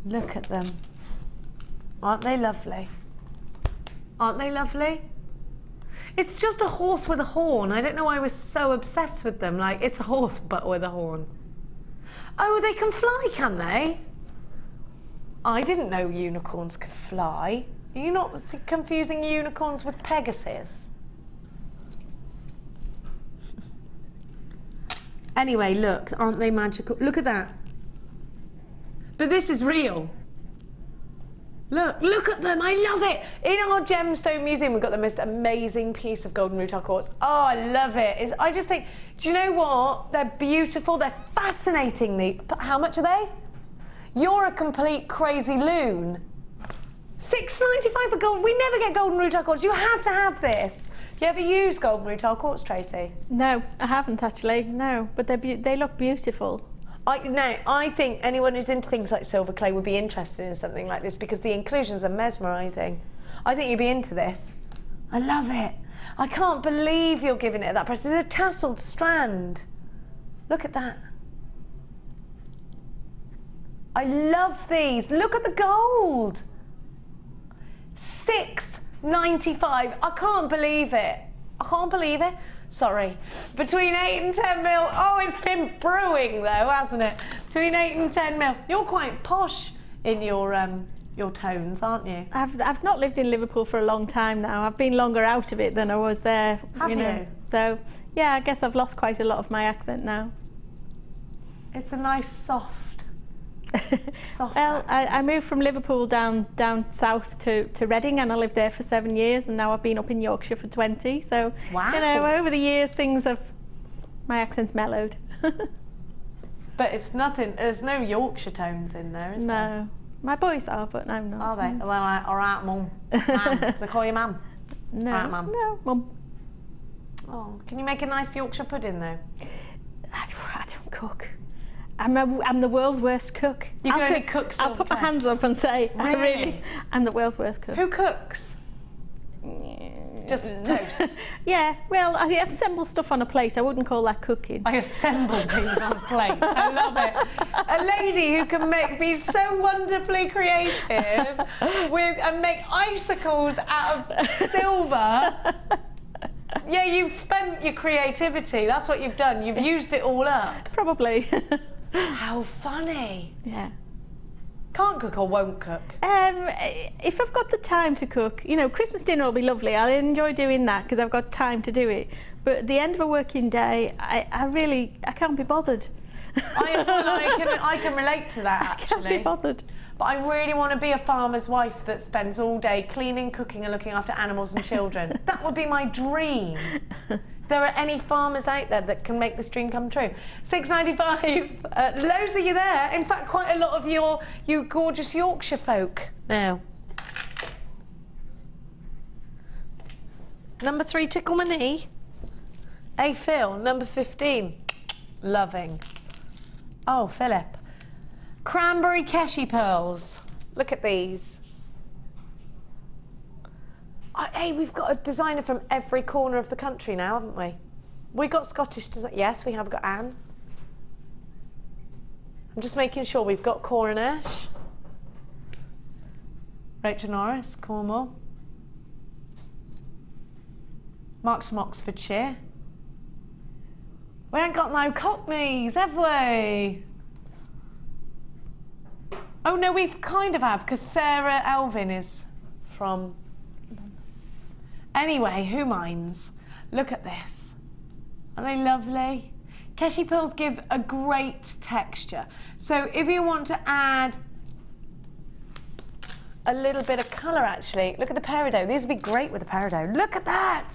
Look at them. Aren't they lovely? Aren't they lovely? It's just a horse with a horn. I don't know why I was so obsessed with them. Like, it's a horse but with a horn. Oh, they can fly, can they? I didn't know unicorns could fly. Are you not confusing unicorns with Pegasus? Anyway, look, aren't they magical? Look at that. But this is real. Look at them, I love it. In our Gemstone Museum, we've got the most amazing piece of golden rutile quartz. Oh, I love it. I just think, do you know what? They're beautiful, they're fascinatingly, how much are they? You're a complete crazy loon. $6.95 for gold. We never get golden rutile quartz. You have to have this. You ever use golden rutile quartz, Tracy? No, I haven't actually, no. But they look beautiful. I think anyone who's into things like silver clay would be interested in something like this because the inclusions are mesmerising. I think you'd be into this. I love it. I can't believe you're giving it that price. It's a tasselled strand. Look at that. I love these. Look at the gold. $6.95. I can't believe it. I can't believe it. Sorry. Between 8 and 10 mil. Oh, it's been brewing though, hasn't it? Between 8 and 10 mil. You're quite posh in your tones, aren't you? I've not lived in Liverpool for a long time now. I've been longer out of it than I was there. Have you? So yeah, I guess I've lost quite a lot of my accent now. It's a nice soft well, I moved from Liverpool down south to Reading, and I lived there for 7 years, and now I've been up in Yorkshire for 20. So wow. Over the years my accent's mellowed. But it's nothing. There's no Yorkshire tones in there, is there? No, my boys are, but I'm not. Are they? Well, all right, Mum. Mum. Do they call you Mum? No, right, Mum. No, Mum. Oh, can you make a nice Yorkshire pudding though? I don't cook. I'm the world's worst cook. You can only cook silver I'll put my clay. hands up and say, Really? I'm the world's worst cook. Who cooks? Just toast? Yeah, well, I assemble stuff on a plate. I wouldn't call that cooking. I assemble things on a plate. I love it. A lady who can be so wonderfully creative and make icicles out of silver. Yeah, you've spent your creativity. That's what you've done. You've used it all up. Probably. How funny. Yeah. Can't cook or won't cook? If I've got the time to cook, Christmas dinner will be lovely. I'll enjoy doing that because I've got time to do it. But at the end of a working day, I can't be bothered. I can relate to that, actually. I can't be bothered. But I really want to be a farmer's wife that spends all day cleaning, cooking and looking after animals and children. That would be my dream. If there are any farmers out there that can make this dream come true. $6.95. Loads of you there. In fact, quite a lot of you gorgeous Yorkshire folk now. Number 3, tickle my knee. Hey, Phil, number 15. Loving. Oh, Philip. Cranberry Keshi pearls. Look at these. Hey, we've got a designer from every corner of the country now, haven't we? We got Scottish design. Yes, we have got Anne. I'm just making sure we've got Cornish. Rachel Norris, Cornwall. Mark's from Oxfordshire. We ain't got no Cockneys, have we? Oh no, we kind of have, because Sarah Elvin is from... Anyway, who minds? Look at this. Are they lovely? Keshi pearls give a great texture. So if you want to add a little bit of colour, actually, look at the peridot. These would be great with the peridot. Look at that!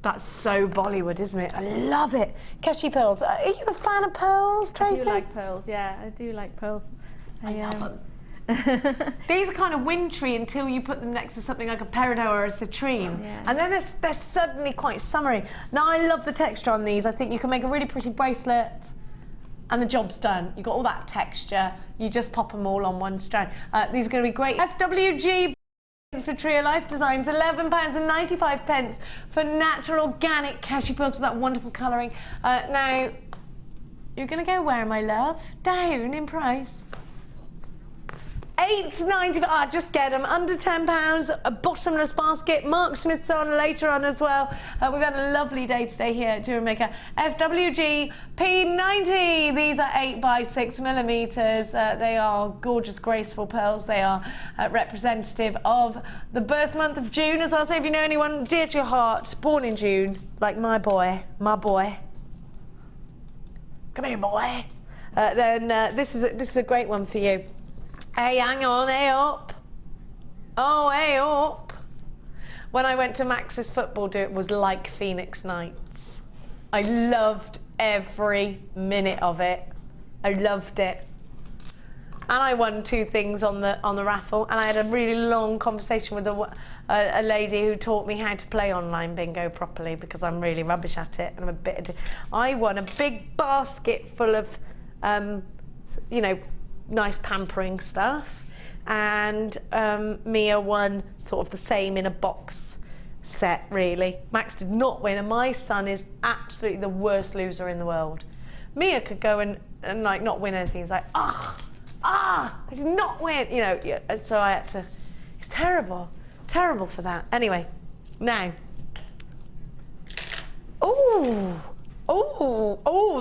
That's so Bollywood, isn't it? I love it. Keshi pearls. Are you a fan of pearls, Tracy? I do like pearls, yeah. I do like pearls. I love them. These are kind of wintry until you put them next to something like a peridot or a citrine. Yeah. And then they're suddenly quite summery. Now, I love the texture on these. I think you can make a really pretty bracelet and the job's done. You've got all that texture. You just pop them all on one strand. These are going to be great. FWG for Tree of Life Designs, £11.95 for natural organic Keshi pearls with that wonderful colouring. Now, You're gonna go where, my love? Down in price. £8.95. Just get them under £10. A bottomless basket. Mark Smith's on later on as well. We've had a lovely day today here at JewelleryMaker. FWG P90. These are 8 by 6 millimeters. They are gorgeous, graceful pearls. They are representative of the birth month of June as well. So if you know anyone dear to your heart, born in June, like my boy. Come here, boy. Then this is a great one for you. Hey, hang on, hey up. Oh, hey up. When I went to Max's football it was like Phoenix Nights. I loved every minute of it. I loved it. And I won 2 things on the raffle, and I had a really long conversation with a lady who taught me how to play online bingo properly, because I'm really rubbish at it, and I'm a bit. I won a big basket full of, you know, nice pampering stuff, and Mia won sort of the same in a box set, really. Max did not win, and my son is absolutely the worst loser in the world. Mia could go and like not win anything. He's like, I did not win, you know. So I had to. It's terrible for that. Anyway, now.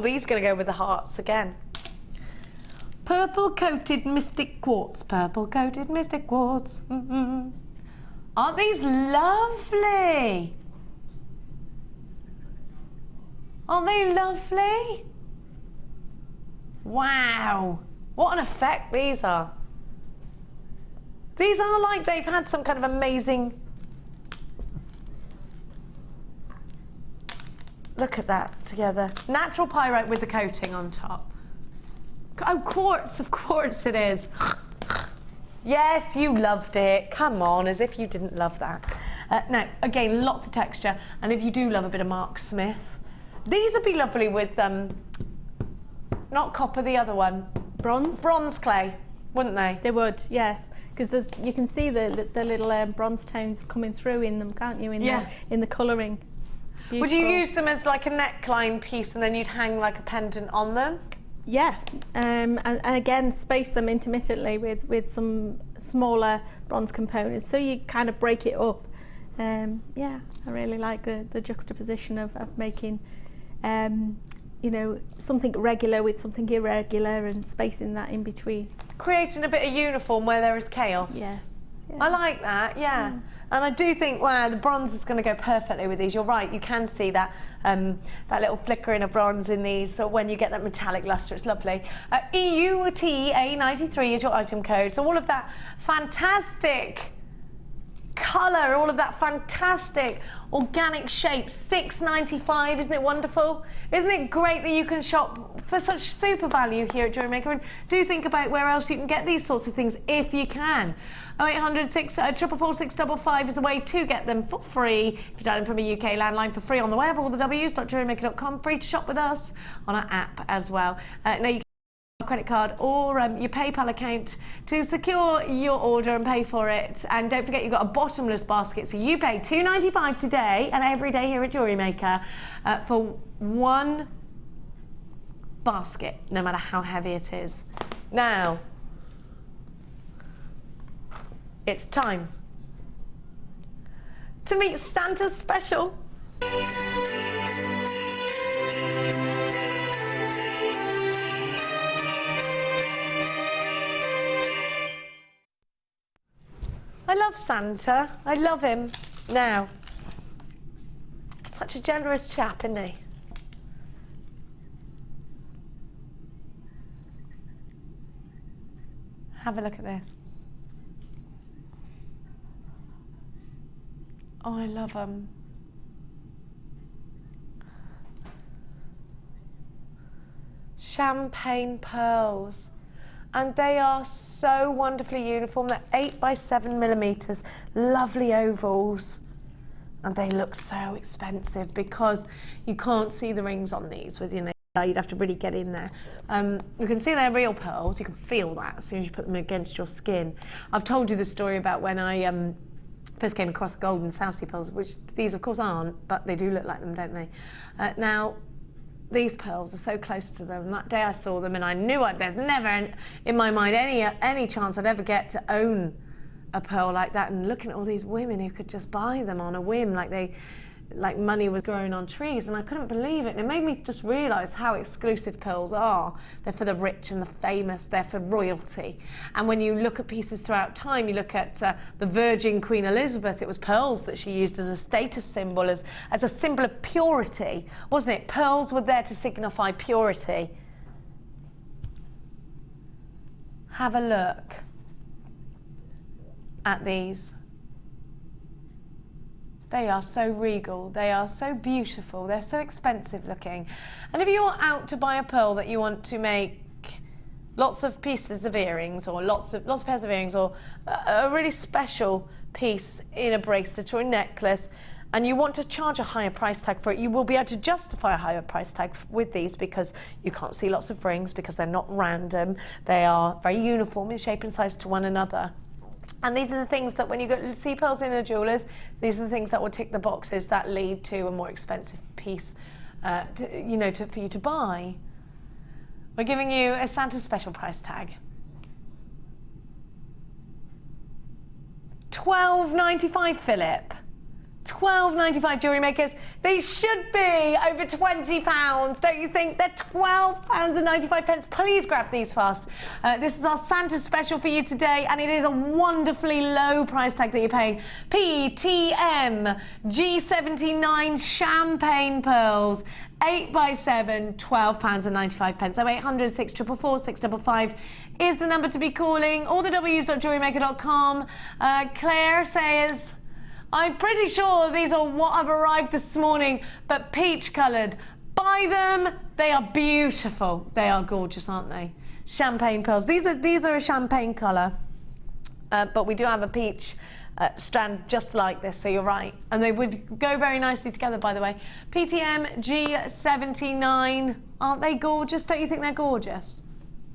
These are gonna go with the hearts again. Purple coated mystic quartz. Purple coated mystic quartz. Aren't these lovely? Aren't they lovely? Wow. What an effect these are. These are like they've had some kind of amazing... Look at that together. Natural pyrite with the coating on top. Oh, quartz, of course it is. Yes, you loved it. Come on, as if you didn't love that. Now, again, lots of texture. And if you do love a bit of Mark Smith, these would be lovely with, not copper, the other one. Bronze? Bronze clay, wouldn't they? They would, yes. Because you can see the little bronze tones coming through in them, can't you? In the colouring. Beautiful. Would you use them as like a neckline piece and then you'd hang like a pendant on them? Yes, and again space them intermittently with some smaller bronze components, so you kind of break it up. Yeah, I really like the juxtaposition of making, you know, something regular with something irregular and spacing that in between. Creating a bit of uniform where there is chaos. Yes. Yeah. I like that, yeah. And I do think, wow, the bronze is going to go perfectly with these. You're right, you can see that that little flickering of bronze in these, so when you get that metallic luster, it's lovely. EUTA93 is your item code, so all of that fantastic colour, all of that fantastic organic shape, $6.95, isn't it wonderful? Isn't it great that you can shop for such super value here at JewelleryMaker? And do think about where else you can get these sorts of things if you can. 0800 444 655 is the way to get them for free. If you're dialing from a UK landline, for free on the web, all the W's.jewellerymaker.com, free to shop with us on our app as well. Now you can credit card or your PayPal account to secure your order and pay for it. And don't forget, you've got a bottomless basket, so you pay $2.95 today and every day here at JewelleryMaker for one basket, no matter how heavy it is. Now, it's time to meet Santa's special. I love Santa. I love him. Now, such a generous chap, isn't he? Have a look at this. Oh, I love them. Champagne pearls. And they are so wonderfully uniform. They're 8 by 7 millimeters, lovely ovals. And they look so expensive because you can't see the rings on these with your nail. You'd have to really get in there. You can see they're real pearls. You can feel that as soon as you put them against your skin. I've told you the story about when I first came across golden Southsea pearls, which these of course aren't, but they do look like them, don't they? Now, These pearls are so close to them. That day I saw them and I knew there's never in my mind any chance I'd ever get to own a pearl like that. And looking at all these women who could just buy them on a whim, like money was growing on trees, and I couldn't believe it. And it made me just realise how exclusive pearls are. They're for the rich and the famous, they're for royalty. And when you look at pieces throughout time, you look at the Virgin Queen Elizabeth, it was pearls that she used as a status symbol, as a symbol of purity, wasn't it? Pearls were there to signify purity. Have a look at these. They are so regal, they are so beautiful, they're so expensive looking. And if you're out to buy a pearl that you want to make lots of pieces of earrings, or lots of pairs of earrings, or a really special piece in a bracelet or a necklace, and you want to charge a higher price tag for it, you will be able to justify a higher price tag with these, because you can't see lots of rings, because they're not random, they are very uniform in shape and size to one another. And these are the things that when you go to see pearls in a jeweller's, these are the things that will tick the boxes that lead to a more expensive piece, for you to buy. We're giving you a Santa special price tag. $12.95, Philip. $12.95, jewellery makers. They should be over £20, don't you think? They're £12.95. Please grab these fast. This is our Santa special for you today, and it is a wonderfully low price tag that you're paying. PTM G79 champagne pearls, 8x7, £12.95. 0800 644 655 is the number to be calling. All the W's.jewellerymaker.com. Claire says, I'm pretty sure these are what have arrived this morning, but peach coloured. Buy them. They are beautiful. They are gorgeous, aren't they? Champagne pearls. These are a champagne colour, but we do have a peach strand just like this, so you're right. And they would go very nicely together, by the way. PTM G79. Aren't they gorgeous? Don't you think they're gorgeous?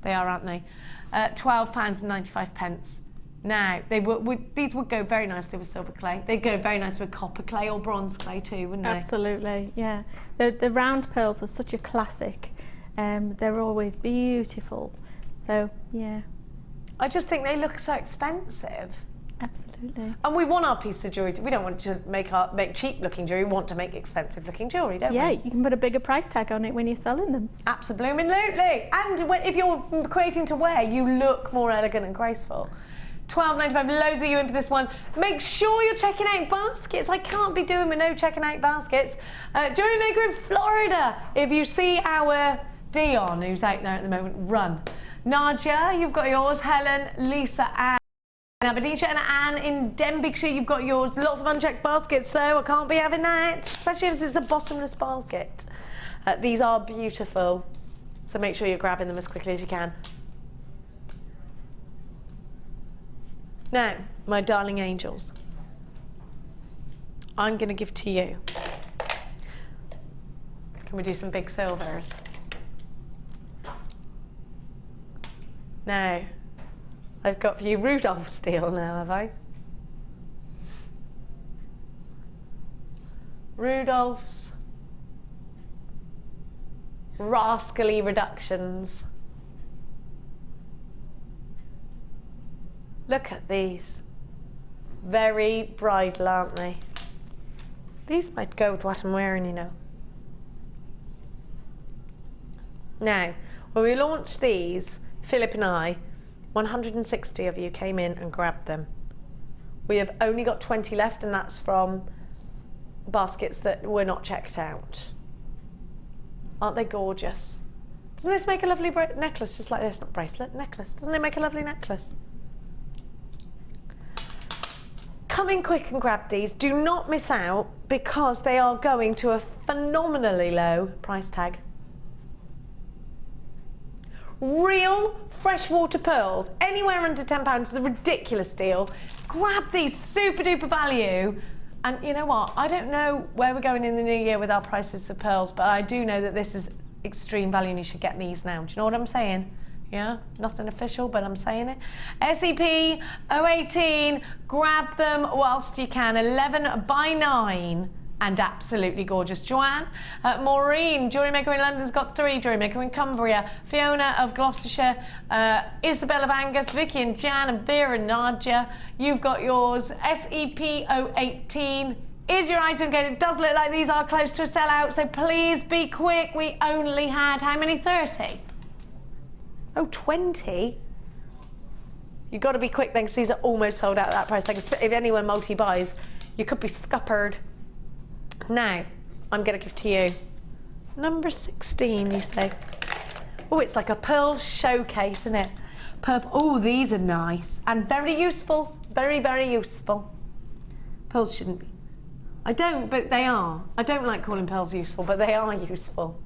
They are, aren't they? £12.95. Now, these would go very nicely with silver clay. They'd go very nice with copper clay or bronze clay too, wouldn't they? Absolutely, yeah. The round pearls are such a classic. They're always beautiful. So, yeah. I just think they look so expensive. Absolutely. And we want our piece of jewellery. We don't want to make cheap-looking jewellery. We want to make expensive-looking jewellery, don't we? Yeah, you can put a bigger price tag on it when you're selling them. Absolutely. And if you're creating to wear, you look more elegant and graceful. £12.95, loads of you into this one. Make sure you're checking out baskets. I can't be doing with no checking out baskets. Jewellery Maker in Florida. If you see our Dion, who's out there at the moment, run. Nadia, you've got yours. Helen, Lisa, Anne in Aberdeenshire, and Anne in Denbighshire, you've got yours. Lots of unchecked baskets though. I can't be having that, especially if it's a bottomless basket. These are beautiful, so make sure you're grabbing them as quickly as you can. Now, my darling angels, I'm going to give to you. Can we do some big silvers? Now, I've got for you Rudolph steel now, have I? Rudolph's rascally reductions. Look at these. Very bridal, aren't they? These might go with what I'm wearing, you know. Now, when we launched these, Philip and I, 160 of you came in and grabbed them. We have only got 20 left, and that's from baskets that were not checked out. Aren't they gorgeous? Doesn't this make a lovely necklace just like this? Not bracelet, necklace. Doesn't it make a lovely necklace? Come in quick and grab these. Do not miss out, because they are going to a phenomenally low price tag. Real freshwater pearls, anywhere under £10 is a ridiculous deal. Grab these, super duper value. And you know what? I don't know where we're going in the new year with our prices of pearls, but I do know that this is extreme value and you should get these now. Do you know what I'm saying? Yeah, nothing official, but I'm saying it. SEP 018, grab them whilst you can. 11 by 9. and absolutely gorgeous. Joanne, Maureen, Jewellery Maker in London's got 3, Jewellery Maker in Cumbria, Fiona of Gloucestershire, Isabel of Angus, Vicky and Jan and Vera and Nadia. You've got yours. SEP018 is your item code. It does look like these are close to a sellout, so please be quick. We only had, how many? 30? Oh, 20? You've got to be quick then, because these are almost sold out at that price. Like, if anyone multi-buys, you could be scuppered. Now, I'm going to give to you number 16, you say. Oh, it's like a pearl showcase, isn't it? Purple. Oh, these are nice and very useful. Very, very useful. Pearls shouldn't be. I don't, but they are. I don't like calling pearls useful, but they are useful.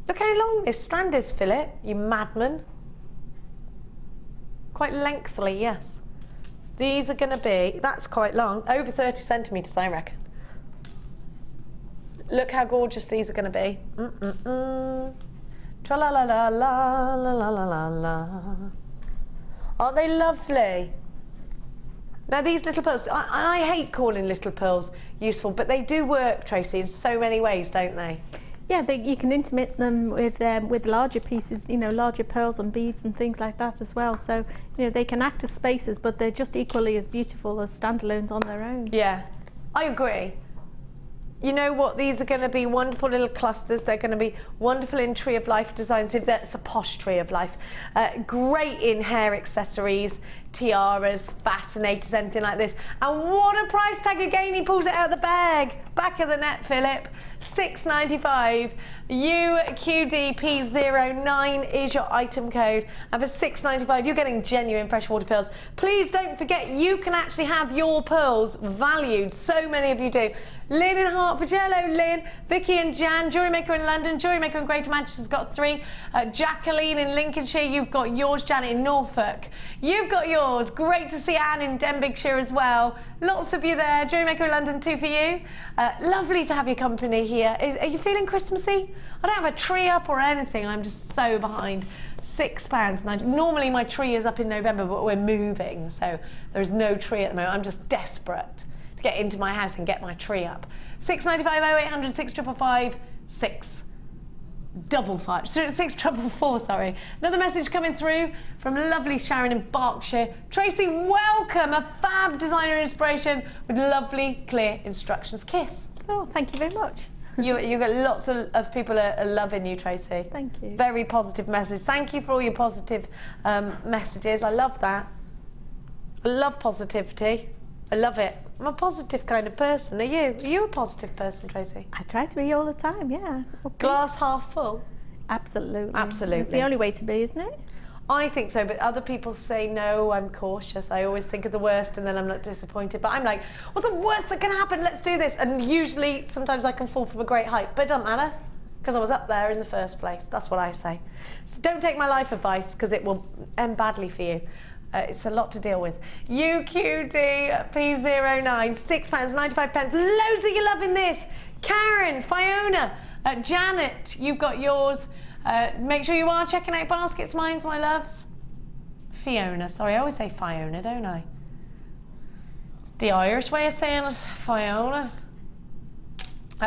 Look how long this strand is, Philip, you madman. Quite lengthily, yes. These are going to be, that's quite long, over 30 centimetres, I reckon. Look how gorgeous these are going to be. Tra-la-la-la-la-la-la-la-la. Aren't they lovely? Now these little pearls, I hate calling little pearls useful, but they do work, Tracy, in so many ways, don't they? Yeah, you can intimate them with larger pieces, you know, larger pearls and beads and things like that as well. So, you know, they can act as spaces, but they're just equally as beautiful as standalones on their own. Yeah, I agree. You know what? These are going to be wonderful little clusters. They're going to be wonderful in Tree of Life designs, if that's a posh Tree of Life. Great in hair accessories, tiaras, fascinators, anything like this. And what a price tag again. He pulls it out of the bag. Back of the net, Philip. $6.95. UQDP09 is your item code, and for $6.95 you're getting genuine freshwater pearls. Please don't forget, you can actually have your pearls valued. So many of you do. Lynn in Hertfordshire, hello Lynn. Vicky and Jan, Jewellery Maker in London, Jewellery Maker in Greater Manchester's got 3. Jacqueline in Lincolnshire, you've got yours. Janet in Norfolk, you've got yours. Great to see Anne in Denbighshire as well. Lots of you there. Jewellery Maker in London, 2 for you. Lovely to have your company here. Are you feeling Christmassy? I don't have a tree up or anything. I'm just so behind. £6.90. Normally my tree is up in November, but we're moving, so there's no tree at the moment. I'm just desperate to get into my house and get my tree up. $6.95, 0800 655 655. 644, sorry. Another message coming through from lovely Sharon in Berkshire. Tracy, welcome. A fab designer inspiration with lovely, clear instructions. Kiss. Oh, thank you very much. You got lots of people are loving you, Tracy. Thank you. Very positive message. Thank you for all your positive messages. I love that. I love positivity. I love it. I'm a positive kind of person. Are you? Are you a positive person, Tracy? I try to be all the time, yeah. Okay. Glass half full? Absolutely. Absolutely. It's the only way to be, isn't it? I think so, but other people say, no, I'm cautious. I always think of the worst and then I'm not disappointed. But I'm like, what's the worst that can happen? Let's do this. And usually, sometimes I can fall from a great height, but it doesn't matter because I was up there in the first place. That's what I say. So don't take my life advice because it will end badly for you. It's a lot to deal with. UQD P09, £6.95. Loads of you loving this. Karen, Fiona, Janet, you've got yours. Make sure you are checking out baskets, mines, my loves. Fiona, sorry, I always say Fiona, don't I? It's the Irish way of saying it, Fiona.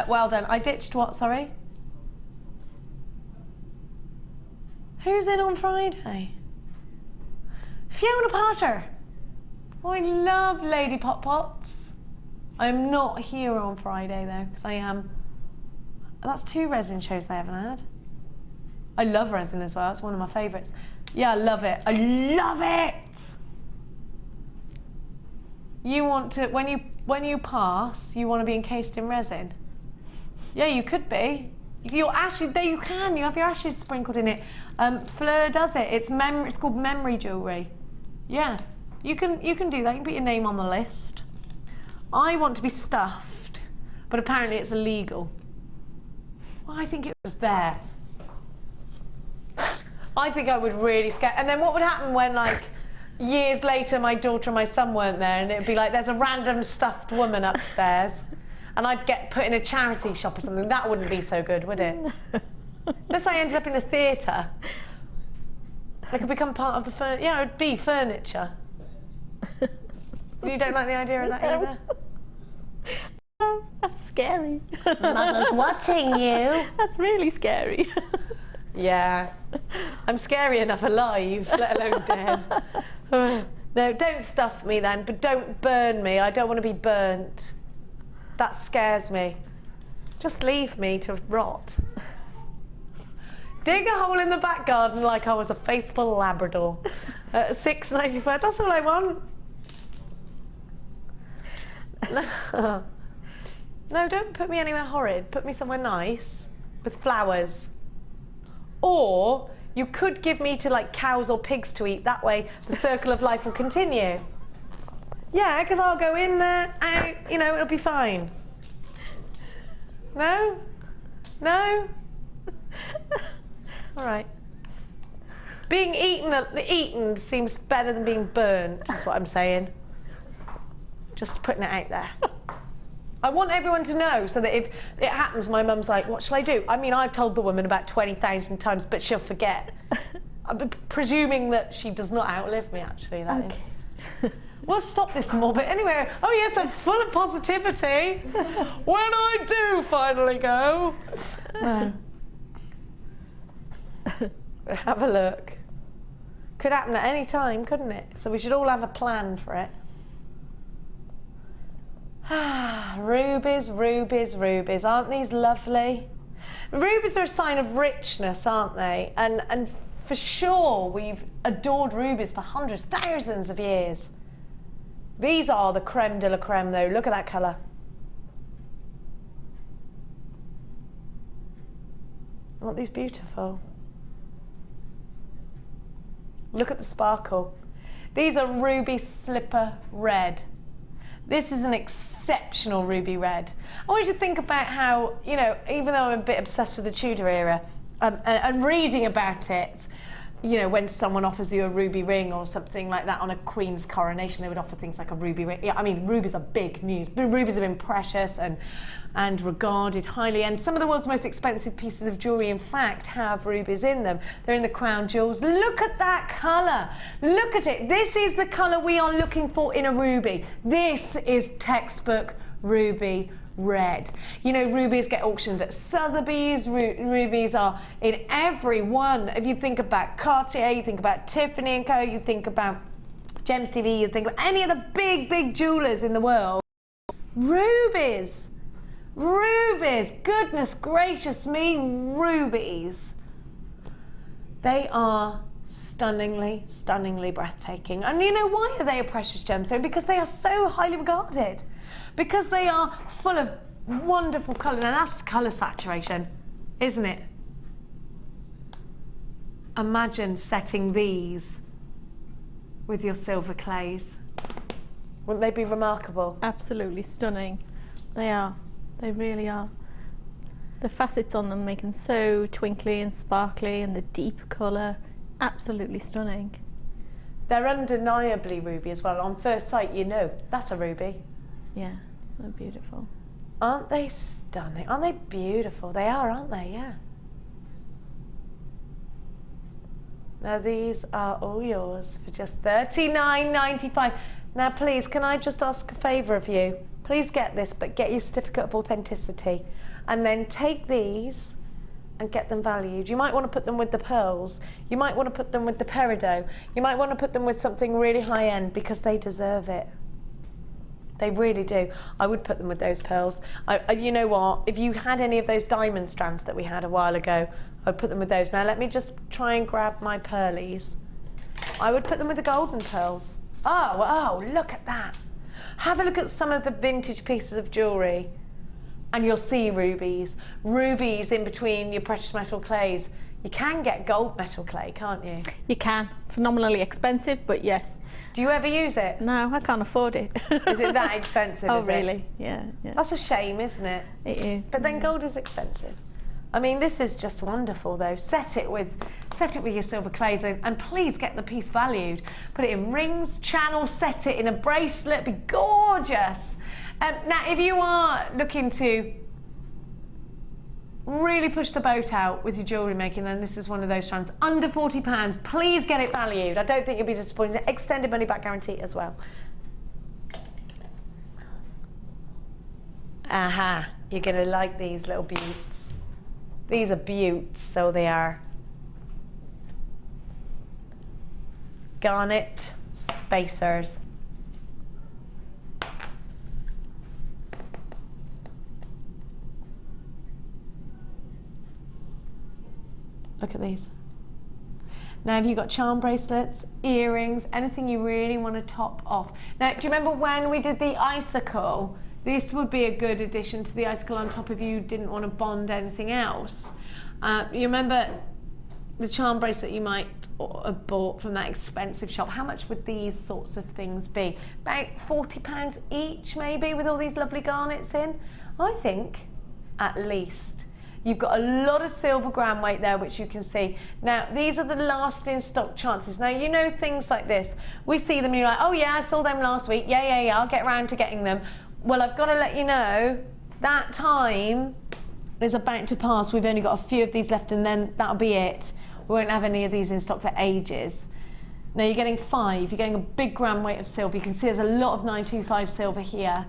Well done. I ditched what, sorry? Who's in on Friday? Fiona Potter. Oh, I love Lady Pot Pots. I'm not here on Friday though, because I am. That's 2 resin shows I haven't had. I love resin as well. It's one of my favourites. Yeah, I love it. I love it. You want to when you pass, you want to be encased in resin. Yeah, you could be. Your ashes, there you can. You have your ashes sprinkled in it. Fleur does it. It's called memory jewellery. Yeah, you can do that. You can put your name on the list. I want to be stuffed, but apparently it's illegal. Well, I think it was there. I think I would really scare. And then what would happen when, like, years later, my daughter and my son weren't there, and it'd be like, there's a random stuffed woman upstairs, and I'd get put in a charity shop or something. That wouldn't be so good, would it? Unless I ended up in a theatre. I could become part of the furniture. Yeah, it'd be furniture. You don't like the idea of that either? Scary. Mother's watching you. That's really scary. Yeah. I'm scary enough alive, let alone dead. No, don't stuff me then, but don't burn me. I don't want to be burnt. That scares me. Just leave me to rot. Dig a hole in the back garden like I was a faithful Labrador. $6.95, that's all I want. No, don't put me anywhere horrid. Put me somewhere nice with flowers. Or you could give me to like cows or pigs to eat. That way the circle of life will continue. Yeah, because I'll go in there and, you know, it'll be fine. No? No? All right. Being eaten seems better than being burnt, is what I'm saying. Just putting it out there. I want everyone to know so that if it happens, my mum's like, what shall I do? I mean, I've told the woman about 20,000 times, but she'll forget. I'm presuming that she does not outlive me, actually, that is. We'll stop this morbid. Anyway, oh yes, I'm full of positivity. When I do finally go. No. Have a look. Could happen at any time, couldn't it? So we should all have a plan for it. Ah, rubies, rubies, rubies. Aren't these lovely? Rubies are a sign of richness, aren't they? And for sure, we've adored rubies for hundreds, thousands of years. These are the creme de la creme, though. Look at that colour. Aren't these beautiful? Look at the sparkle. These are ruby slipper red. This is an exceptional ruby red. I want you to think about how, you know, even though I'm a bit obsessed with the Tudor era, and reading about it, you know, when someone offers you a ruby ring or something like that on a queen's coronation, they would offer things like a ruby ring. Yeah, I mean, rubies are big news. Rubies have been precious and regarded highly. And some of the world's most expensive pieces of jewellery, in fact, have rubies in them. They're in the crown jewels. Look at that colour. Look at it. This is the colour we are looking for in a ruby. This is textbook ruby red. You know, rubies get auctioned at Sotheby's. Rubies are in every one. If you think about Cartier, you think about Tiffany & Co, you think about Gems TV, you think about any of the big jewellers in the world. Rubies. Rubies. Goodness gracious me, rubies. They are stunningly, stunningly breathtaking. And you know, why are they a precious gemstone? Because they are so highly regarded. Because they are full of wonderful colour, and that's colour saturation, isn't it? Imagine setting these with your silver clays. Wouldn't they be remarkable? Absolutely stunning. They are. They really are. The facets on them make them so twinkly and sparkly, and the deep colour, absolutely stunning. They're undeniably ruby as well. On first sight, you know, that's a ruby. Yeah, they're beautiful. Aren't they stunning? Aren't they beautiful? They are, aren't they? Yeah. Now these are all yours for just $39.95. Now please, can I just ask a favour of you? Please get this, but get your certificate of authenticity. And then take these and get them valued. You might want to put them with the pearls. You might want to put them with the peridot. You might want to put them with something really high end because they deserve it. They really do. I would put them with those pearls. You know what? If you had any of those diamond strands that we had a while ago, I'd put them with those. Now let me just try and grab my pearlies. I would put them with the golden pearls. Oh, look at that. Have a look at some of the vintage pieces of jewellery and you'll see rubies. Rubies in between your precious metal clays. You can get gold metal clay, can't you? You can. Phenomenally expensive, but yes. Do you ever use it? No, I can't afford it. Is it that expensive? Oh, is really? It? Yeah. That's a shame, isn't it? It is. But then gold is expensive. I mean, this is just wonderful, though. Set it with your silver clays, and please get the piece valued. Put it in rings, channel, set it in a bracelet. Be gorgeous. Now, if you are looking to really push the boat out with your jewellery making, then this is one of those strands. Under £40, please get it valued. I don't think you'll be disappointed. Extended money back guarantee as well. Aha, you're gonna like these little beauts. These are beauts, so they are. Garnet spacers. Look at these. Now, have you got charm bracelets, earrings, anything you really want to top off? Now, do you remember when we did the icicle? This would be a good addition to the icicle on top if you didn't want to bond anything else. You remember the charm bracelet you might have bought from that expensive shop? How much would these sorts of things be? About £40 each, maybe, with all these lovely garnets in? I think, at least. You've got a lot of silver gram weight there, which you can see. Now, these are the last in stock chances. Now, you know things like this. We see them and you're like, oh yeah, I saw them last week. Yeah, I'll get around to getting them. Well, I've got to let you know, that time is about to pass. We've only got a few of these left and then that'll be it. We won't have any of these in stock for ages. Now, you're getting 5. You're getting a big gram weight of silver. You can see there's a lot of 925 silver here.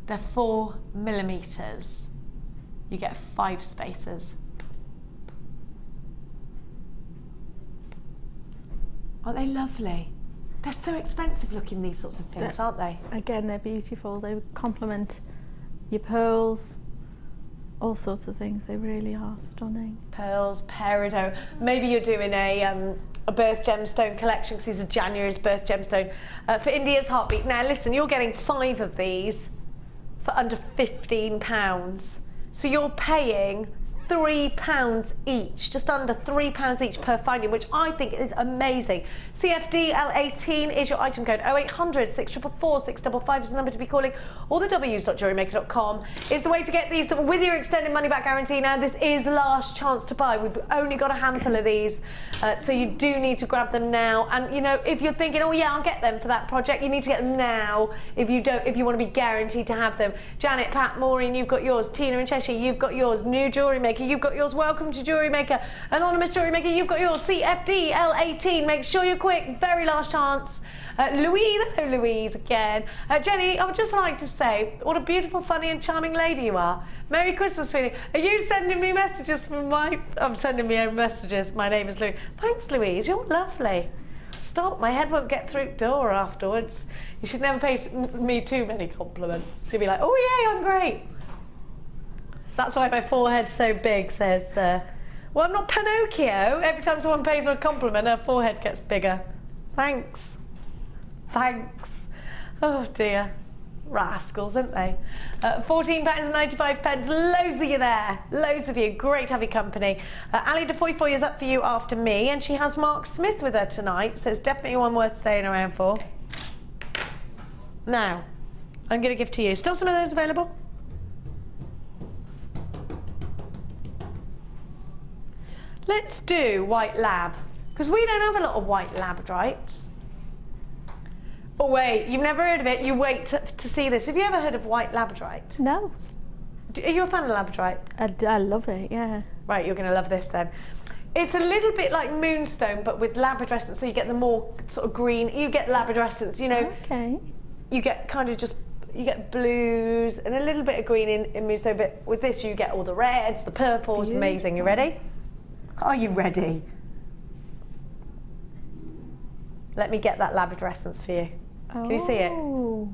They're 4mm. You get 5 spaces. Aren't they lovely? They're so expensive looking, these sorts of things, aren't they? Again, they're beautiful. They complement your pearls, all sorts of things. They really are stunning. Pearls, peridot. Maybe you're doing a birth gemstone collection, because these are January's birth gemstone for India's heartbeat. Now listen, you're getting 5 of these for under £15. So you're paying £3 each, just under £3 each per finding, which I think is amazing. CFDL18 is your item code. 0800 644 655 is the number to be calling, or the ws.jewellerymaker.com is the way to get these with your extended money back guarantee. Now, this is last chance to buy. We've only got a handful of these, so you do need to grab them now. And you know, if you're thinking, oh yeah, I'll get them for that project, you need to get them now. If you want to be guaranteed to have them. Janet, Pat, Maureen, you've got yours. Tina in Cheshire, you've got yours. New Jewellery Maker, you've got yours. Welcome to Jewellery Maker. Anonymous Jewellery Maker, you've got yours. CFDL18, make sure you're quick, very last chance. Louise, hello Louise again. Jenny, I would just like to say, what a beautiful, funny and charming lady you are. Merry Christmas, sweetie. Are you sending me messages from I'm sending me own messages. My name is Louise. Thanks, Louise, you're lovely. Stop, my head won't get through the door afterwards. You should never pay me too many compliments. You'll be like, oh yeah, I'm great. That's why my forehead's so big, says, well, I'm not Pinocchio. Every time someone pays her a compliment, her forehead gets bigger. Thanks. Thanks. Oh dear. Rascals, aren't they? £14.95. Loads of you there. Loads of you. Great to have your company. Ali DeFoy is up for you after me, and she has Mark Smith with her tonight, so it's definitely one worth staying around for. Now, I'm going to give to you. Still some of those available? Let's do white lab, because we don't have a lot of white labradorites. Oh wait, you've never heard of it? You wait to see this. Have you ever heard of white labradorite? No. Are you a fan of labradorite? I love it, yeah. Right, you're going to love this then. It's a little bit like moonstone, but with labradorescence, so you get the more sort of green. You get labradorescence, you know. Okay. You get kind of just, you get blues and a little bit of green in moonstone, but with this you get all the reds, the purples. Beautiful. Amazing. You ready? Are you ready? Let me get that labradorescence for you. Can you see it? Oh,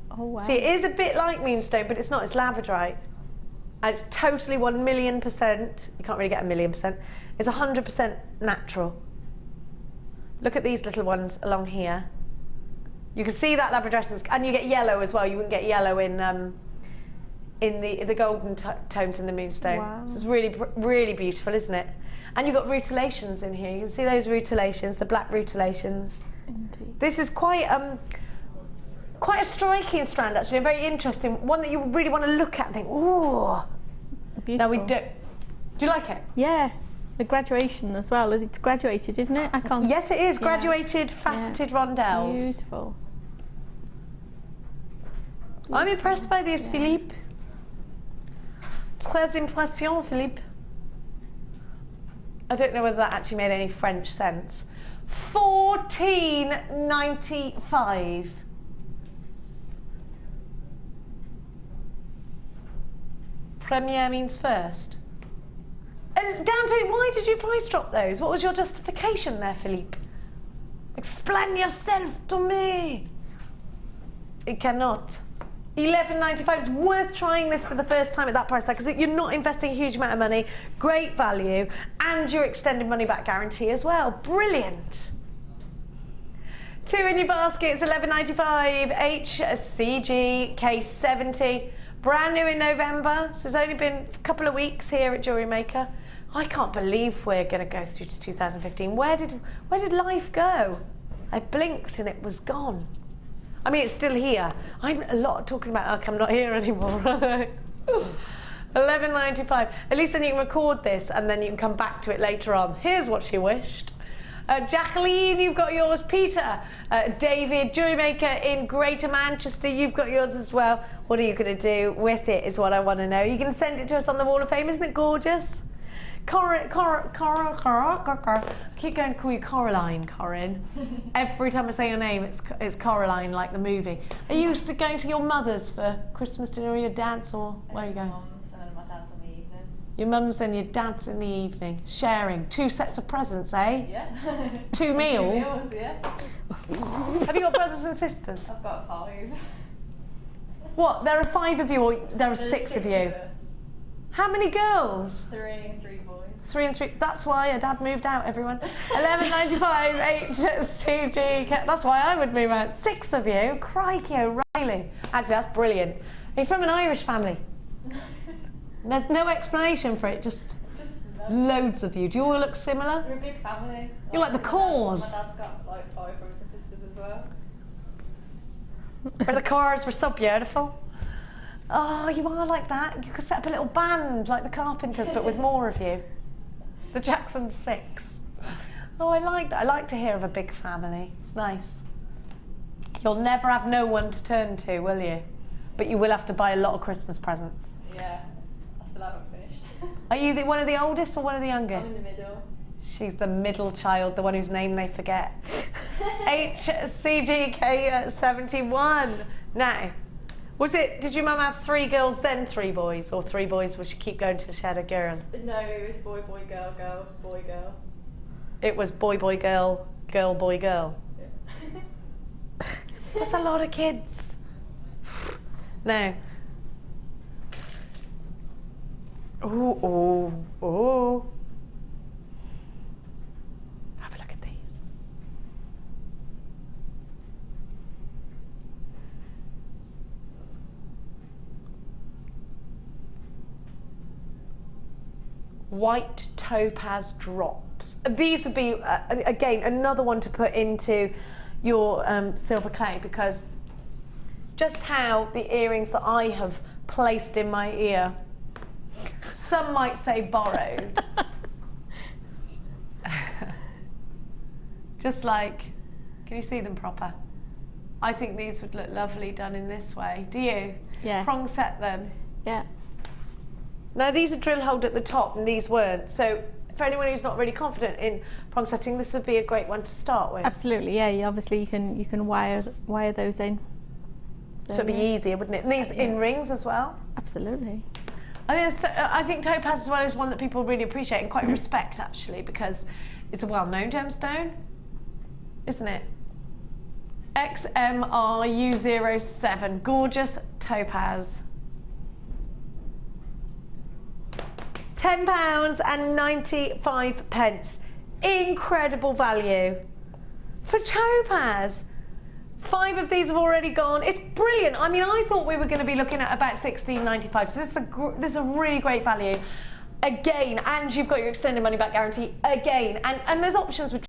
wow. See, it is a bit like moonstone, but it's not. It's labradorite. And it's totally 1,000,000%. You can't really get 1,000,000%. It's 100% natural. Look at these little ones along here. You can see that labradorescence, and you get yellow as well. You wouldn't get yellow in the golden tones in the moonstone. Wow. This is really, really beautiful, isn't it? And you've got rutilations in here. You can see those rutilations, the black rutilations. Indeed. This is quite a striking strand, actually, a very interesting one that you really want to look at and think, ooh. Beautiful. Now we do. Do you like it? Yeah. The graduation as well. It's graduated, isn't it? I can't. Yes, it is. Graduated, faceted rondelles. Beautiful. I'm impressed by this, Philippe. Très impression, Philippe. I don't know whether that actually made any French sense. $14.95. Premier means first. And down to, why did you price drop those? What was your justification there, Philippe? Explain yourself to me. It cannot. $11.95. It's worth trying this for the first time at that price tag because you're not investing a huge amount of money, great value, and your extended money back guarantee as well. Brilliant. 2 in your basket. It's $11.95. HCG K70. Brand new in November, so it's only been a couple of weeks here at Jewellery Maker. I can't believe we're going to go through to 2015. Where did life go? I blinked and it was gone. I mean, it's still here. I'm a lot talking about, like, I'm not here anymore. $11.95. At least then you can record this and then you can come back to it later on. Here's what she wished. Jacqueline, you've got yours. Peter, David, Jewellery Maker in Greater Manchester, you've got yours as well. What are you going to do with it is what I want to know. You can send it to us on the Wall of Fame. Isn't it gorgeous? I keep going to call you Coraline, Corinne. Every time I say your name, it's Coraline, like the movie. Are you used to going to your mother's for Christmas dinner or your dad's, or where are you going? Mum's and then my dad's in the evening. Your mum's and your dad's in the evening. Sharing 2 sets of presents, eh? Yeah. 2 meals? 2 meals, yeah. Have you got brothers and sisters? I've got 5. What, there are 5 of you or there are 6 of you? How many girls? 3 and 3 boys. 3 and 3. That's why your dad moved out, everyone. $11.95 HCG. That's why I would move out. 6 of you. Crikey O'Reilly. Actually, that's brilliant. Are you from an Irish family? There's no explanation for it, just loads of you. Do you all look similar? We're a big family. You're like the cause. My dad's got like 5 brothers and sisters as well. Where the cars were so beautiful. Oh, you are like that. You could set up a little band like the Carpenters, but with more of you. The Jackson 6. Oh, I like that. I like to hear of a big family. It's nice. You'll never have no one to turn to, will you? But you will have to buy a lot of Christmas presents. Yeah, I still haven't finished. Are you one of the oldest or one of the youngest? I'm in the middle. She's the middle child, the one whose name they forget. HCGK71. Now, did your mum have 3 girls then 3 boys, or 3 boys? Would she keep going till she had a girl? No, it was boy, boy, girl, girl, boy, girl. It was boy, boy, girl, girl, boy, girl. Yeah. That's a lot of kids. Now. Oh. Have a look at these. White topaz drops. These would be, again, another one to put into your silver clay, because just how the earrings that I have placed in my ear, some might say borrowed. Just like, can you see them proper? I think these would look lovely done in this way. Do you? Yeah. Prong set them. Yeah. Now these are drill holed at the top and these weren't. So for anyone who's not really confident in prong setting, this would be a great one to start with. Absolutely, yeah. Obviously you can wire those in. So it'd be easier, wouldn't it? And these in rings as well. Absolutely. I think topaz as well is one that people really appreciate and quite respect, actually, because it's a well-known gemstone, isn't it? XMRU07, gorgeous topaz. £10.95. Incredible value for topaz. 5 of these have already gone. It's brilliant. I mean, I thought we were going to be looking at about $16.95. So this is a really great value. Again, and you've got your extended money back guarantee again. And there's options with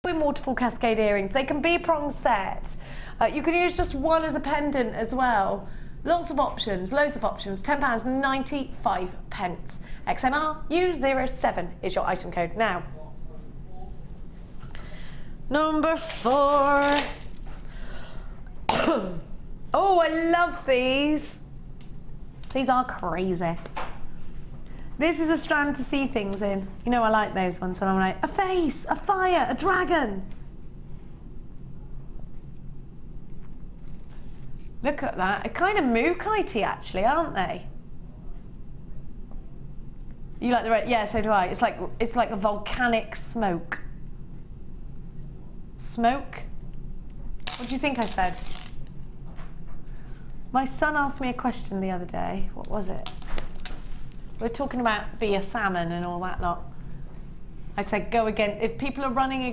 waterfall cascade earrings. They can be prong set. You can use just one as a pendant as well. Lots of options, loads of options. £10.95. XMRU07 is your item code now. Number 4. Oh, I love these. These are crazy. This is a strand to see things in. You know, I like those ones when I'm like, a face, a fire, a dragon. Look at that. They're kind of mookite-y, actually, aren't they? You like the red? Yeah, so do I. It's like a volcanic smoke. Smoke? What do you think I said? My son asked me a question the other day. What was it? We were talking about be a salmon and all that lot. I said, go again. If people are running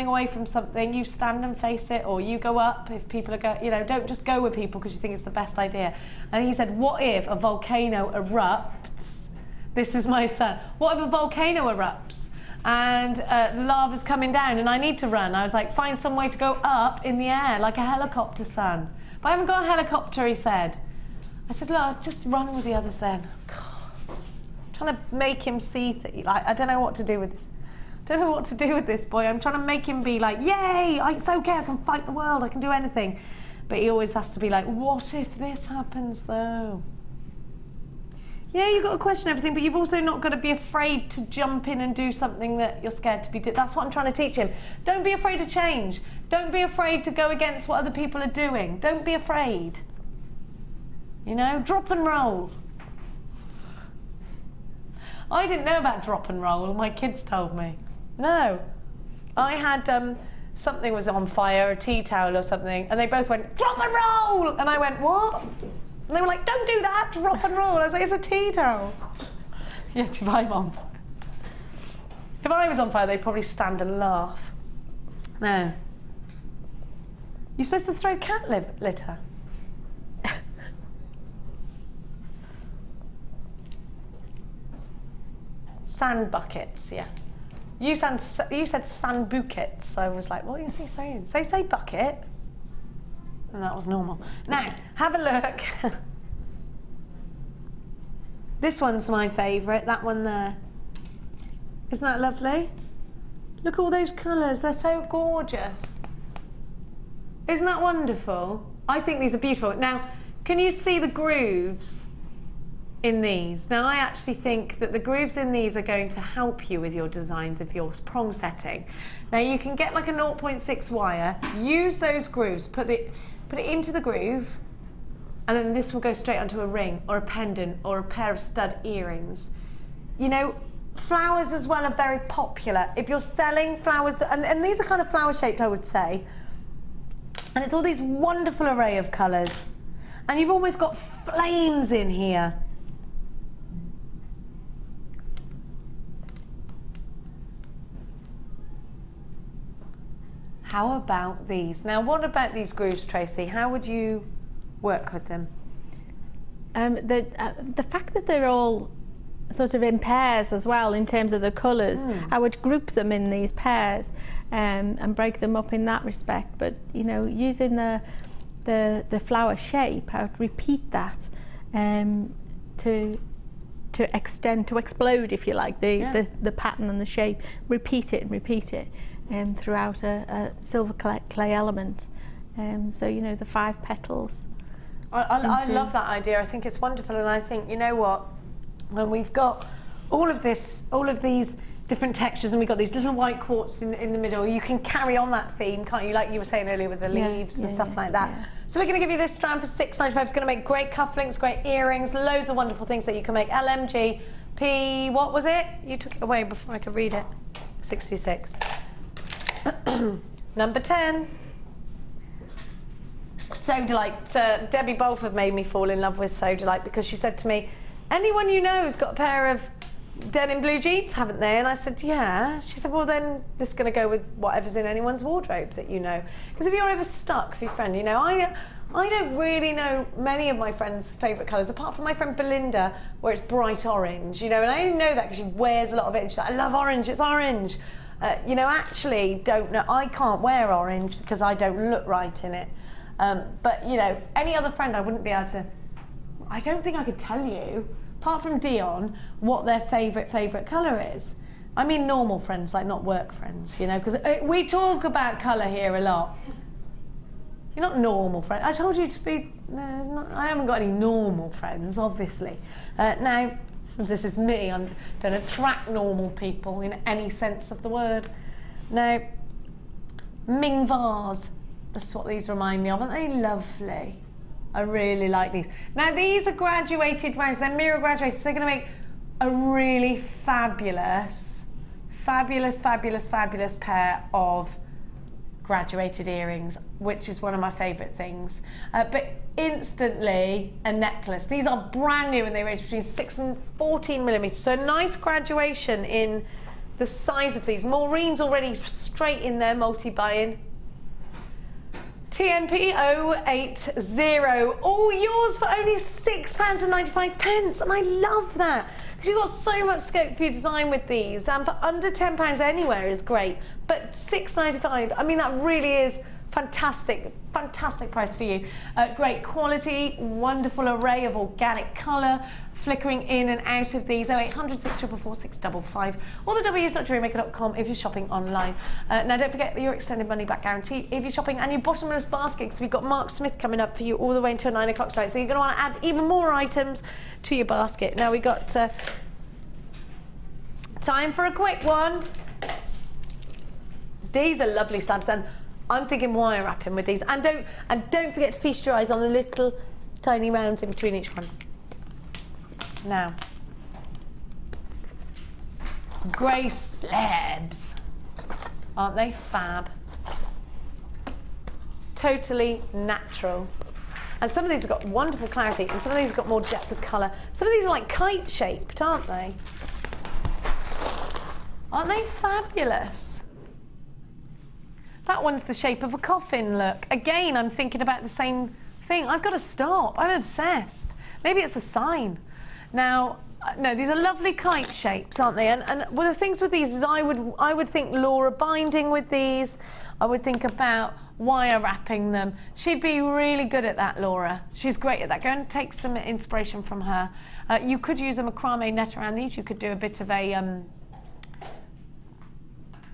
away from something, you stand and face it, or you go up. If people are you know, don't just go with people because you think it's the best idea. And he said, what if a volcano erupts? This is my son. What if a volcano erupts and the lava's coming down and I need to run? I was like, find some way to go up in the air, like a helicopter, son. But I haven't got a helicopter, he said. I said, look, just run with the others then. Trying to make him see like, I don't know what to do with this. Don't know what to do with this boy. I'm trying to make him be like, yay, it's okay, I can fight the world, I can do anything. But he always has to be like, what if this happens though? Yeah, you've got to question everything, but you've also not got to be afraid to jump in and do something that you're scared to be doing. That's what I'm trying to teach him. Don't be afraid of change. Don't be afraid to go against what other people are doing. Don't be afraid. You know, drop and roll. I didn't know about drop and roll, my kids told me. No. I had something was on fire, a tea towel or something, and they both went, drop and roll! And I went, what? And they were like, don't do that, drop and roll. I was like, it's a tea towel. Yes, if I'm on fire. If I was on fire, they'd probably stand and laugh. No. You're supposed to throw cat litter. Sand buckets, yeah. You said sand buckets, so I was like, what is he saying? Say bucket. And that was normal. Now, have a look. This one's my favourite, that one there. Isn't that lovely? Look at all those colours, they're so gorgeous. Isn't that wonderful? I think these are beautiful. Now, can you see the grooves in these? Now, I actually think that the grooves in these are going to help you with your designs of your prong setting. Now, you can get like a 0.6 wire, use those grooves, put it into the groove, and then this will go straight onto a ring or a pendant or a pair of stud earrings. You know, flowers as well are very popular. If you're selling flowers, and these are kind of flower shaped, I would say, and it's all these wonderful array of colours, and you've almost got flames in here. How about these? Now, what about these grooves, Tracy? How would you work with them? The fact that they're all sort of in pairs as well in terms of the colours, I would group them in these pairs and break them up in that respect. But you know, using the flower shape, I would repeat that to extend, to explode, if you like, the pattern and the shape. Repeat it and repeat it. Throughout a silver clay element. So, you know, the 5 petals. I love that idea. I think it's wonderful, and I think, you know what, when we've got all of these different textures, and we've got these little white quartz in the middle, you can carry on that theme, can't you? Like you were saying earlier with the leaves and stuff like that. Yeah. So we're going to give you this strand for $6.95. It's going to make great cufflinks, great earrings, loads of wonderful things that you can make. LMG P, what was it? You took it away before I could read it. 66. Number 10. Sodalite. Debbie Bolford made me fall in love with Sodalite because she said to me, anyone you know has got a pair of denim blue jeans, haven't they? And I said, yeah. She said, well, then this is going to go with whatever's in anyone's wardrobe that you know. Because if you're ever stuck for your friend, you know, I don't really know many of my friends' favourite colours, apart from my friend Belinda, where it's bright orange, you know, and I only know that because she wears a lot of it, and she's like, I love orange, it's orange. You know, actually don't know, I can't wear orange because I don't look right in it. But, you know, any other friend I wouldn't be able to, I don't think I could tell you, apart from Dion, what their favourite colour is. I mean normal friends, like not work friends, you know, because we talk about colour here a lot. You're not normal friends. I told you to be, no, I haven't got any normal friends, obviously. Now, This is me. I don't attract normal people in any sense of the word. Now, Ming vase. That's what these remind me of. Aren't they lovely? I really like these. Now, these are graduated rounds. They're mirror graduated, so they're going to make a really fabulous pair of graduated earrings, which is one of my favourite things. But instantly a necklace. These are brand new and they range between 6 and 14 millimetres. So nice graduation in the size of these. Maureen's already straight in there multi-buying. TNP 080, all yours for only £6.95, and I love that because you've got so much scope for your design with these, and for under £10 anywhere is great, but £6.95, I mean that really is fantastic price for you. Great quality, wonderful array of organic colour, flickering in and out of these. 0800 644 655 or the www.jewellerymaker.com if you're shopping online. Now don't forget your extended money back guarantee if you're shopping, and your bottomless basket, because we've got Mark Smith coming up for you all the way until 9 o'clock tonight, so you're going to want to add even more items to your basket. Now we've got time for a quick one. These are lovely slabs, and I'm thinking wire wrapping with these, and don't forget to feast your eyes on the little tiny rounds in between each one. Now, grey slabs, aren't they fab? Totally natural, and some of these have got wonderful clarity, and some of these have got more depth of colour. Some of these are like kite shaped, aren't they? Aren't they fabulous? That one's the shape of a coffin, look. Again, I'm thinking about the same thing. I've got to stop. I'm obsessed. Maybe it's a sign. Now, no, these are lovely kite shapes, aren't they? And well, the things with these is I would think Laura binding with these. I would think about wire wrapping them. She'd be really good at that, Laura. She's great at that. Go and take some inspiration from her. You could use a macrame net around these. You could do a bit of a...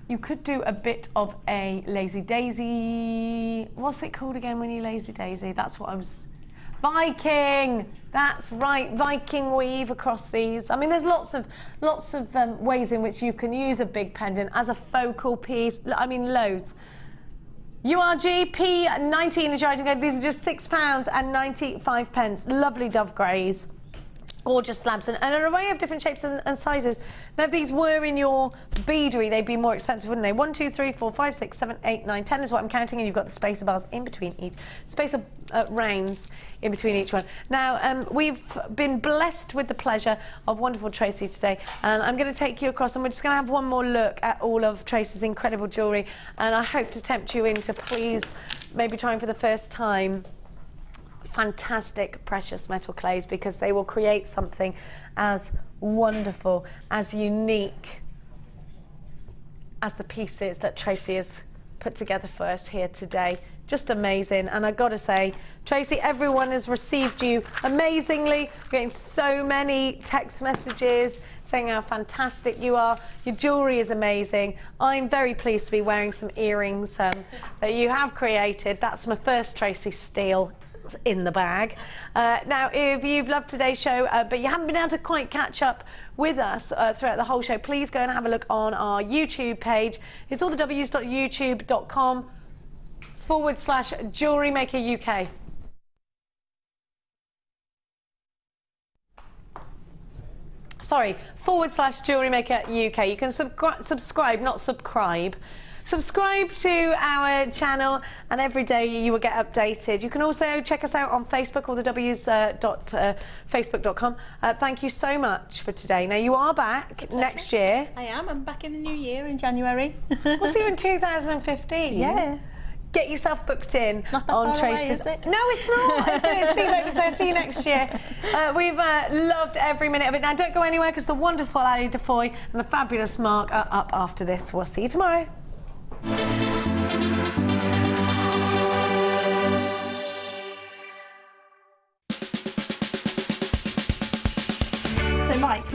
You could do a bit of a lazy daisy. What's it called again when you lazy daisy? That's what I was... Viking! That's right, Viking weave across these. I mean, there's lots of ways in which you can use a big pendant as a focal piece. I mean, loads. URG P19 is writing code. These are just £6.95. Lovely dove greys. Gorgeous slabs and an array of different shapes and sizes. Now, if these were in your beadery, they'd be more expensive, wouldn't they? 1, 2, 3, 4, 5, 6, 7, 8, 9, 10 is what I'm counting, and you've got the spacer bars in between each, spacer rounds in between each one. Now, we've been blessed with the pleasure of wonderful Tracy today, and I'm going to take you across, and we're just going to have one more look at all of Tracy's incredible jewellery, and I hope to tempt you into please maybe trying for the first time fantastic precious metal clays, because they will create something as wonderful, as unique as the pieces that Tracy has put together for us here today. Just amazing. And I've got to say, Tracy, everyone has received you amazingly. We're getting so many text messages saying how fantastic you are. Your jewellery is amazing. I'm very pleased to be wearing some earrings that you have created. That's my first Tracy steal in the bag. Now, if you've loved today's show but you haven't been able to quite catch up with us throughout the whole show, please go and have a look on our YouTube page. It's all the w's.youtube.com/JewelleryMaker UK. Sorry, /JewelleryMaker UK. You can subscribe, not subscribe. Subscribe to our channel, and every day you will get updated. You can also check us out on Facebook, or the w's.facebook.com. Thank you so much for today. Now, you are back next year. I am. I'm back in the new year in January. We'll see you in 2015. Yeah. Get yourself booked in on Tracy's. Away, is it? No, it's not. It seems like so. See you next year. We've loved every minute of it. Now, don't go anywhere, because the wonderful Ali Defoy and the fabulous Mark are up after this. We'll see you tomorrow. So, Mike,